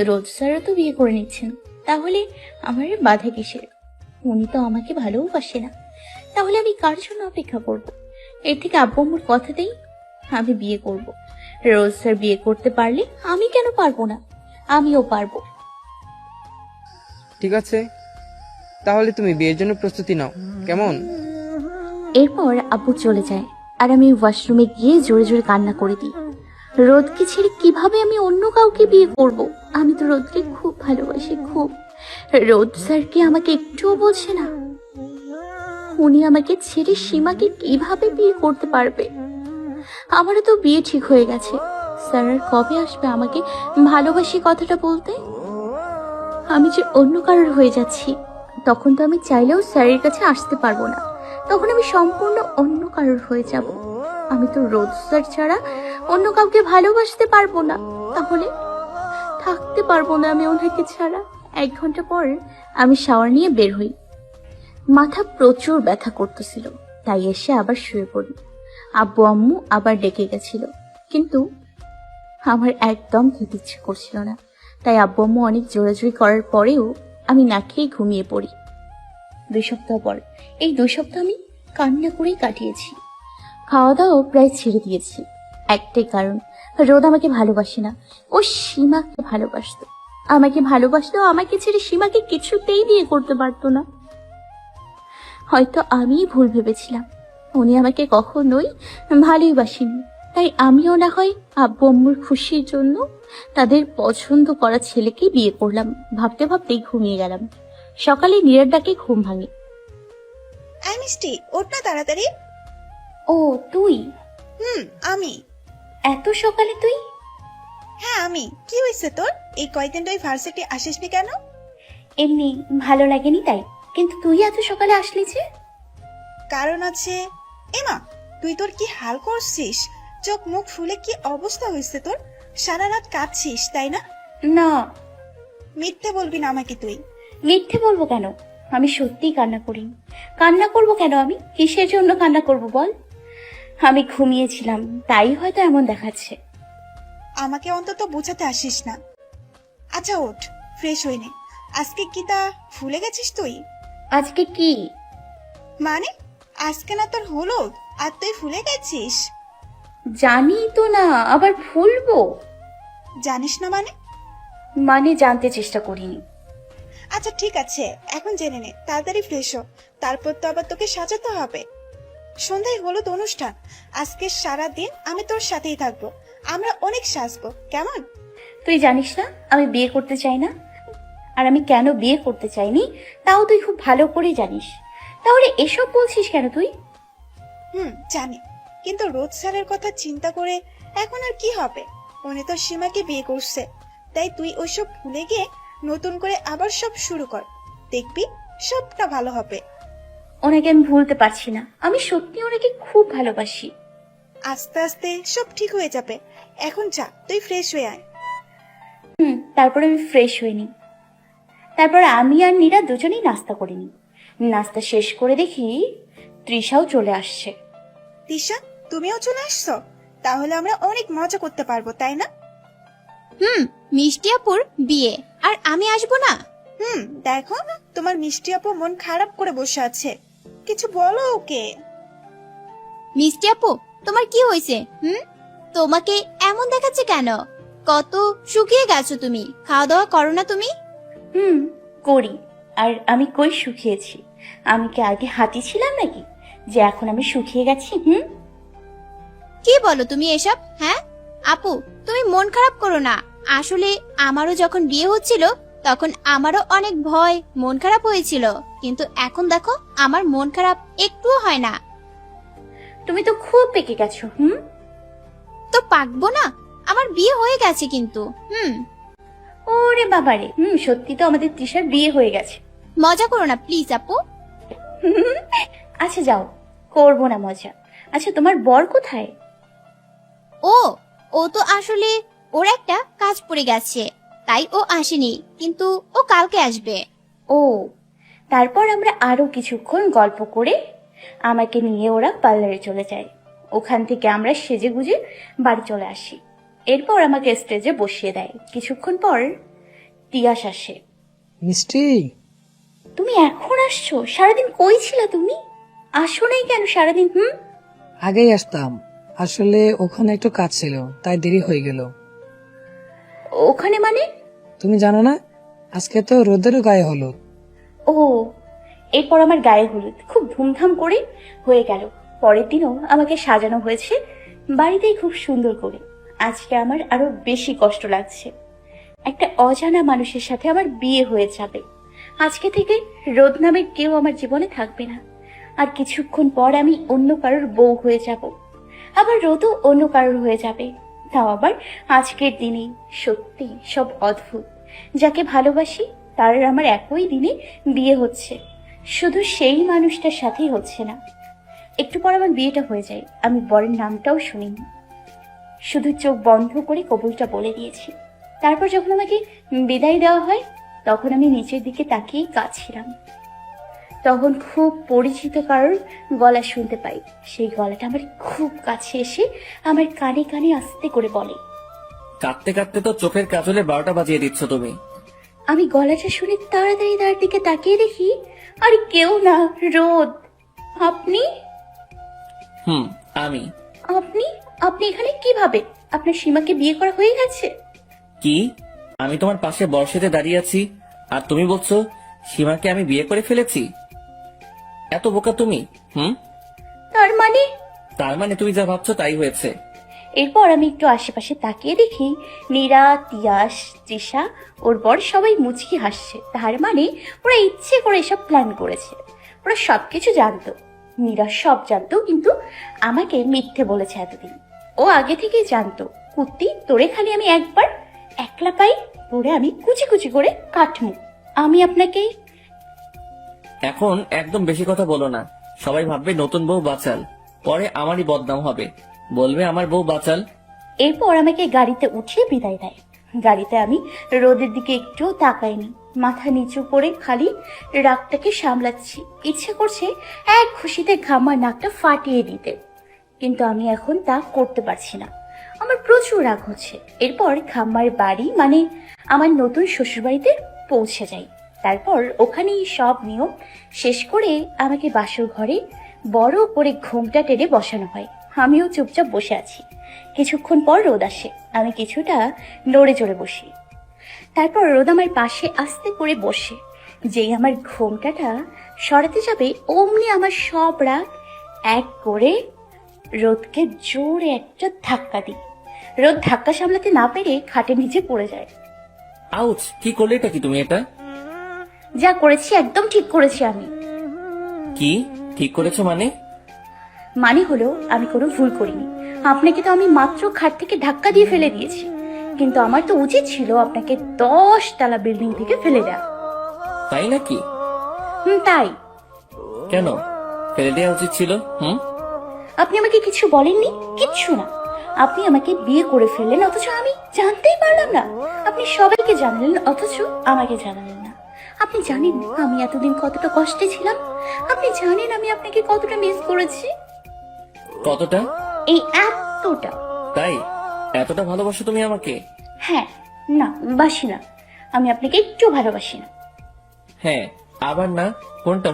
রোজ স্যারও তো বিয়ে করে নিচ্ছেন, তাহলে আমার বাধা কিসের? উনি তো আমাকে ভালোবাসে না, তাহলে আমি কার জন্য অপেক্ষা করব? এর থেকে আব্বু আম্মুর কথাতেই আমি বিয়ে করব। রোজ স্যার বিয়ে করতে পারলে আমি কেন পারবো না? আমিও পারবো। ঠিক আছে, তাহলে তুমি বিয়ের জন্য প্রস্তুতি নাও, কেমন? এরপর আব্বু চলে যায় আর আমি ওয়াশরুমে গিয়ে জোরে জোরে কান্না করে দিই। রোদকে ছেড়ে কিভাবে আমি অন্য কাউকে বিয়ে করব? আমি তো রোদকে খুব ভালোবাসি, খুব। রোদ স্যারকে আমাকে একটুও বোঝে না। উনি আমাকে ছেড়ে সীমাকে কিভাবে বিয়ে করতে পারবে? আমারও তো বিয়ে ঠিক হয়ে গেছে। স্যার আর কবে আসবে আমাকে ভালোবাসি কথাটা বলতে? আমি যে অন্য কারোর হয়ে যাচ্ছি, তখন তো আমি চাইলেও স্যারের কাছে আসতে পারবো না, তখন আমি সম্পূর্ণ অন্য কারোর হয়ে যাব। আমি তো রোদ স্যার ছাড়া অন্য কাউকে ভালোবাসতে পারবো না, তাহলে থাকতে পারবো না আমি ওনাকে ছাড়া। 1 ঘন্টা পর আমি শাওয়ার নিয়ে বের হই। মাথা প্রচুর ব্যথা করতেছিল, তাই এসে আবার শুয়ে পড়ি। আব্বু আম্মু আবার ডেকে গেছিল, কিন্তু আমার একদম খেতে ইচ্ছে করছিল না, তাই আব্বু আম্মু অনেক জোরাজুরি করার পরেও আমি না খেয়ে ঘুমিয়ে পড়ি। 2 সপ্তাহ পর, এই 2 সপ্তাহ আমি কান্না করেই কাটিয়েছি। খাওয়া দাওয়া প্রায় ছেড়ে দিয়েছি, একটাই কারণ, রোদ আমাকে ভালোবাসে না, ও সীমাকে ভালোবাসতো। আমাকে ভালোবাসতো, আমাকে ছেড়ে সীমাকে কিছুতেই বিয়ে করতে পারতো না। হয়তো আমিই ভুল ভেবেছিলাম, উনি আমাকে কখনোই ভালোবাসেনি, তাই আমিও না হয় আব্বু আম্মুর খুশির জন্য তাদের পছন্দ করা ছেলেকে বিয়ে করলাম। ভাবতে ভাবতেই ঘুমিয়ে গেলাম। সকালে নীরার ডাকে ঘুম ভাঙে। আই মিষ্টি, ওঠ না তাড়াতাড়ি। ও তুই? আমি। এত সকালে তুই? হ্যাঁ আমি। কি হয়েছে তোর? এই কয়দিন তুই ভার্সিটি আসিসনি কেন? এমনি ভালো লাগেনি তাই। কিন্তু তুই এত সকালে আসলি যে? কারণ আছে। এমা, তুই তোর কি হাল করছিস? চোখ মুখ ফুলে কি অবস্থা হয়েছে তোর? সারা রাত কাঁদছিস তাই না? না। মিথ্যে বলবি না আমাকে তুই। মিথ্যে বলবো কেন? আমি সত্যিই কান্না করিনি। কান্না করবো কেন? আমি কিসের জন্য কান্না করবো বল? আমি ঘুমিয়েছিলাম, তাই হয়তো এমন দেখাচ্ছে। আমাকে অন্তত বোঝাতে আসিস না। আচ্ছা ওঠ, ফ্রেশ হয়ে নে। আজকে কি তা ভুলে গেছিস তুই? আজকে কি? মানে আজকে না তোর হলুদ, আর তুই ভুলে গেছিস? জানি তো না, আবার ভুলবো? জানিস না মানে? মানে জানতে চেষ্টা করিনি। আচ্ছা ঠিক আছে, এখন জেনে নে। তাড়াতাড়ি ফ্রেশ হ, তারপর তো আবার তোকে সাজাতে হবে। সন্ধ্যায় হলুদ অনুষ্ঠান, আজকে সারা দিন আমি তোর সাথেই থাকবো। আমরা অনেক সাজবো, কেমন? তুই জানিস না আমি বিয়ে করতে চাই না, আর আমি কেন বিয়ে করতে চাইনি তাও তুই খুব ভালো করে জানিস। তাহলে এসব বলছিস কেন তুই? জানি, কিন্তু রোজ স্যারের কথা চিন্তা করে এখন আর কি হবে? উনি তো সীমাকে বিয়ে করছে, তাই তুই ওইসব ভুলে গিয়ে নতুন করে আবার সব শুরু কর, দেখবি সবটা ভালো হবে। ওনাকে আমি ভুলতে পারছি না, আমি সত্যি ওনাকে খুব ভালোবাসি। আস্তে আস্তে সব ঠিক হয়ে যাবে। এখন যা, তুই ফ্রেশ হয়ে আয়। তারপর আমি ফ্রেশ হয়ে নিই। তারপর আমি আর নীরা দুজনেই নাস্তা করে নিই। নাস্তা শেষ করে দেখি তৃষাও চলে আসছে। তিশা, তুমিও চলে আসছো? তাহলে আমরা অনেক মজা করতে পারবো, তাই না? মিষ্টি আপুর বিয়ে, আর আমি আসবো না? দেখো না, তোমার মিষ্টি আপু মন খারাপ করে বসে আছে, কিছু বলো ওকে। মিষ্টি আপু, তোমার কি হয়েছে? তোমাকে এমন দেখাচ্ছে কেন? কত শুকিয়ে গেছো তুমি, খাওয়া দাওয়া করো না তুমি? করি, আর আমি কই শুকিয়েছি? আমি কি আগে হাতি ছিলাম নাকি যে এখন আমি শুকিয়ে গেছি? কি বলো তুমি এসব? হ্যাঁ আপু, তুমি মন খারাপ করো না। আসলে আমারও যখন বিয়ে হচ্ছিল তখন আমারও অনেক ভয়, মন খারাপ হয়েছিল, কিন্তু এখন দেখো আমার মন খারাপ একটুও হয় না। তুমি তো খুব পেকে গেছো। তো পাকবো না, আমার বিয়ে হয়ে গেছে কিন্তু। ওরে বাবারে, সত্যি তো আমাদের তৃষার বিয়ে হয়ে গেছে। মজা করো না প্লিজ আপু। আচ্ছা যাও, করবো না মজা। আচ্ছা তোমার বর কোথায়? ও তো আসলে ওর একটা কাজ পড়ে গেছে, তাই ও আসেনি, কিন্তু ও কালকে আসবে। ও, তারপর আমরা আরো কিছুক্ষণ গল্প করে আমাকে নিয়ে ওরা পার্লারে চলে যায়। ওখান থেকে আমরা সেজে গুজে বাড়ি চলে আসি। এরপর আমাকে স্টেজে বসিয়ে দেয়। কিছুক্ষণ পর তিয়াস আসে। মিষ্টি, তুমি এখন আসছো? সারাদিন কই ছিলা তুমি? আসো নাই কেন সারাদিন? আগেই আসতাম, আসলে ওখানে একটু কাজ ছিল, তাই দেরি হয়ে গেল। ওখানে মানে? তুমি জানো না, আজকে তো রোদেরও গায়ে হলুদ। ও, এরপর আমার গায়ে হলুদ খুব ধুমধাম করে হয়ে গেল। পরের দিনও আমাকে সাজানো হয়েছে বাড়িতেই খুব সুন্দর করে। আজকে আমার আরো বেশি কষ্ট লাগছে। একটা অজানা মানুষের সাথে আমার বিয়ে হয়ে যাবে। আজকে থেকে রোদ নামের কেউ আমার জীবনে থাকবে না। আর কিছুক্ষণ পর আমি অন্য কারোর বউ হয়ে যাব, আবার রোদও অন্য কারোর হয়ে যাবে, তাও আবার আজকের দিনেই। সত্যি সব অদ্ভুত। যাকে ভালোবাসি তার আমার একই দিনে বিয়ে হচ্ছে, শুধু সেই মানুষটার সাথেই হচ্ছে না। একটু পর আমার বিয়েটা হয়ে যায়। আমি বরের নামটাও শুনিনি, শুধু চোখ বন্ধ করে কবুলটা বলে দিয়েছি। তারপর যখন আমাকে বিদায় দেওয়া হয় তখন আমি নিচের দিকে তাকিয়ে কাঁদছিলাম। তখন খুব পরিচিত কারোর গলা শুনতে পাই। সেই গলাটা আমার খুব কাছে এসে আমার কানে কানে আস্তে করে বলে, কাঁদতে কাঁদতে তো চোখের কাজলে 12টা বাজিয়ে দিচ্ছ তুমি। আমি গলাটা শুনে তাড়াতাড়ি তার দিকে তাকিয়ে দেখি আর কেউ না, রোদ। আপনি? আমি। আপনি আপনি এখানে কিভাবে? আপনার সীমাকে বিয়ে করা হয়ে গেছে? কি? আমি তোমার পাশে বর্ষাতে দাঁড়িয়ে আছি আর তুমি বলছো সীমাকে আমি বিয়ে করে ফেলেছি? এত বোকা তুমি? তার মানে? তার মানে তুমি যা ভাবছো তাই হয়েছে। এরপর আমি একটু আশেপাশে তাকিয়ে দেখি নীরা, তিয়াস, তৃষা, ওর বর সবাই মুচকি হাসছে। তার মানে ওরা ইচ্ছে করে এসব প্ল্যান করেছে। ওরা সবকিছু জানতো, নীরা সব জানতো, কিন্তু আমাকে মিথ্যে বলেছে এতদিন। ও আগে থেকেই জানতো, কুত্তি তোরে খালি আমি একবার একলা পাই তোরে আমি কুচি কুচি করে কাটমু। আমি আপনাকে এখন একদম বেশি কথা বলো না, সবাই ভাববে নতুন বউ বাচাল, পরে আমারই বদনাম হবে, বলবে আমার বউ বাচাল। এরপর আমাকে গাড়িতে উঠিয়ে বিদায় দেয়। গাড়িতে আমি রোদের দিকে একটুও তাকাইনি, মাথা নিচু করে খালি রাগটাকে সামলাচ্ছি। ইচ্ছে করছে এক খুশিতে ঘামার নাকটা ফাটিয়ে দিতে, কিন্তু আমি এখন তা করতে পারছি না। আমার প্রচুর রাগ হচ্ছে। এরপর খাম্মার বাড়ি মানে আমার নতুন শ্বশুরবাড়িতে পৌঁছে যাই। তারপর ওখানেই সব নিয়ম শেষ করে আমাকে বাসর ঘরে বড় করে ঘোমটা টেনে বসানো হয়। আমিও চুপচাপ বসে আছি। কিছুক্ষণ পর রোদ আসে। আমি কিছুটা নড়ে চড়ে বসি। তারপর রোদ আমার পাশে আস্তে করে বসে। যেই আমার ঘোমটাটা সরাতে যাবে অমনি আমার সব রাগ এক করে রোদকে জোরে একটা ধাক্কা দিই। রোদ ধাক্কা সামলাতে না পেরে খাটের নিচে পড়ে যায়। আউচ! কি করলে এটা কি তুমি? এটা যা করেছি একদম ঠিক করেছি আমি। কি ঠিক করেছো মানে? মানে হলো আমি কোনো ভুল করিনি। আপনাকে তো আমি মাত্র খাট থেকে ধাক্কা দিয়ে ফেলে দিয়েছি, কিন্তু আমার তো উচিত ছিল আপনাকে 10 তলা বিল্ডিং থেকে ফেলে দেওয়া। তাই নাকি? তাই। কেন ফেলে দেওয়া উচিত ছিল? আপনি আমাকে কিছু বলেননি, কিচ্ছু না। আপনি আমাকে বিয়ে করে ফেললেন অথচ আমি জানতেই পারলাম না। আপনি সবাইকে জানালেন অথচ আমাকে জানালেন না। আপনি জানেন আমি এতদিন কতটা কষ্টে ছিলাম। আপনি জানেন আমি আপনাকে কতটা মিস করেছি। কতটা? এই এতটা। তাই এতটা ভালোবাসো তুমি আমাকে? হ্যাঁ। না, বাসি না। আমি আপনাকে একটু ভালোবাসি না। হ্যাঁ আবার না? কোনটা?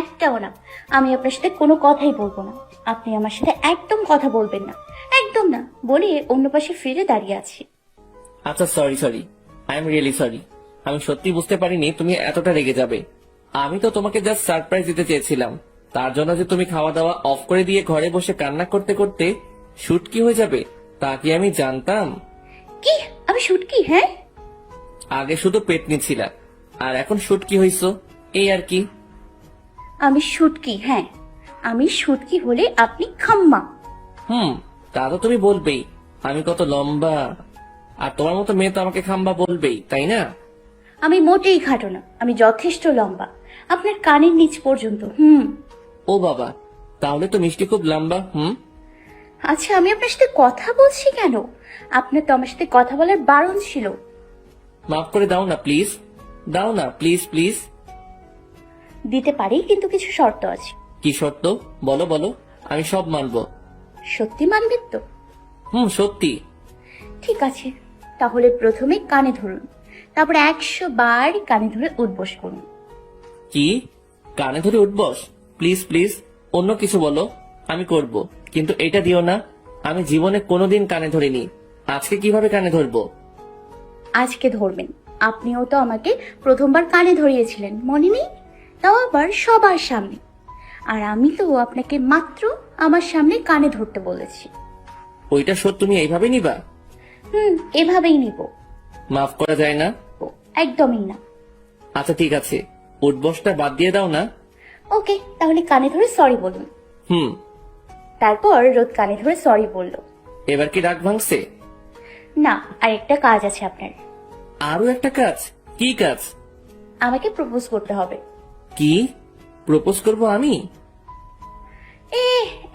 একটাও না। আমি আপনার সাথে কোনো কথাই বলবো না। আপনি আমার সাথে একদম কথা বলবেন না, একদম না বলে অন্য পাশে ফিরে দাঁড়িয়ে আছি। আচ্ছা sorry I am really sorry. আমি সত্যি বুঝতে পারিনি তুমি এতটা রেগে যাবে। আমি তো তোমাকে জাস্ট সারপ্রাইজ দিতে চেয়েছিলাম। তার জন্য যে তুমি খাওয়া দাওয়া অফ করে দিয়ে ঘরে বসে কান্না করতে করতে শুটকি হয়ে যাবে তা কি আমি জানতাম? কি আমি শুটকি? হ্যাঁ, আগে শুধু পেটনি ছিলা আর এখন শুটকি হইছো, এই আর কি। আমি শুটকি। হ্যাঁ, আমি শুটকি হলে আপনি খাম্মা। তা তো তুমি বলবেই। আমি কত লম্বা, আর তোমার মতো মেয়ে তো আমাকে খাম্বা বলবেই, তাই না? আমি মোটেই খাটো না, আমি যথেষ্ট লম্বা, আপনার কানের নিচ পর্যন্ত। ও বাবা, তাহলে তো মিষ্টি খুব লম্বা। আচ্ছা, আমি আপনার সাথে কথা বলছি কেন? আপনার তো আমার সাথে কথা বলার বারণ ছিল। মাফ করে দাও না প্লিজ, দাও না প্লিজ প্লিজ। দিতে পারি, কিন্তু কিছু শর্ত আছে। কি শর্ত? বলো বলো, আমি সব মানবো। সত্যি মানবেন তো? সত্যি। ঠিক আছে, তাহলে প্রথমে কানে ধরুন, তারপর 100 বার কানে ধরে উঠবস করুন। কি? কানে ধরে উঠবস? প্লিজ প্লিজ, অন্য কিছু বলো, আমি করব, কিন্তু এটা দিও না। আমি জীবনে কোনোদিন কানে ধরিনি, আজকে কিভাবে কানে ধরবো? আজকে ধরবেন। আপনিও তো আমাকে প্রথমবার কানে ধরিয়েছিলেন, মনে নেই? তাও আবার সবার সামনে। আর আমি তো আপনাকে মাত্র আমার সামনে কানে ধরতে বলেছি। ওইটা শোধ তুমি এইভাবে নিবা? এভাবেই নিব। মাফ করা যায় না? একদমই না। আচ্ছা ঠিক আছে, উঠবসটা বাদ দিয়ে দাও না। ওকে, তাহলে কানে ধরে সরি বলুন। তারপর রোদ কানে ধরে সরি বলল। এবার কি রাগ ভাঙছে? না, আর একটা কাজ আছে আপনার। আরো একটা কাজ? কি কাজ? আমাকে প্রপোজ করতে হবে। কি প্রপোজ করব আমি?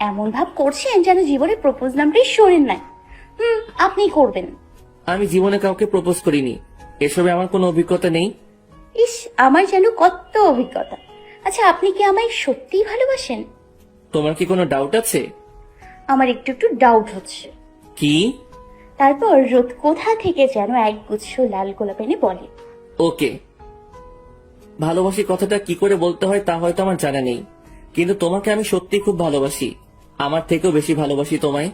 এমন ভাব করছেন যেন জীবনে প্রপোজ নামটাই শোনেন নাই। আপনি করবেন। আমি জীবনে কাউকে প্রপোজ করিনি, এসবে আমার কোনো অভিজ্ঞতা নেই। ইস, আমার যেন কত অভিজ্ঞতা। আচ্ছা, আপনি কি আমায় সত্যিই ভালোবাসেন? তোমার কি কোনো ডাউট আছে? আমার একটু একটু ডাউট হচ্ছে। কি? তারপর রোদ কোথা থেকে যেন একগুচ্ছ লাল গোলাপ এনে বলে, ওকে, ভালোবাসি কথাটা কি করে বলতে হয় তা হয়তো আমার জানা নেই, কিন্তু তোমাকে আমি সত্যি খুব ভালোবাসি। আমার থেকেও বেশি ভালোবাসি তোমায়।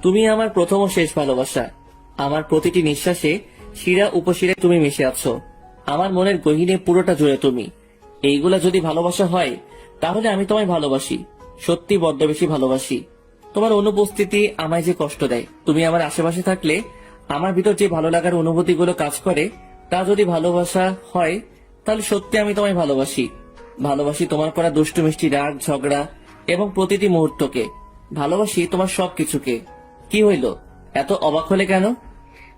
তুমি আমার প্রথম ও শেষ ভালোবাসা। আমার প্রতিটি নিঃশ্বাসে শিরা উপশিরায় তুমি মিশে আছো। আমার মনের গহীনে পুরোটা জুড়ে তুমি। এইগুলা যদি ভালোবাসা হয় তাহলে আমি তোমায় ভালোবাসি, সত্যি বড্ড বেশি ভালোবাসি। তোমার অনুপস্থিতি আমায় যে কষ্ট দেয়, তুমি আমার আশেপাশে থাকলে আমার ভিতর যে ভালো লাগার অনুভূতিগুলো কাজ করে, তা যদি ভালোবাসা হয় তাহলে সত্যি আমি তোমায় ভালোবাসি। ভালোবাসি তোমার করা দুষ্টু মিষ্টি রাগ ঝগড়া এবং প্রতিটি মুহূর্তকে। ভালোবাসি তোমার সবকিছুকে। কি হইল, এত অবাক হলে কেন?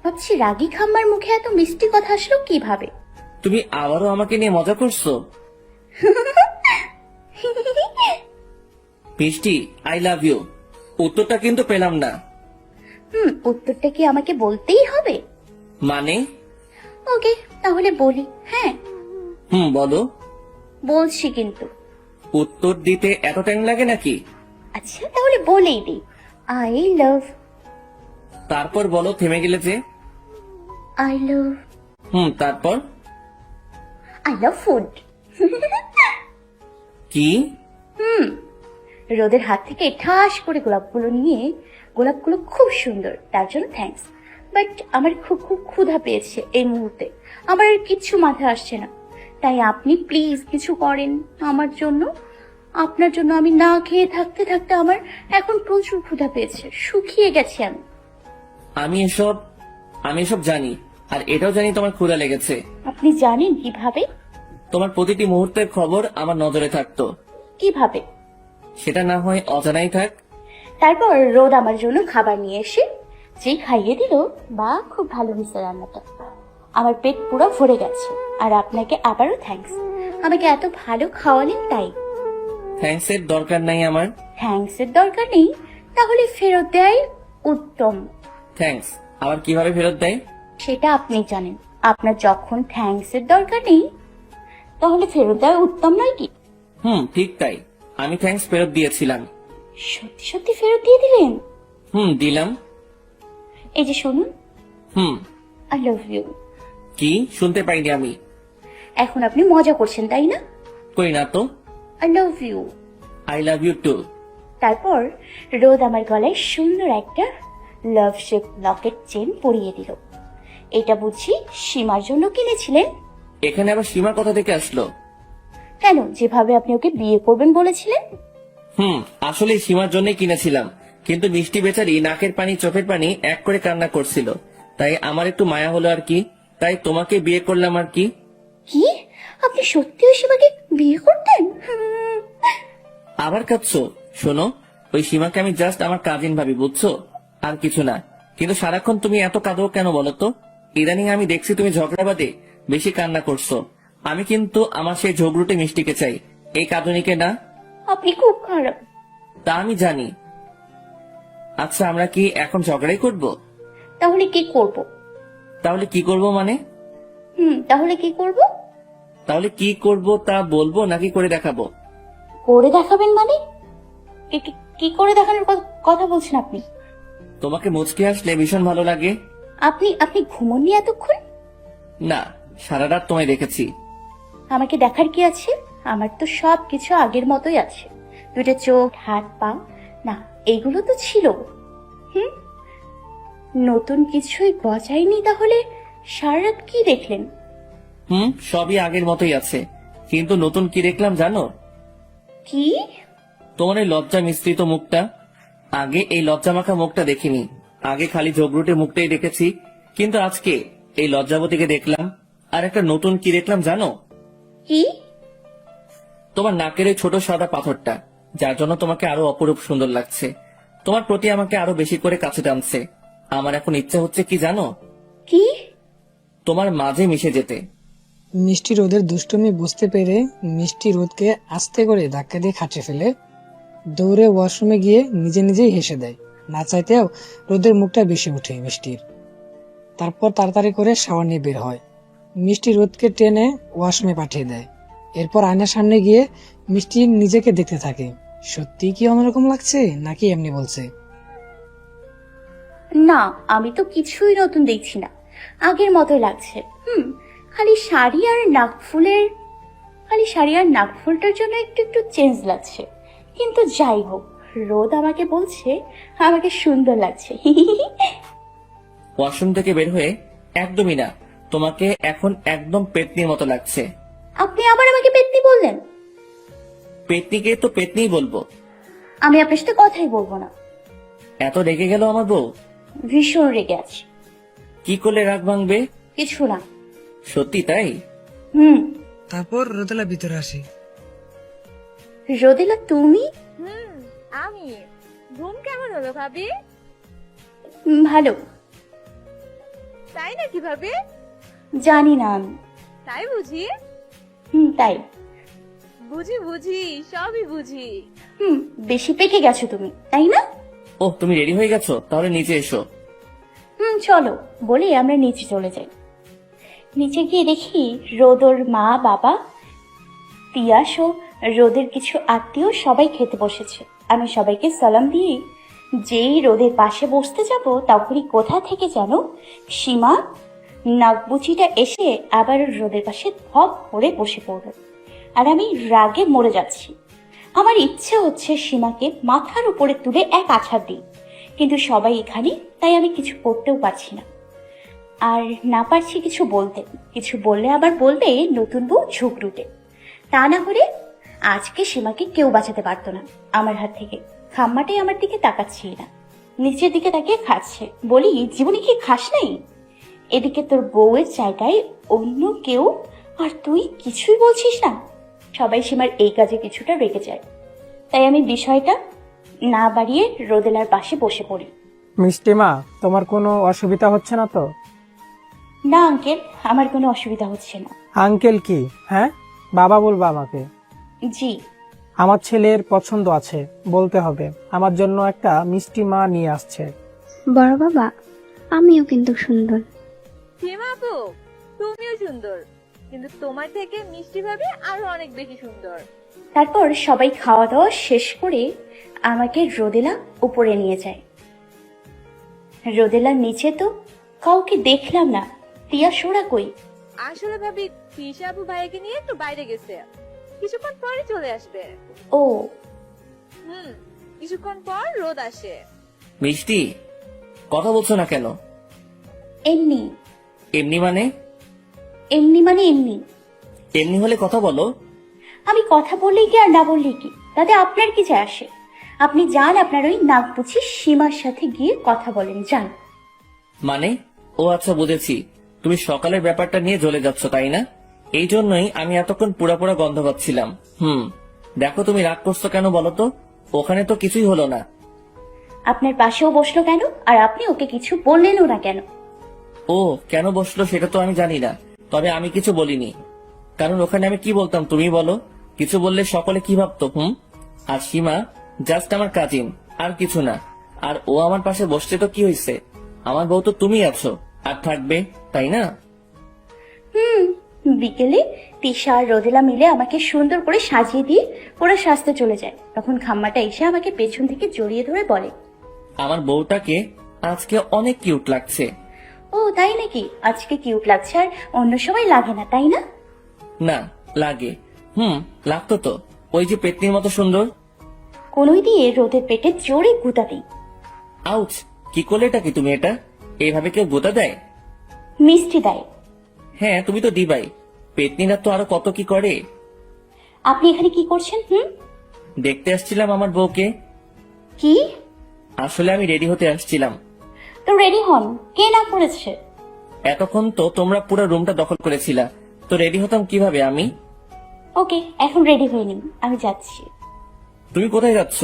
ভাবছি রাগী খাম্মার মুখে এত মিষ্টি কথা আসলো কিভাবে। তুমি আবারও আমাকে নিয়ে মজা করছো? মিষ্টি, আই লাভ ইউ। উত্তরটা কিন্তু পেলাম না। উত্তরটা কি আমাকে বলতেই হবে? মানে? ওকে, তাহলে বলি। হ্যাঁ বলো। বলছি, কিন্তু উত্তর দিতে এত টাইম লাগে নাকি? আচ্ছা, তাহলে বলেই দিই। I love. তারপর বলো, থেমে গেলে যে? আই লাভ তারপর? ফুড। কি? রোদের হাত থেকে ঠাস করে গোলাপগুলো নিয়ে, গোলাপগুলো খুব সুন্দর, তার জন্য থ্যাঙ্কস। বাট আমার খুব খুব ক্ষুধা পেয়েছে এই মুহূর্তে, আমার আর কিচ্ছু মাথায় আসছে না। তাই আপনি প্লিজ কিছু করেন আমার জন্য। আপনার জন্য আমি না খেয়ে থাকতে থাকতে আমার এখন প্রচুর ক্ষুধা পেয়েছে, শুকিয়ে গেছি আমি। আমি এসব জানি, আর এটাও জানি তোমার ক্ষুধা লেগেছে। আপনি জানেন কিভাবে? তোমার প্রতিটি মুহূর্তের খবর আমার নজরে থাকতো। কিভাবে? সেটা না হয় অজানাই থাক। তারপর রোদ আমার জন্য খাবার নিয়ে এসে যে খাইয়ে দিল, বা খুব ভালো হয়েছে রান্নাটা, আমার পেট পুরো ভরে গেছে। আর আপনাকে আবারও থ্যাঙ্কস, আমাকে এত ভালো খাওয়ালেন তাই। থ্যাঙ্কস এর দরকার নাই আমার। থ্যাঙ্কস এর দরকার নেই? তাহলে ফেরত দেয় উত্তম। থ্যাঙ্কস আবার কিভাবে ফেরত দেয়? সেটা আপনি জানেন। আপনার যখন থ্যাঙ্কস এর দরকার নেই, তাহলে ফেরত দেওয়া উত্তম নয় কি? ঠিক তাই, আমি থ্যাঙ্কস ফেরত দিয়েছিলাম। সত্যি সত্যি ফেরত দিয়ে দিলেন? দিলাম। এই যে শুনুন, আই লাভ ইউ। কি? শুনতে পাইনি আমি। এখন আপনি মজা করছেন তাই না? কই না তো। I love you. I love you too. তারপর রোদ আমার গলায় সুন্দর একটা লাভ শেপ লকেট চেন পরিয়ে দিল। এটা বুঝি সীমার জন্য কিনেছিলেন? এখানে আবার সীমা কোথা থেকে আসলো? কেন, যেভাবে আপনি ওকে বিয়ে করবেন বলেছিলেন। আসলে সীমার জন্যই কিনেছিলাম, কিন্তু মিষ্টি বেচারি নাকের পানি চোখের পানি এক করে কান্না করছিল, তাই আমার একটু মায়া হলো আর কি, তাই তোমাকে বিয়ে করলাম আর কি। কি? আপনি সত্যি ওই সীমাকে বিয়ে করতেন? আবার কাঁদছো? শোনো, ওই সীমাকে আমি জাস্ট আমার কাজিন ভাবি, বুঝছো, আর কিছু না। কিন্তু সারাক্ষণ তুমি এত কাঁদো কেন বলো তো? ইদানিং আমি দেখছি তুমি ঝগড়া বাদে বেশি কান্না করছো। আমি কিন্তু আমার সেই ঝগড়ুটে মিষ্টিকে চাই, এই কাঁদুনিকে না। আপনি খুব খারাপ। তা আমি জানি। আচ্ছা, আমরা কি এখন ঝগড়াই করব? তাহলে কি করব? তাহলে কি করব মানে? তাহলে কি করব? তাহলে কি করব তা বলবো নাকি করে দেখাবো? করে দেখাবেন মানে? কি করে দেখানোর কথা বলছেন আপনি? তোমাকে মুচকি আসলে ভীষণ ভালো লাগে। আপনি ঘুমোননি এতক্ষণ? না, সারা রাত তোমায় দেখেছি। আমাকে দেখার কি আছে? আমার তো সব কিছু আগের মতোই আছে। দুটো চোখ, হাত, পা, না এগুলো তো ছিল। নতুন কিছুই বজায়নি। তাহলে সারা রাত কি দেখলেন? সবই আগের মতোই আছে, কিন্তু নতুন কি দেখলাম জানো? কি? তোমার এই লজ্জা মিশ্রিত মুখটা। আগে এই লজ্জা মাখা মুখটা দেখিনি, আগে খালি ঝগড়ুটে মুখটাই দেখেছি, কিন্তু আজকে এই লজ্জাবতীকে দেখলাম। আর একটা নতুন কি দেখলাম জানো? কি? তোমার নাকের এই ছোট সাদা পাথরটা, যার জন্য তোমাকে আরো অপরূপ সুন্দর লাগছে। তোমার প্রতি আমাকে আরো বেশি করে কাছে টানছে। আমার এখন ইচ্ছা হচ্ছে কি জানো? কি? তোমার মাঝে মিশে যেতে। মিষ্টি রোদের দুষ্টুমি বুঝতে পেরে মিষ্টি রোদকে আস্তে করে ধাক্কা দিয়ে খাটে ফেলে দৌড়ে ওয়াশরুমে গিয়ে নিজে নিজেই হেসে দেয়। না চাইতেও রোদের মুখটা বেশি ওঠে মিষ্টির। তারপর তাড়াতাড়ি করে শাওয়ার নিয়ে বের হয়। মিষ্টি রোদকে টেনে ওয়াশরুমে পাঠিয়ে দেয়। এরপর আয়নার সামনে গিয়ে মিষ্টি নিজেকে দেখতে থাকে। সত্যি কি অন্যরকম লাগছে নাকি এমনি বলছে? না, আমি তো কিছুই নতুন দেখছি না, আগের মতোই লাগছে। খালি শাড়ি আর নাকফুলটার জন্য একটু একটু চেঞ্জ লাগছে। কিন্তু যাই হোক, রোদ আমাকে বলছে আমাকে সুন্দর লাগছে। ওয়াশরুম থেকে বের হয়ে একদমই না, তোমাকে এখন একদম পেতনির মতো লাগছে। আপনি আবার আমাকে পেতনি বললেন? পেতনিকে তো পেতনিই বলবো। আমি আপনার সাথে কথাই বলবো না। এত রেগে গেল আমার বউ? ভীষণ রেগে আছি। কি করলে রাগ ভাঙবে? কিছু না। সত্যি তাই? তারপর রোদেলা ভিতরে আসে। রোদেলা তুমি? আমি। ঘুম কেমন হলো ভাবি? ভালো। তাই নাকি ভাবি? জানি না আমি। তাই বুঝি? তাই। বুঝি সবই বুঝি। বেশি পেকে গেছো তুমি, তাই না? তুমি রেডি হয়ে গেছো? তাহলে নিচে এসো। চলো বলে আমরা নিচে চলে যাই। নিচে গিয়ে দেখি রোদর মা, বাবা, তিয়াস ও রোদের কিছু আত্মীয় সবাই খেতে বসেছে। আমি সবাইকে সালাম দিয়ে যেই রোদের পাশে বসতে যাব তখনই কোথা থেকে যেন সীমা নাকবুচিটা এসে আবার রোদের পাশে ধপ করে বসে পড়ল। আর আমি রাগে মরে যাচ্ছি। আমার ইচ্ছে হচ্ছে সীমাকে মাথার উপরে তুলে এক আছাড় দিই, কিন্তু সবাই এখানে, তাই আমি কিছু করতেও পারছি না। আর না পারছি কিছু বলতে, কিছু বললে আবার বলবে নতুন বউ ঝুঁকরুটে। তা না হলে আজকে সীমাকে কেউ বাঁচাতে পারতো না আমার হাত থেকে। খাম্মাটাই আমার দিকে তাকাচ্ছিল না, নিচের দিকে তাকিয়ে খাচ্ছে। বলি, জীবনে কি খাস নাই? এদিকে তোর বউয়ের জায়গায় অন্য কেউ, আর তুই কিছুই বলছিস না। সবাই সীমার এই কাজে কিছুটা রেগে যায়, তাই আমি বিষয়টা না বাড়িয়ে রোদেলার পাশে বসে পড়ি। মিষ্টিমা, তোমার কোনো অসুবিধা হচ্ছে না তো? না আঙ্কেল, আমার কোনো অসুবিধা হচ্ছে না। আঙ্কেল কি? হ্যাঁ, বাবা বলবা আমাকে। জি। আমার ছেলের পছন্দ আছে, বলতে হবে। আমার জন্য একটা মিষ্টি মা নিয়ে আসছে। বড় বাবা, আমিও কিন্তু সুন্দর। সীমা আপু, তুমিও সুন্দর, কিন্তু তোমার থেকে মিষ্টি ভাবে আরো অনেক বেশি সুন্দর। তারপর সবাই খাওয়া দাওয়া শেষ করে আমাকে রোদেলা উপরে নিয়ে যায়। রোদেলার নিচে তো কাউকে দেখলাম না। টিয়া সোরা কই? আসলে ভাবি তিশা আপু ভাইয়াকে নিয়ে একটু বাইরে গেছে, কিছুক্ষণ পরে চলে আসবে। ও কিছুক্ষণ পর রোদ আসে। মিষ্টি, কথা বলছো না কেন? এমনি। এমনি মানে? এমনি মানে এমনি। এমনি হলে কথা বলো। আমি কথা বললেই কি আর না বললেই কি, তাতে আপনার কি যায় আসে? আপনি যান, আপনার ওই নাকবুচি সীমার সাথে গিয়ে কথা বলেন, যান। মানে? ও আচ্ছা, বুঝেছি। তুমি সকালের ব্যাপারটা নিয়ে জ্বলে যাচ্ছ, তাই না? এই জন্যই আমি এতক্ষণ পুরা পুরা গন্ধ পাচ্ছিলাম। দেখো, তুমি রাগ করছো কেন বলো তো? ওখানে তো কিছুই হলো না। আপনার পাশেও বসলো কেন? আর আপনি ওকে কিছু বললেনও না কেন? ও কেন বসলো সেটা তো আমি জানি না, তবে আমি কিছু বলিনি। কারণ ওখানে আমি কি বলতাম তুমি বলো? কিছু বললে সকলে কি ভাবতো? আর সীমা জাস্ট আমার কাজিন, আর কিছু না। আর ও আমার পাশে বসছে তো কি হয়েছে? আমার বউ তো তুমি আছো আর থাকবে, তাই না? বিকেলে তিশা আর রোদেলা মিলে আমাকে সুন্দর করে সাজিয়ে দিয়ে ওরা সাজতে চলে যায়। তখন খাম্মাটা এসে আমাকে পেছন থেকে জড়িয়ে ধরে বলে, আমার বউটাকে আজকে অনেক কিউট লাগছে। ও তাই নাকি? আজকে কিউট লাগছে আর অন্য সময় লাগে না, তাই না? না, লাগে। লাগতো তো। ওই যে পেতনির মতো সুন্দর। কোনোই দিয়ে রোদের পেটে জোরে গুঁতা দিই। আউচ! কি করলে এটা কি তুমি? এটা এইভাবে কেউ গোতা দেয়? মিষ্টি দেয়। হ্যাঁ, তুমি তো দিবাই। পেতনিরা তো আরো কত কি করে। আপনি এখানে কি করছেন? দেখতে আসছিলাম আমার বউকে। কি? আসলে আমি রেডি হতে আসছিলাম। তো রেডি হন, কে না করেছে? এতক্ষণ তো তোমরা পুরো রুমটা দখল করেছিলা, তো রেডি হতাম কিভাবে আমি? ওকে, এখন রেডি হয়ে নিন, আমি যাচ্ছি। তুমি কোথায় যাচ্ছ?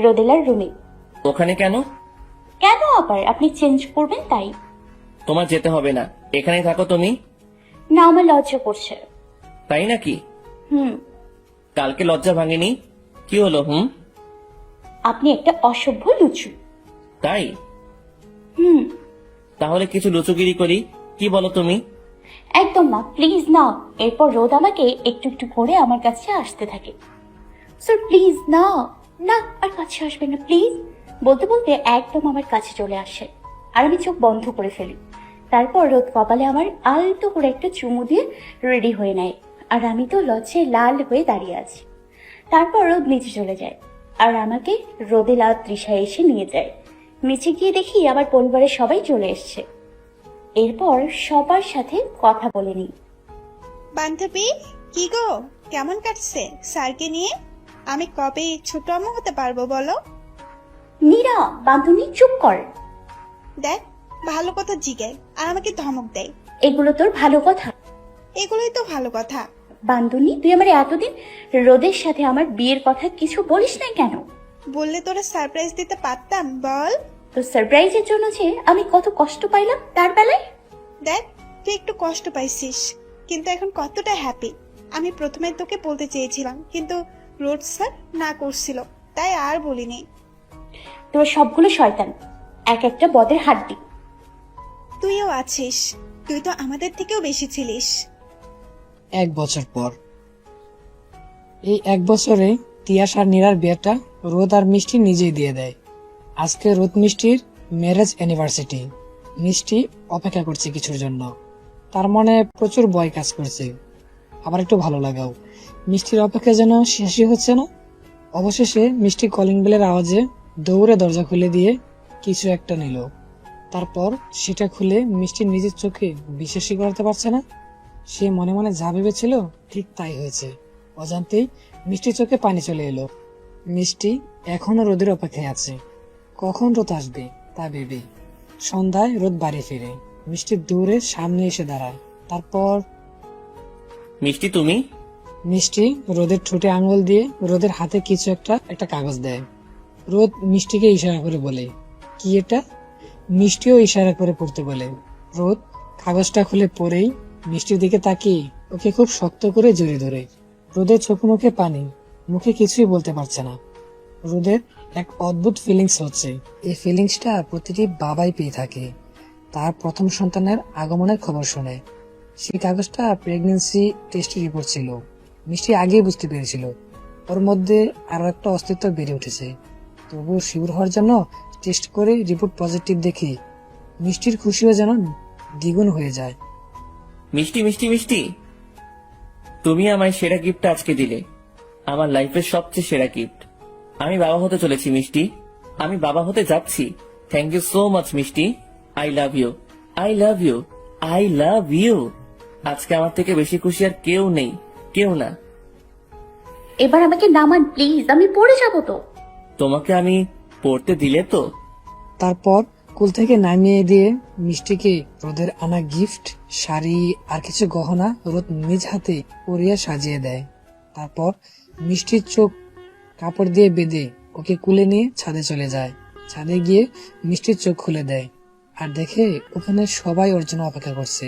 রোদেলার রুমে। ওখানে কেন? কেন আবার? আপনি চেঞ্জ করবেন তাই। তোমার যেতে হবে না, এখানেই থাকো তুমি। না, আমার লজ্জা করছে। তাই নাকি? কালকে লজ্জা ভাঙেনি? কি হলো? আপনি একটা অসভ্য লুচু। তাই? তাহলে কিছু লুচুগিরি করি, কি বলো তুমি? একদম না, প্লিজ না। এরপর রোদ আমাকে একটু একটু করে আমার কাছে আসতে থাকে। স্যার প্লিজ না, না আর কাছে আসবেন না প্লিজ। বলতে বলতে একদম আমার কাছে চলে আসে আর আমি চোখ বন্ধ করে ফেলি। তারপর রোদ কপালে আমার আলতো করে একটা চুমু দিয়ে রেডি হয়ে নেয়, আর আমি তো লজ্জায় লাল হয়ে দাঁড়িয়ে আছি। তারপর রোদ নিচে চলে যায় আর আমাকে রোদেলা তৃষা এসে নিয়ে যায়। নিচে গিয়ে দেখি আমার পরিবারের সবাই চলে এসছে। এরপর সবার সাথে কথা বলে নিই। বান্ধবী, কি গো, কেমন কাটছে স্যারকে নিয়ে? আমি কবে ছোট আম্মু হতে পারবো বলো? নীরা, বান্ধবী চুপ কর। দেখ, ভালো কথা জিগায় আর আমাকে ধমক দেয়। এগুলো তোর ভালো কথা? এগুলোই তো ভালো কথা। বান্ধবী, তুই আমার এতদিন রোদের সাথে আমার বিয়ের কথা কিছু বলিস না কেন? বললে তোরা সারপ্রাইজ দিতে পারতাম, বল। তো সারপ্রাইজের জন্য যে আমি কত কষ্ট পাইলাম তার বেলায়। দেখ, তুই একটু কষ্ট পাইছিস, কিন্তু এখন কতটা হ্যাপি। আমি প্রথমে তোকে বলতে চেয়েছিলাম, কিন্তু রোড স্যার না করছিল, তাই আর বলিনি। তোর সবগুলো শয়তান, এক একটা বদের হাড্ডি। তুইও আছিস, তুই তো আমাদের থেকেও বেশি ছিলিস। 1 বছর পর। এই 1 বছরে তিয়াস আর নীরার বিয়েটা রোদ আর মিষ্টি নিজেই দিয়ে দেয়। আজকে রোদ মিষ্টির ম্যারেজ অ্যানিভার্সারি। মিষ্টি অপেক্ষা করছে কিছুর জন্য। তার মনে প্রচুর ভয় কাজ করছে, আবার একটু ভালো লাগাও। মিষ্টির অপেক্ষা যেন শেষই হচ্ছে না। অবশেষে মিষ্টি কলিং বেলের আওয়াজে দৌড়ে দরজা খুলে দিয়ে কিছু একটা নিল। তারপর সেটা খুলে মিষ্টি নিজের চোখে বিশ্বাসই করতে পারছে না। সে মনে মনে যা ভেবেছিল ঠিক তাই হয়েছে। অজান্তেই মিষ্টির চোখে পানি চলে এলো। মিষ্টি এখনো রোদের অপেক্ষায় আছে, কখন রোদ আসবে তা ভেবে। সন্ধ্যায় রোদ বাড়ি ফিরে। মিষ্টি দৌড়ে সামনে এসে দাঁড়ায়। তারপর মিষ্টি তুমি? মিষ্টি রোদের ঠোঁটে আঙুল দিয়ে রোদের হাতে কিছু একটা কাগজ দেয়। রোদ মিষ্টিকে ইশারা করে বলে, কি এটা? মিষ্টিও ইশারা করে পড়তে বলে। রোদ কাগজটা খুলে পড়েই মিষ্টির দিকে তাকিয়ে ওকে খুব শক্ত করে জড়িয়ে ধরে। রোদের চোখ মুখে পানি, মুখে কিছুই বলতে পারছে না। রোদের এক অদ্ভুত ফিলিংস হচ্ছে। এই ফিলিংসটা প্রতিটি বাবাই পেয়ে থাকে তার প্রথম সন্তানের আগমনের খবর শুনে। সেই কাগজটা প্রেগন্যান্সি টেস্ট রিপোর্ট ছিল। মিষ্টি আগেই বুঝতে পেরেছিল ওর মধ্যে আরো একটা অস্তিত্ব বেড়ে উঠেছে। তবু শিওর হওয়ার জন্য টেস্ট করে রিপোর্ট পজিটিভ দেখে মিষ্টির খুশিও যেন দ্বিগুণ হয়ে যায়। মিষ্টি মিষ্টি মিষ্টি, তুমি আমায় সেরা গিফটটা আজকে দিলে, আমার লাইফের সবচেয়ে সেরা গিফট। আমি বাবা হতে চলেছি মিষ্টি, আমি বাবা হতে যাচ্ছি। থ্যাংক ইউ সো মাচ মিষ্টি। I love you, I love you, I love you. আজকে আমার থেকে বেশি খুশি আর কেউ নেই, কেউ না। এবার আমাকে নামান প্লিজ, আমি পড়ে যাবো তো। তোমাকে আমি পড়তে দিলে তো? তারপর কুল থেকে নামিয়ে দিয়ে মিষ্টিকে রোদের আনা গিফট, শাড়ি আর কিছু গহনা রোদ নিজ হাতে পরিয়ে সাজিয়ে দেয়। তারপর মিষ্টির চোখ কাপড় দিয়ে বেঁধে ওকে কুলে নিয়ে ছাদে চলে যায়। ছাদে গিয়ে মিষ্টির চোখ খুলে দেয় আর দেখে ওখানে সবাই ওর জন্য অপেক্ষা করছে।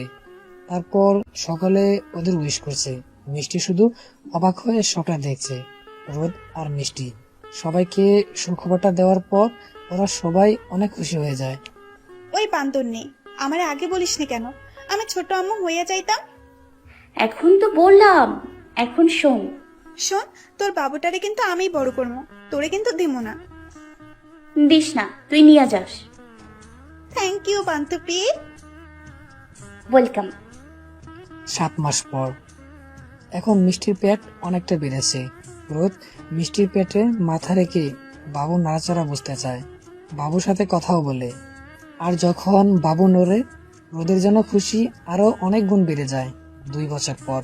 তারপর সকলে ওদের উইশ করছে। মিষ্টি শুধু অবাক হয়ে সবটা দেখছে। রোদ আর মিষ্টি সবাইকে সুখবরটা দেওয়ার পর ওরা সবাই অনেক খুশি হয়ে যায়। ওই বান্দর নেই, আমার আগে বলিসনি কেন? আমি ছোট আম্মু হইয়া যাইতাম। এখন তো বললাম, এখন শোন। শোন, তোর বাবুটারে কিন্তু আমিই বড় করবো, তোরে কিন্তু দিমু না। দিস না, তুই নিয়ে যাস। থ্যাংক ইউ বান্ধবী। ওয়েলকাম। 7 মাস পর এখন মিষ্টির পেট অনেকটা বেড়েছে। রোদ মিষ্টির পেটে মাথা রেখে বাবু নাড়াচাড়া বসতে চায়, বাবুর সাথে কথাও বলে। আর যখন বাবু নড়ে রোদের জন্য খুশি আরো অনেক গুণ বেড়ে যায়। 2 বছর পর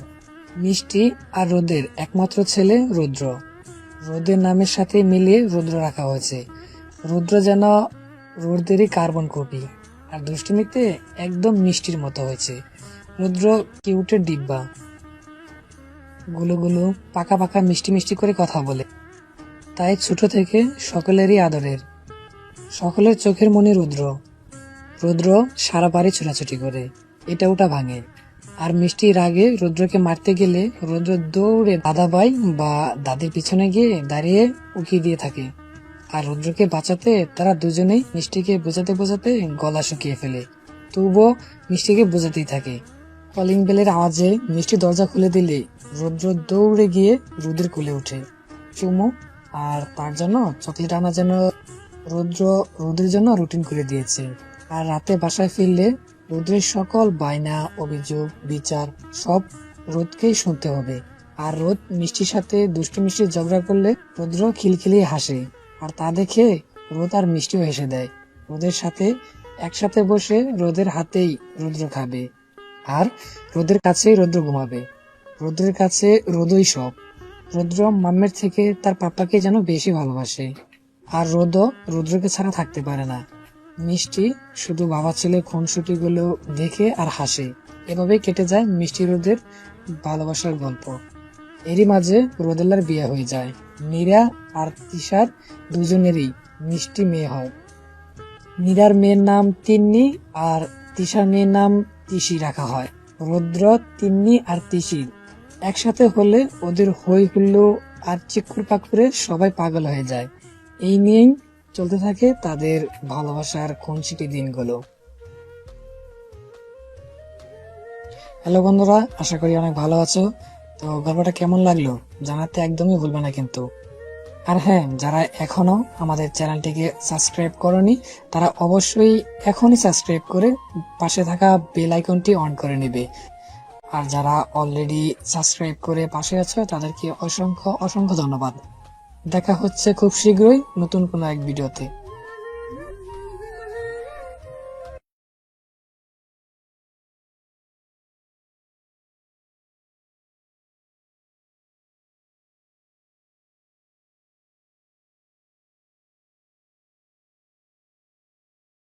মিষ্টি আর রোদের একমাত্র ছেলে রুদ্র। রোদের নামের সাথে মিলিয়ে রুদ্র রাখা হয়েছে। রুদ্র যেন রোদেরই কার্বন কপি, আর দুষ্টুমিতে একদম মিষ্টির মতো হয়েছে। রুদ্র কিউটের ডিব্বা, গুলো পাকা পাকা মিষ্টি মিষ্টি করে কথা বলে। তাই ছোট থেকে সকলেরই আদরের। সকলের চোখের মনি রুদ্র। রুদ্র সারা বাড়ি ছোটাছুটি করে, এটা ওটা ভাঙে। আর মিষ্টি রাগে রুদ্রকে মারতে গেলে রুদ্র দৌড়ে দাদা ভাই বা দাদির পিছনে গিয়ে দাঁড়িয়ে উকি দিয়ে থাকে। আর রুদ্রকে বাঁচাতে তারা দুজনেই মিষ্টিকে বোঝাতে বোঝাতে গলা শুকিয়ে ফেলে। তবুও মিষ্টিকে বোঝাতেই থাকে। কলিং বেলের আওয়াজে মিষ্টি দরজা খুলে দিলে রুদ্র দৌড়ে গিয়ে রুদের কোলে ওঠে। চুমু আর তার জন্য চকলেট আনা যেন রুদ্রের জন্য রুটিন করে দিয়েছে। আর রাতে বাসায় ফিরলে রুদ্রের সকল বায়না, অভিযোগ, বিচার সব রোদকেই শুনতে হবে। আর রোদ মিষ্টির সাথে দুষ্টু মিষ্টি ঝগড়া করলে রুদ্র খিলখিলিয়ে হাসে। আর তা দেখে রোদ আর মিষ্টিও হেসে দেয়। রোদের সাথে একসাথে বসে রোদের হাতেই রুদ্র খাবে, আর রোদের কাছেই রুদ্র ঘুমাবে। রুদ্রের কাছে রোদই সব। রুদ্র মাম্মের থেকে তার পাপ্পাকে যেন বেশি ভালোবাসে। আর রোদও রুদ্রকে ছাড়া থাকতে পারে না। মিষ্টি শুধু বাবা ছেলে খুনসুটি গুলো দেখে আর হাসে। এভাবে কেটে যায় মিষ্টি রোদের ভালোবাসার গল্প। এরই মাঝে রোদেলার বিয়ে হয়ে যায়। নীরা আর তিশার দুজনেরই মিষ্টি মেয়ে হয়। নীরার মেয়ের নাম তিন্নি আর তিশার মেয়ের নাম তিশি রাখা হয়। রুদ্র, তিন্নি আর তিশি একসাথে হলে ওদের হই হুল্লো আর চিকুর পাকুরে সবাই পাগল হয়ে যায়। এই নিয়েই চলতে থাকে তাদের ভালোবাসার খুনসুটি দিনগুলো। হ্যালো বন্ধুরা, আশা করি অনেক ভালো আছো। তো গল্পটা কেমন লাগলো জানাতে একদমই ভুলবে না কিন্তু। আর হ্যাঁ, যারা এখনো আমাদের চ্যানেলটিকে সাবস্ক্রাইব করনি তারা অবশ্যই এখনই সাবস্ক্রাইব করে পাশে থাকা বেল আইকনটি অন করে নেবে। আর যারা অলরেডি সাবস্ক্রাইব করে পাশে আছো তাদেরকে অসংখ্য অসংখ্য ধন্যবাদ। দেখা হচ্ছে খুব শীঘ্রই নতুন কোনো এক ভিডিওতে।